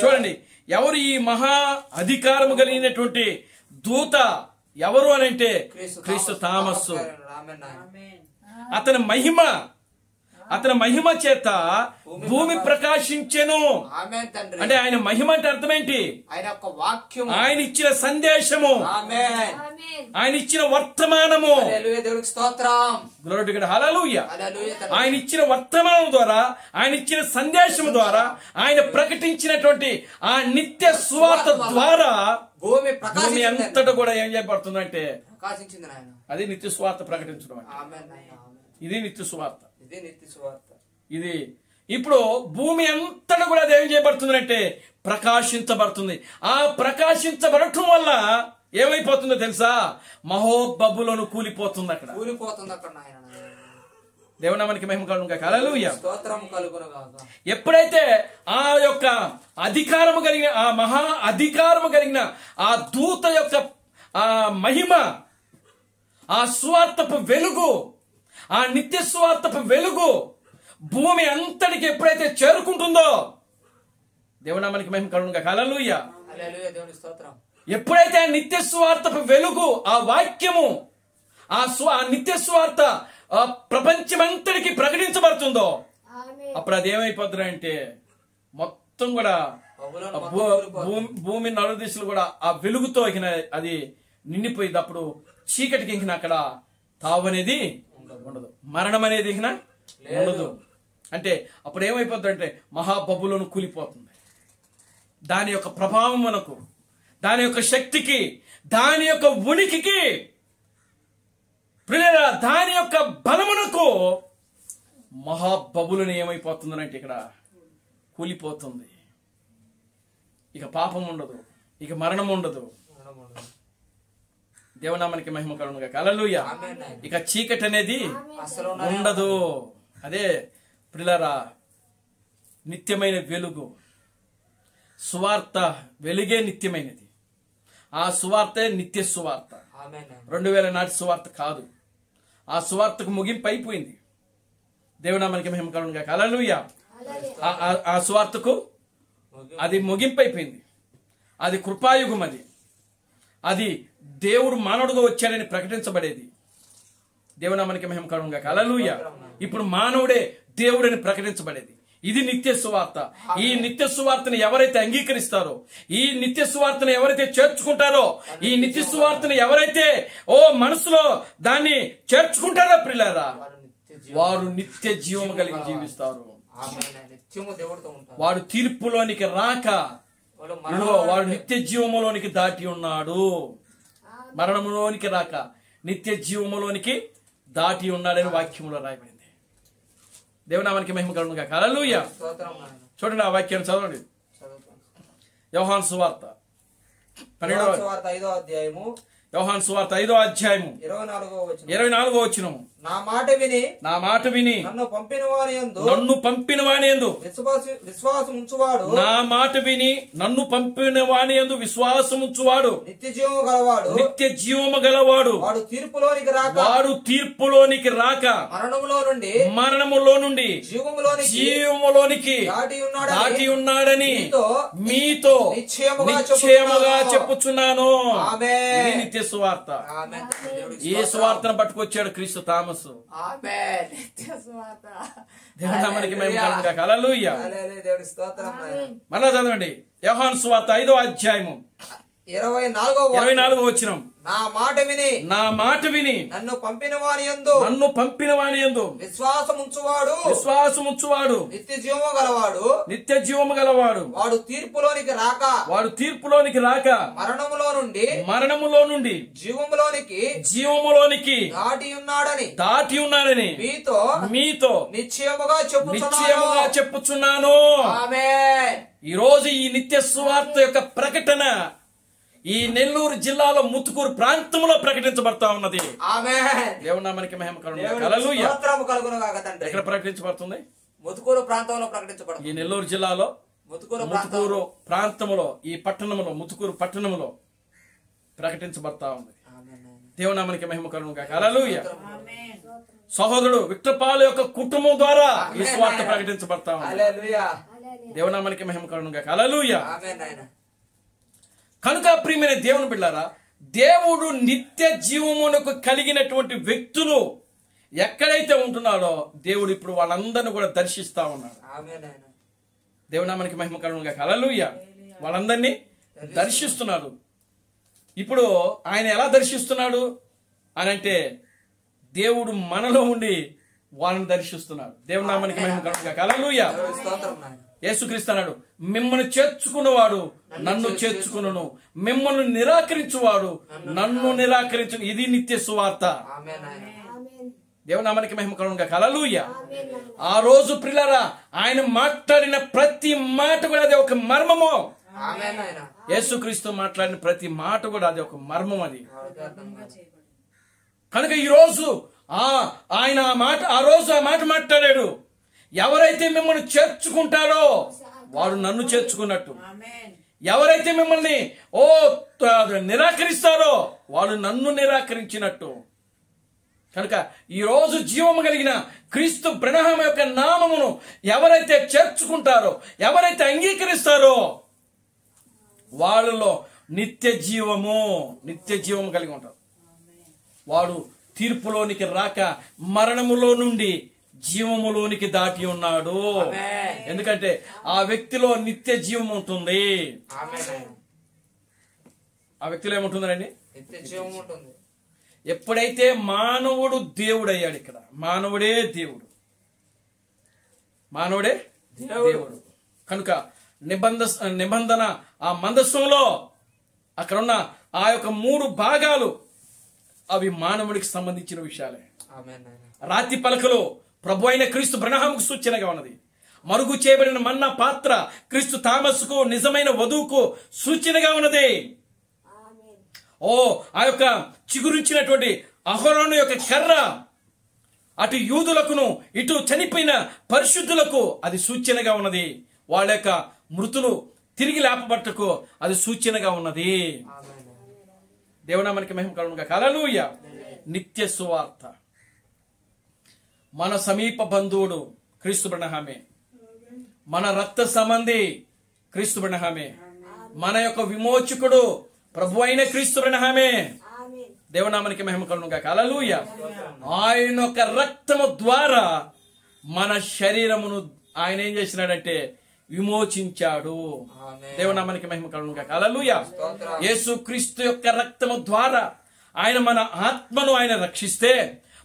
చూడండి ఎవరు ఈ మహా అధికారము కలిగినటువంటి దూత ఎవరు అని అంటే క్రీస్తు థామస్. అతని మహిమ చేత భూమి ప్రకాశించెను. అంటే ఆయన మహిమ అంటే అర్థం ఏంటి? ఆయన ఇచ్చిన సందేశము, ఆయన ఇచ్చిన వర్తమానము. హల్లెలూయా. ఆయన ఇచ్చిన వర్తమానం ద్వారా, ఆయన ఇచ్చిన సందేశం ద్వారా, ఆయన ప్రకటించినటువంటి ఆ నిత్య సువార్త ద్వారా భూమి అంతటా కూడా ఏం చేయబడుతుందంటే అది నిత్య సువార్త ప్రకటించడం. ఇది నిత్య సువార్త. ఇది ఇప్పుడు భూమి అంతటా కూడా అది ఏం చేయబడుతుందంటే ప్రకాశించబడుతుంది. ఆ ప్రకాశించబడటం వల్ల ఏమైపోతుందో తెలుసా? మహోబబులను కూలిపోతుంది. అక్కడ దేవునామానికి మహిమ కలుగునుగాక. హల్లెలూయా. ఎప్పుడైతే ఆ యొక్క అధికారము కలిగిన, ఆ మహా అధికారము కలిగిన ఆ దూత యొక్క ఆ మహిమ, ఆ సువార్తపు వెలుగు, ఆ నిత్య సువార్తపు వెలుగు భూమి అంతటికి ఎప్పుడైతే చేరుకుంటుందో, దేవునామానికి మహిమ కలుగునుగాక. హల్లెలూయా. ఎప్పుడైతే ఆ నిత్య సువార్తపు వెలుగు, ఆ వాక్యము, ఆ నిత్య సువార్త ప్రపంచమంతటికి ప్రకటించబడుతుందో అప్పుడు అది ఏమైపోతుందంటే మొత్తం కూడా భూమి నలుదిశలు కూడా ఆ వెలుగుతో అది నిండిపోయింది. అప్పుడు చీకటికి ఇంక అక్కడ తావు అనేది ఉండదు, మరణం అనేది ఇంక ఉండదు. అంటే అప్పుడు ఏమైపోతుంది అంటే మహాబబులోను కూలిపోతుంది. దాని యొక్క ప్రభావం మనకు, దాని యొక్క శక్తికి, దాని యొక్క ఉనికికి, దాని యొక్క బలమునకు మహాబబులను ఏమైపోతుందనంటే ఇక్కడ కూలిపోతుంది. ఇక పాపం ఉండదు, ఇక మరణం ఉండదు. దేవునామానికి మహిమ కలుగునుగాక. హల్లెలూయా. ఇక చీకటి అనేది ఉండదు. అదే ప్రియులారా నిత్యమైన వెలుగు, సువార్త వెలుగే నిత్యమైనది. ఆ సువార్తే నిత్య సువార్త. 2000 నాటి సువార్త కాదు. ఆ సువార్తకు ముగింపు అయిపోయింది. దేవునామానికి మహిమ కలుగునుగాక. హల్లెలూయా. ఆ సువార్తకు అది ముగింపు అయిపోయింది. అది కృపాయుగం. అది దేవుడు మానవుడుగా వచ్చాడని ప్రకటించబడేది. దేవునామానికి మహిమ కలుగును గాక. హల్లెలూయా. ఇప్పుడు మానవుడే దేవుడని ప్రకటించబడేది. ఇది నిత్య సువార్త. ఈ నిత్య సువార్తను ఎవరైతే అంగీకరిస్తారో, ఈ నిత్య సువార్తను ఎవరైతే చేర్చుకుంటారో, ఈ నిత్య సువార్తను ఎవరైతే మనసులో దాన్ని చేర్చుకుంటారో ప్రియులారా, వారు నిత్య జీవము కలిగి జీవిస్తారు. నిత్యము దేవుడితో ఉంటారు. వాడు తీర్పులోనికి రాక వాడు నిత్య జీవములోనికి దాటి ఉన్నాడు. మరణములోనికి రాక నిత్య జీవములోనికి దాటి ఉన్నాడని వాక్యములో రాయబడింది. దేవునామానికి మహిమ కలుగును గాక. హల్లెలూయా. చూడండి ఆ వాక్యాన్ని చదవండి. యోహాను సువార్త 5వ అధ్యాయము, యోహాను సువార్త 5వ అధ్యాయము 24వ వచనము. నా మాట విని నన్ను పంపిన వాని యందు విశ్వాసం ఉంచువాడు, నా మాట విని నన్ను పంపిన వాని యందు విశ్వాసం ఉంచువాడు నిత్య జీవము గలవాడు. వాడు తీర్పులోనికి రాక మరణములో నుండి జీవములోనికి దాటి ఉన్నాడని మీతో నిశ్చయముగా చెప్పుచున్నాను. ఇది నిత్య సువార్త. ఏ సువార్తను పట్టుకొచ్చాడు క్రీస్తు తామసు. దేవునామానికి మహిమ కలుగును గాక. హల్లెలూయా. మళ్ళా చదవండి. యోహాను సువార్త 5వ అధ్యాయము 24వ వచనం. నా మాట విని నన్ను పంపిన వాని యందు విశ్వాసం ఉంచువాడు నిత్య జీవము గలవాడు. వాడు తీర్పులోనికి రాక మరణములో నుండి జీవములోనికి దాటి ఉన్నాడని మీతో నిశ్చయముగా చెప్పుచున్నాను. ఈ రోజు ఈ నిత్య సువార్త యొక్క ప్రకటన ఈ నెల్లూరు జిల్లాలో ముతుకూరు ప్రాంతంలో ప్రకటించబడతా ఉన్నది. దేవునామానికి మహిమ కలుగును గాక. హల్లెలూయా. ఎక్కడ ప్రకటించబడుతుంది? ముతుకూరు ప్రాంతంలో ప్రకటించబడుతుంది. ఈ నెల్లూరు జిల్లాలో ముతుకూరు ప్రాంతంలో, ఈ పట్టణంలో, ముతుకూరు పట్టణంలో ప్రకటించబడతా ఉంది. దేవునామానికి మహిమ కలుగును గాక. హల్లెలూయా. సహోదరుడు విక్టర్ పాల్ యొక్క కుటుంబం ద్వారా ఈ సువార్త ప్రకటించబడతా ఉంది. దేవునామానికి మహిమ కలుగును గాక. హల్లెలూయా. కనుక ప్రియమైన దేవుని బిడ్డలారా, దేవుడు నిత్య జీవమునకు కలిగినటువంటి వ్యక్తులు ఎక్కడైతే ఉంటున్నాడో దేవుడు ఇప్పుడు వాళ్ళందరినీ కూడా దర్శిస్తా ఉన్నాడు. దేవునామానికి మహిమ కలుగును గాక. హల్లెలూయా. వాళ్ళందరినీ దర్శిస్తున్నాడు. ఇప్పుడు ఆయన ఎలా దర్శిస్తున్నాడు అని అంటే, దేవుడు మనలో ఉండి వాళ్ళని దర్శిస్తున్నాడు. దేవునామానికి మహిమ కలుగును గాక. హల్లెలూయా. యేసుక్రీస్తు అన్నాడు, మిమ్మల్ని చేర్చుకున్నవాడు నన్ను చేర్చుకును, మిమ్మల్ని నిరాకరించువాడు నన్ను నిరాకరించును. ఇది నిత్య సువార్త. దేవునామానికి మహిమ కలుగును గాక. హల్లెలూయా. ఆ రోజు ప్రియులారా, ఆయన మాట్లాడిన ప్రతి మాట కూడా అది ఒక మర్మము. యేసుక్రీస్తు మాట్లాడిన ప్రతి మాట కూడా అది ఒక మర్మం. అది కనుక ఈ రోజు ఆయన ఆ రోజు ఆ మాట మాట్లాడాడు. ఎవరైతే మిమ్మల్ని చేర్చుకుంటారో వాడు నన్ను చేర్చుకున్నట్టు, ఎవరైతే మిమ్మల్ని నిరాకరిస్తారో వాళ్ళు నన్ను నిరాకరించినట్టు. కనుక ఈ రోజు జీవము కలిగిన క్రీస్తు బ్రహ్మ యొక్క నామమును ఎవరైతే చేర్చుకుంటారో, ఎవరైతే అంగీకరిస్తారో వాళ్ళలో నిత్య జీవము కలిగి ఉంటారు. వాడు తీర్పులోనికి రాక మరణములో నుండి జీవములోనికి దాటి ఉన్నాడు. ఎందుకంటే ఆ వ్యక్తిలో నిత్య జీవం ఉంటుంది. ఆ వ్యక్తిలో ఏముంటుందండి? నిత్య జీవం ఉంటుంది. ఎప్పుడైతే మానవుడు దేవుడు అయ్యాడు, ఇక్కడ మానవుడే దేవుడు. కనుక నిబంధన ఆ మందస్సులో అక్కడున్న ఆ యొక్క 3 భాగాలు అవి మానవుడికి సంబంధించిన విషయాలే. రాతి పలకలో ప్రభు అయిన క్రీస్తు బ్రహ్మకు సూచనగా ఉన్నది. మరుగు చేయబడిన మన్నా పాత్ర క్రీస్తు తామస్కు నిజమైన వధువుకు సూచనగా ఉన్నది. ఆ యొక్క చిగురించినటువంటి అహరోను యొక్క కర్ర అటు యూదులకును ఇటు చనిపోయిన పరిశుద్ధులకు అది సూచనగా ఉన్నది. వాళ్ళ యొక్క మృతులు తిరిగి లేపబట్టకు అది సూచనగా ఉన్నది. దేవునామానికి మహిమ కలుగును గాక. హల్లెలూయా. నిత్య సువార్త. మన సమీప బంధువుడు క్రీస్తు బ్రహ్మే, మన రక్త సంబంధి క్రీస్తు బ్రహ్మే, మన యొక్క విమోచకుడు ప్రభు అయిన క్రీస్తు బ్రహ్మే. దేవునామానికి మహిమ కలుగును గాక. హల్లెలూయా. ఆయన యొక్క రక్తము ద్వారా మన శరీరమును ఆయన ఏం చేసినాడంటే విమోచించాడు. దేవునామానికి మహిమ కలుగును గాక. హల్లెలూయా. యేసుక్రీస్తు యొక్క రక్తము ద్వారా ఆయన మన ఆత్మను ఆయన రక్షిస్తే,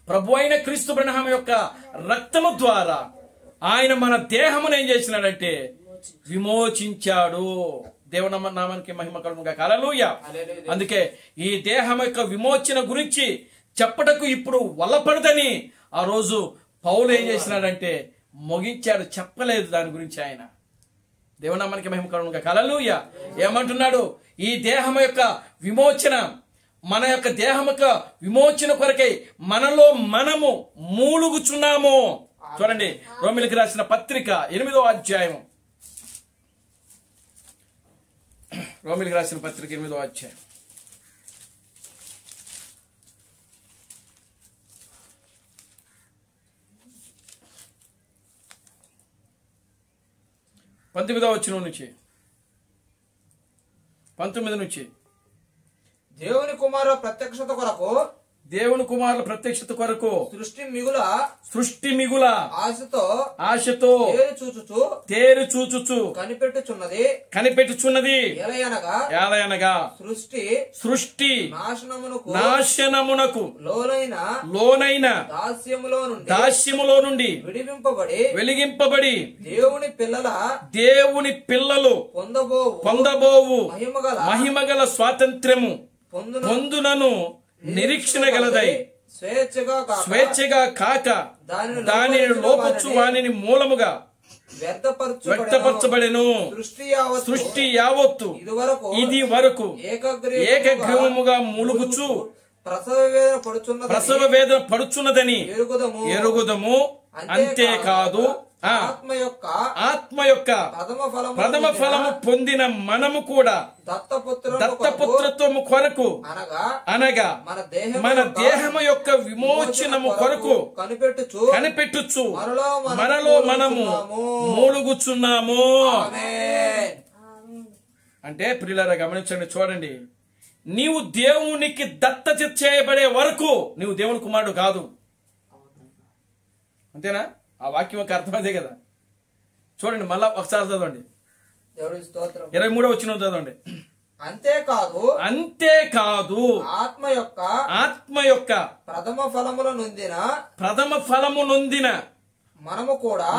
ప్రభు అయిన క్రీస్తు బ్రహ్మ యొక్క రక్తము ద్వారా ఆయన మన దేహమును ఏం చేసినాడంటే విమోచించాడు. దేవునామానికి మహిమ కలుగును గాక. హల్లెలూయా. అందుకే ఈ దేహం యొక్క విమోచన గురించి చెప్పటకు ఇప్పుడు వల్లపడదని ఆ రోజు పౌలు ఏం చేసినాడంటే ముగించాడు, చెప్పలేదు దాని గురించి ఆయన. దేవునామానికి మహిమ కలుగును గాక. హల్లెలూయా. ఏమంటున్నాడు? ఈ దేహం యొక్క విమోచన, మన యొక్క దేహం యొక్క విమోచన కొరకై మనలో మనము మూలుగుచున్నాము. చూడండి, రోమిలికి రాసిన పత్రిక 8వ అధ్యాయం. రోమిలికి రాసిన పత్రిక 8వ అధ్యాయం. పంతొమ్మిదవ వచనం నుంచి 19 నుంచి దేవుని కుమారుల ప్రత్యక్షత కొరకు, దేవుని కుమారుల ప్రత్యక్షత కొరకు సృష్టి మిగుల ఆశతో తేరు చూచుచు కనిపెట్టుచున్నది ఎలయనగా సృష్టి నాశనమునకు లోనైన దాస్యములో నుండి వెలిగింపబడి దేవుని పిల్లలు పొందబోవు మహిమగల స్వాతంత్ర్యము పొందునను నిరీక్షణ గలదై స్వేచ్ఛగా కాక దానిని లోపొచ్చు వానిని మూలముగా వ్యక్తపరచబడెను. సృష్టి యావత్తు ఇది వరకు ఏకగ్రీవముగా మూలుగుచు ప్రసవ వేదన పడుచున్నదని ఎరుగుదము. అంతేకాదు ఆత్మ యొక్క ప్రథమ ఫలము పొందిన మనము కూడా దత్తపుత్రత్వము కొరకు అనగా మన దేహము యొక్క విమోచనము కొరకు కనిపెట్టుచు మనలో మనము మూలుగుచున్నాము. అంటే ప్రియులారా గమనించండి, చూడండి, నీవు దేవునికి దత్తత చేయబడే వరకు నీవు దేవుని కుమారుడు కాదు. అంతేనా? ఆ వాక్యం యొక్క అర్థం అదే కదా. చూడండి, మళ్ళా ఒకసారి చదవండి, 23వ వచనం చదవండి. అంతేకాదు ఆత్మ యొక్క ప్రథమ ఫలము నొందిన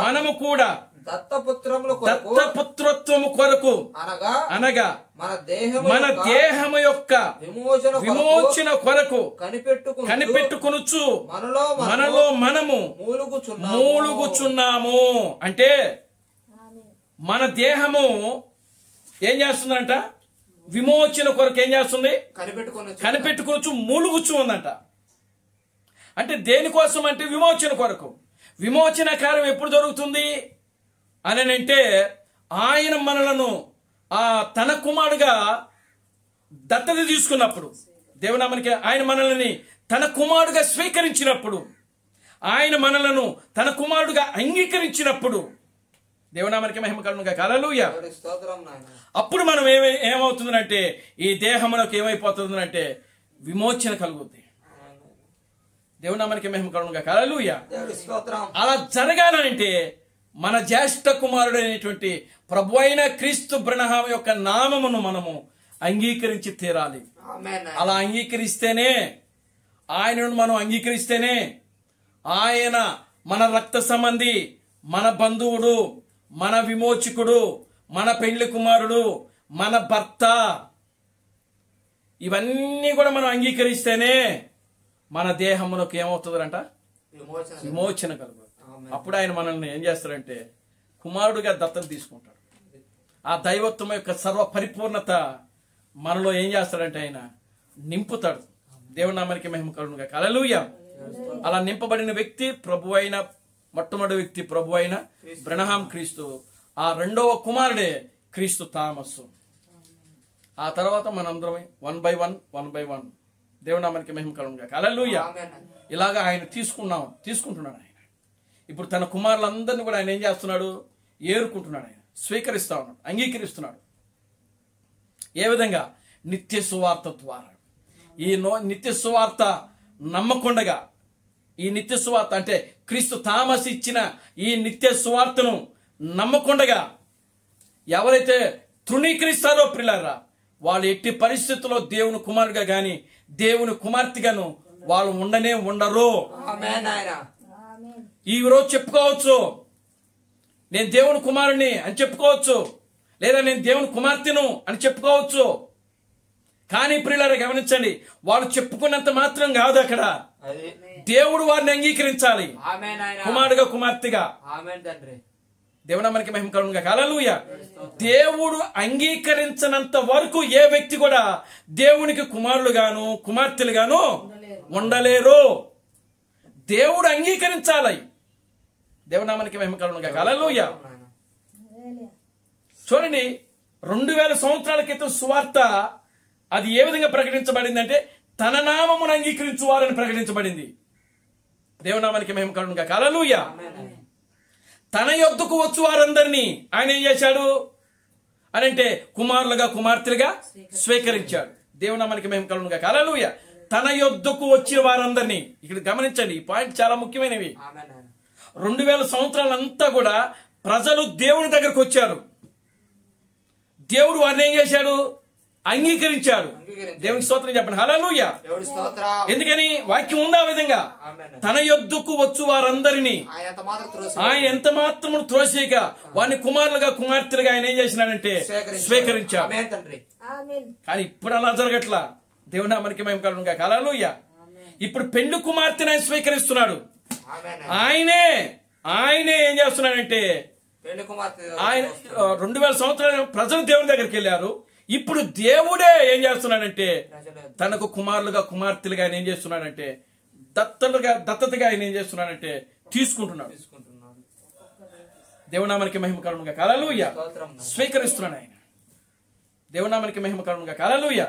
మనము కూడా దత్తపుత్రత్వము కొరకు అనగా మన దేహము యొక్క విమోచన కొరకు కనిపెట్టుకొనుచు మనలో మనము మూలుగుచున్నాము. అంటే మన దేహము ఏం చేస్తుందంట? విమోచన కొరకు ఏం చేస్తుంది? కనిపెట్టుకొనుచు మూలుగుచు ఉందంట. అంటే దేనికోసం అంటే విమోచన కొరకు. విమోచన కార్యం ఎప్పుడు జరుగుతుంది అని అంటే ఆయన మనలను తన కుమారుడుగా దత్తత తీసుకున్నప్పుడు, దేవునామానికి ఆయన మనల్ని తన కుమారుడుగా స్వీకరించినప్పుడు, ఆయన మనలను తన కుమారుడుగా అంగీకరించినప్పుడు, దేవునామానికి మహిమ కలుగును గాక. హల్లెలూయా. అప్పుడు మనం ఏమవుతుందంటే ఈ దేహమునకు ఏమైపోతుందంటే విమోచన కలుగుద్ది. దేవునామానికి మహిమ కలుగును గాక. హల్లెలూయా. అలా జరగాలంటే మన జ్యేష్ఠ కుమారుడైనటువంటి ప్రభు అయిన క్రీస్తు బ్రహ్మ యొక్క నామమును మనము అంగీకరించి తీరాలి. అలా అంగీకరిస్తేనే, ఆయనను మనం అంగీకరిస్తేనే ఆయన మన రక్త సంబంధి, మన బంధువుడు, మన విమోచకుడు, మన పెండ్లి కుమారుడు, మన భర్త. ఇవన్నీ కూడా మనం అంగీకరిస్తేనే మన దేహమునకు ఏమవుతుందంట? విమోచన కలుగు. అప్పుడు ఆయన మనల్ని ఏం చేస్తాడంటే కుమారుడుగా దత్తత తీసుకుంటాడు. ఆ దైవత్వం యొక్క సర్వ పరిపూర్ణత మనలో ఏం చేస్తాడంటే ఆయన నింపుతాడు. దేవుని నామానికి మహిమ కలుగును గాక. హల్లెలూయా. అలా నింపబడిన వ్యక్తి ప్రభు అయిన మొట్టమొదటి వ్యక్తి ప్రభు అయిన బ్రహ్మ క్రీస్తు. ఆ రెండవ కుమారుడే క్రీస్తు థామస్సు. ఆ తర్వాత మనందరం 1 by 1 దేవుని నామానికి మహిమ కలుగును గాక. హల్లెలూయా. ఇలాగా ఆయన తీసుకుంటున్నాడు. ఆయన ఇప్పుడు తన కుమారులందరినీ కూడా ఆయన ఏం చేస్తున్నాడు? ఏరుకుంటున్నాడు. ఆయన స్వీకరిస్తా ఉన్నాడు, అంగీకరిస్తున్నాడు. ఏ విధంగా? నిత్య సువార్త ద్వారా. నిత్య సువార్త నమ్మకుండగా, ఈ నిత్య సువార్త అంటే క్రీస్తు థామస్ ఇచ్చిన ఈ నిత్య సువార్తను నమ్మకుండగా ఎవరైతే తృణీకరిస్తారో ప్రియులారా, వాళ్ళు ఎట్టి పరిస్థితుల్లో దేవుని కుమారుగా గాని దేవుని కుమార్తెగాను వాళ్ళు ఉండరు. ఆమేన్ నాయన. ఈ రోజు చెప్పుకోవచ్చు, నేను దేవుని కుమారుని అని చెప్పుకోవచ్చు, లేదా నేను దేవుని కుమార్తెను అని చెప్పుకోవచ్చు. కానీ ప్రియులారా గమనించండి, వాళ్ళు చెప్పుకున్నంత మాత్రం కాదు, అక్కడ అది దేవుడు వారిని అంగీకరించాలి ఆమేన్ నాయన. కుమారుడుగా కుమార్తెగా. ఆమేన్ తండ్రి. దేవునామానికి మహిమ కలుగునుగా. హల్లెలూయా. దేవుడు అంగీకరించినంత వరకు ఏ వ్యక్తి కూడా దేవునికి కుమారులుగాను కుమార్తెలుగాను ఉండలేరు. దేవుడు అంగీకరించాలి. దేవునామానికి మహిమ కలుగునుగా. హల్లెలూయా. చూడండి, 2000 సంవత్సరాల క్రితం సువార్త అది ఏ విధంగా ప్రకటించబడింది అంటే తన నామమును అంగీకరించు వారని ప్రకటించబడింది. దేవునామానికి మహిమ కలుగునుగా. హల్లెలూయా. తన యొద్దకు వచ్చు వారందరినీ ఆయన ఏం చేశాడు అని అంటే కుమారులుగా కుమార్తెలుగా స్వీకరించాడు. దేవునామానికి మహిమ కలుగునుగా. హల్లెలూయా. తన యొద్దకు వచ్చిన వారందరినీ, ఇక్కడ గమనించండి, ఈ పాయింట్ చాలా ముఖ్యమైనవి. ఆమేన్ నాయన. 2000 సంవత్సరాలంతా కూడా ప్రజలు దేవుని దగ్గరకు వచ్చారు. దేవుడు వారిని ఏం చేశాడు? అంగీకరించాడు. దేవునికి స్తోత్రం చెప్పండి. హల్లెలూయా. దేవుడి స్తోత్రం. ఎందుకని వాక్యం ఉంది ఆ విధంగా, ఆమేన్. తన యొద్దకు వచ్చు వారందరినీ ఆయన ఎంత మాత్రం త్రోసి ఆయన ఎంత మాత్రము త్రోసేక వారిని కుమారులుగా కుమార్తెలుగా ఆయన ఏం చేసినాడంటే స్వీకరించాడు. ఆమేన్ తండ్రి. కానీ ఇప్పుడు అలా జరగట్లా. దేవునామానికి మహిమ కలుగునుగా. హల్లెలూయా. ఇప్పుడు పెండ్లి కుమార్తెను ఆయన స్వీకరిస్తున్నాడు. ఆమేన్. ఆయనే ఏం చేస్తున్నాడంటే పెళ్లి కుమార్తె ఆయన 2000 సంవత్సరాలు ప్రజలు దేవుని దగ్గరికి వెళ్ళారు. ఇప్పుడు దేవుడే ఏం చేస్తున్నాడంటే తనకు కుమారులుగా కుమార్తెలుగా ఆయన ఏం చేస్తున్నాడంటే దత్తతగా ఆయన ఏం చేస్తున్నాడంటే తీసుకుంటున్నాడు. తీసుకుంటున్నాడు. దేవునామానికి మహిమ కలుగునుగా. హల్లెలూయా. స్తోత్రం. స్వీకరిస్తున్నాడు ఆయన. దేవునామానికి మహిమ కలుగునుగా. హల్లెలూయా.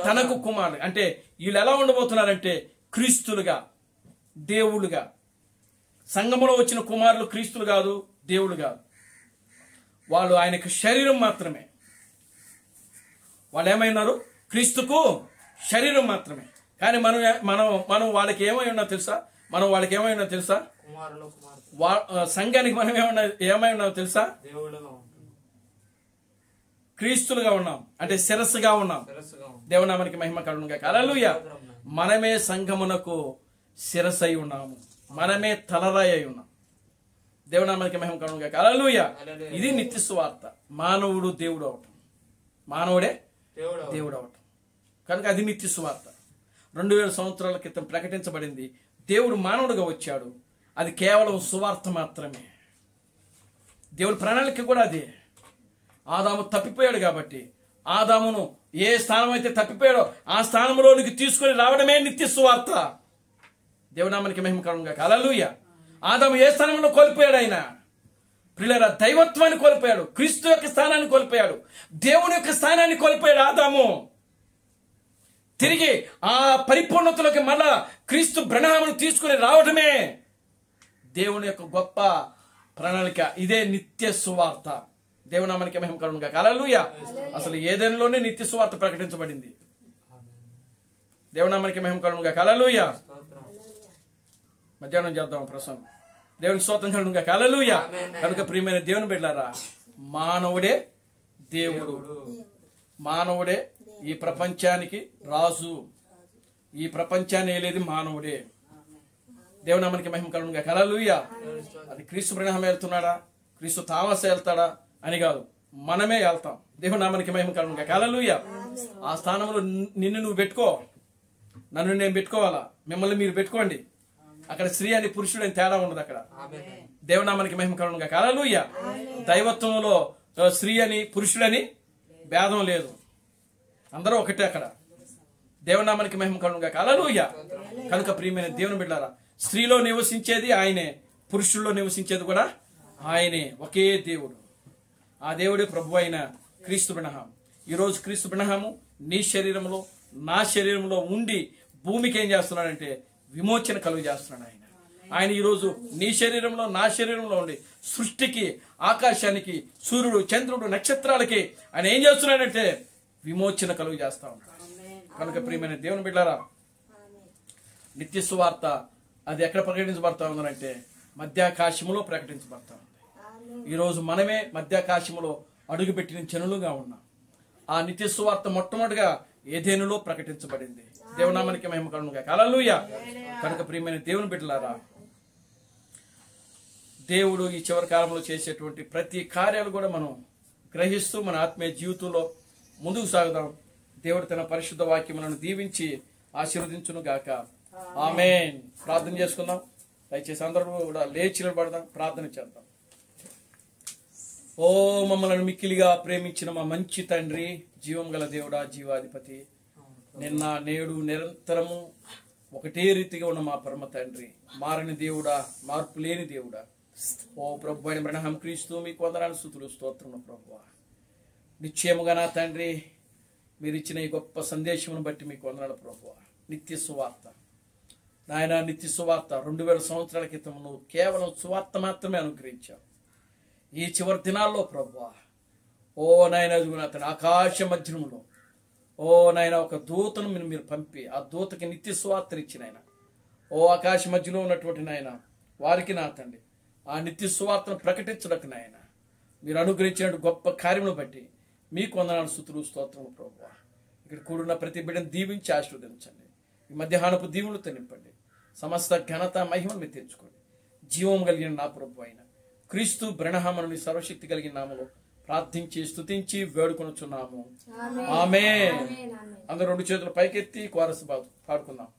తనకు కుమారులు అంటే వీళ్ళు ఎలా ఉండబోతున్నారంటే క్రీస్తులుగా, దేవుళ్ళుగా. సంఘములో వచ్చిన కుమారులు క్రీస్తులు కాదు, దేవుడు కాదు. వాళ్ళు ఆయనకు శరీరం మాత్రమే. వాళ్ళు ఏమైనారు? క్రీస్తుకు శరీరం మాత్రమే. కానీ మనం వాళ్ళకి ఏమై ఉన్నా తెలుసా? వాళ్ళకి ఏమై ఉన్నా తెలుసా? కుమారులు కుమార్తె సంఘానికి మనం ఏమై ఉన్నావు తెలుసా? దేవుళ్ళుగా ఉంటుంది. క్రీస్తులుగా ఉన్నాం అంటే శిరస్సుగా ఉన్నాం. తెలుసుగా ఉంటుంది. దేవునామానికి మహిమ కలుగునుగా. హల్లెలూయా. మనమే సంఘమునకు శిరస్సు అయి ఉన్నాము, మనమే తలరాయి అయి ఉన్నాం. దేవునామానికి మహిమ కలుగునుగా. హల్లెలూయా. ఇది నిత్య సువార్త. మానవుడు దేవుడు అవటం, మానవుడే దేవుడు అవటం. కనుక అది నిత్య సువార్త. 2000 సంవత్సరాల క్రితం ప్రకటించబడింది. దేవుడు మానవుడుగా వచ్చాడు. అది కేవలం సువార్త మాత్రమే. దేవుడి ప్రణాళిక కూడా అదే. ఆదాము తప్పిపోయాడు కాబట్టి ఆదామును ఏ స్థానం అయితే తప్పిపోయాడో ఆ స్థానంలోనికి తీసుకొని రావడమే నిత్య సువార్త. దేవునామానికి మహిమ కలుగునుగా. హల్లెలూయా. ఆదాము ఏ స్థానంలో కోల్పోయాడు? ఆయన ప్రియులారా దైవత్వాన్ని కోల్పోయాడు, క్రీస్తు యొక్క స్థానాన్ని కోల్పోయాడు, దేవుని యొక్క స్థానాన్ని కోల్పోయాడు ఆదాము. తిరిగి ఆ పరిపూర్ణతలోకి మళ్ళా క్రీస్తు బ్రహ్మను తీసుకుని రావడమే దేవుని యొక్క గొప్ప ప్రణాళిక. ఇదే నిత్య సువార్త. దేవునామానికి మహిమ కలుగునుగా. హల్లెలూయా. అసలు ఏదైనాలోనే నిత్య సువార్త ప్రకటించబడింది. దేవునామానికి మహిమ కలుగునుగా. హల్లెలూయా. మధ్యాహ్నం చేద్దాం ప్రసంగం. దేవునికి స్తోత్రం కలుగునుగా. హల్లెలూయా. కనుక ప్రియమైన దేవుని బిడ్డలారా, మానవుడే దేవుడు, మానవుడే ఈ ప్రపంచానికి రాజు. ఈ ప్రపంచాన్ని ఏలేది మానవుడే. దేవునామానికి మహిమ కలుగునుగా. హల్లెలూయా. అది క్రీస్తు బ్రహ్మ వెళ్తున్నాడా, క్రీస్తు థామస్ వెళ్తాడా అని కాదు, మనమే వెళ్తాం. దేవునామానికి మహిమ కలుగునుగా. హల్లెలూయా. ఆ స్థానంలో నిన్ను నువ్వు పెట్టుకో, నన్ను నేను పెట్టుకోవాలా, మిమ్మల్ని మీరు పెట్టుకోండి. అక్కడ స్త్రీ అని పురుషుడు అని తేడా ఉండదు. అక్కడ దేవునామానికి మహిమ కలుగునుగా. హల్లెలూయా. దైవత్వంలో స్త్రీ అని పురుషుడని భేదం లేదు, అందరూ ఒకటే అక్కడ. దేవునామానికి మహిమ కలుగునుగా. హల్లెలూయా. కనుక ప్రియమైన దేవుని బిడ్డలారా, స్త్రీలో నివసించేది ఆయనే, పురుషుల్లో నివసించేది కూడా ఆయనే. ఒకే దేవుడు. ఆ దేవుడే ప్రభు అయిన క్రీస్తు బ్రహ్మ. ఈరోజు క్రీస్తు బ్రహ్మము నీ శరీరంలో నా శరీరంలో ఉండి భూమికి ఏం చేస్తున్నాడంటే విమోచన కలుగు చేస్తున్నాడు. ఆయన ఈరోజు నీ శరీరంలో నా శరీరంలో ఉండి సృష్టికి, ఆకాశానికి, సూర్యుడు, చంద్రుడు, నక్షత్రాలకి ఆయన ఏం చేస్తున్నాడంటే విమోచన కలుగు చేస్తా ఉన్నాడు. కనుక ప్రియమైన దేవుని బిడ్డారా, నిత్య సువార్త అది ఎక్కడ ప్రకటించబడతా ఉందంటే మధ్యాకాశములో ప్రకటించబడతా ఉంది. ఈరోజు మనమే మధ్యాకాశములో అడుగుపెట్టిన జనులుగా ఉన్నాం. ఆ నిత్య సువార్త మొట్టమొదటిగా ఏదెనులో ప్రకటించబడింది. దేవునామానికి మహిమ కలుగును గాక. హల్లెలూయా. కనుక ప్రియమైన దేవుని బిడ్డలారా, దేవుడు ఈ చివరి కాలంలో చేసేటువంటి ప్రతి కార్యాలు కూడా మనం గ్రహిస్తూ మన ఆత్మీయ జీవితంలో ముందుకు సాగుదాం. దేవుడు తన పరిశుద్ధ వాక్యములను దీవించి ఆశీర్వదించును గాక. ఆమేన్. ప్రార్థన చేసుకుందాం. దయచేసి అందరూ కూడా లేచి నిలబడదాం, ప్రార్థన చేద్దాం. ఓ మమ్మల్ని మిక్కిలిగా ప్రేమించిన మా మంచి తండ్రి, జీవం గల దేవుడా, జీవాధిపతి, నిన్న నేడు నిరంతరము ఒకటే రీతిగా ఉన్న మా పరమ తండ్రి, మారని దేవుడా, మార్పు లేని దేవుడా, ఓ ప్రభు అయిన బ్రహ్మ క్రీస్తు మీకు వందనాలు, స్తుతులు, స్తోత్రములు ప్రభువా. నిశ్చయముగా నా తండ్రి, మీరు ఇచ్చిన ఈ గొప్ప సందేశమును బట్టి మీకు వందనాలు ప్రభువా. నిత్య సువార్త నాయన, నిత్య సువార్త 2000 సంవత్సరాల క్రితం నువ్వు కేవలం సువార్త మాత్రమే అనుగ్రహించావు. ఈ చివరి దినాల్లో ప్రభువా, ఓ నాయన అతను ఆకాశ మధ్యములో ఓ నాయన ఒక దూతను మీరు పంపి ఆ దూతకి నిత్య సువార్తను ఇచ్చిన ఆయన, ఓ ఆకాశ మధ్యలో ఉన్నటువంటి నాయన వారికి నా తండ్రి ఆ నిత్య సువార్తను ప్రకటించడానికి నాయన మీరు అనుగ్రహించిన గొప్ప కార్యమును బట్టి మీకు వందనాలు, స్తుతులు, స్తోత్రములు ప్రభువా. ఇక్కడ కూడున్న ప్రతి బిడ్డను దీవించి ఆశీర్వదించండి. ఈ మధ్యాహ్నపు దీవులతో నింపండి. సమస్త ఘనత మహిమను మీరు తెచ్చుకోండి. జీవం కలిగిన నా ప్రభు అయిన క్రీస్తు బ్రహ్మను సర్వశక్తి కలిగిన నామములో ప్రార్థించి స్తుతించి వేడుకొనుచున్నాము. ఆమేన్. అందరూ 2 చేతులు పైకెత్తి కోరస్ పాడుకుందాం.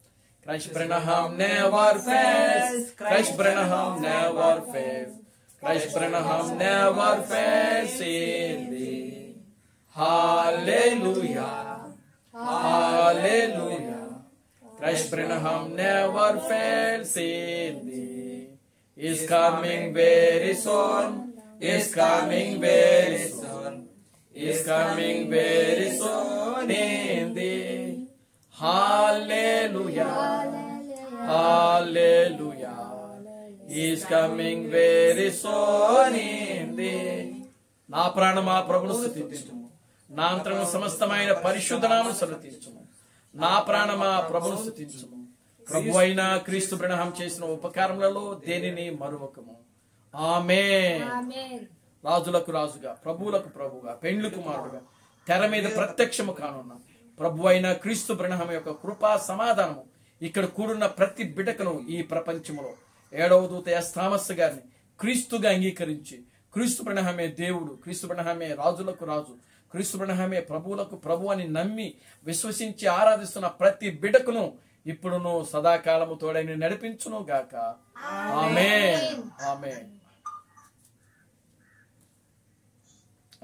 Christ Branham never fails. Christ Branham never fails. Christ Branham never fails in thee. Hallelujah. Hallelujah. Christ Branham never fails in thee. Is coming very soon. Is coming very soon. Is coming very soon in thee. Hallelujah. Hallelujah. He is coming very soon in thee. నా ప్రాణమా ప్రభును స్తుతించుము, నా అంతరంగ సమస్తమైన పరిశుద్ధ నామమును సన్నతించుము. నా ప్రాణమా ప్రభును స్తుతించుము. ప్రభు అయిన క్రీస్తు బ్రహ్మ చేసిన ఉపకారములలో దేనిని మరువకము. ఆమేన్. రాజులకు రాజుగా, ప్రభువులకు ప్రభువుగా, పెండ్లి కుమారుడుగా తెర మీద ప్రత్యక్షము కానున్న ప్రభు అయిన క్రీస్తు బ్రహ్మ యొక్క కృపా సమాధానము ఇక్కడ కూడున్న ప్రతి బిడ్డకను ఈ ప్రపంచములో 7వ దూత థామస్ గారిని క్రీస్తుగా అంగీకరించి క్రీస్తు బ్రహ్మే దేవుడు, క్రీస్తు బ్రహ్మే రాజులకు రాజు, క్రీస్తు బ్రహ్మే ప్రభువులకు ప్రభు అని నమ్మి విశ్వసించి ఆరాధిస్తున్న ప్రతి బిడ్డకును ఇప్పుడును సదాకాలము తోడైన నడిపించును గాక. ఆమేన్. ఆమేన్.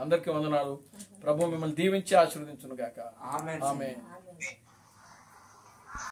అందరికీ వందనాలు. ప్రభు మిమ్మల్ని దీవించి ఆశీర్వదించును గాక. ఆమేన్. ఆమేన్.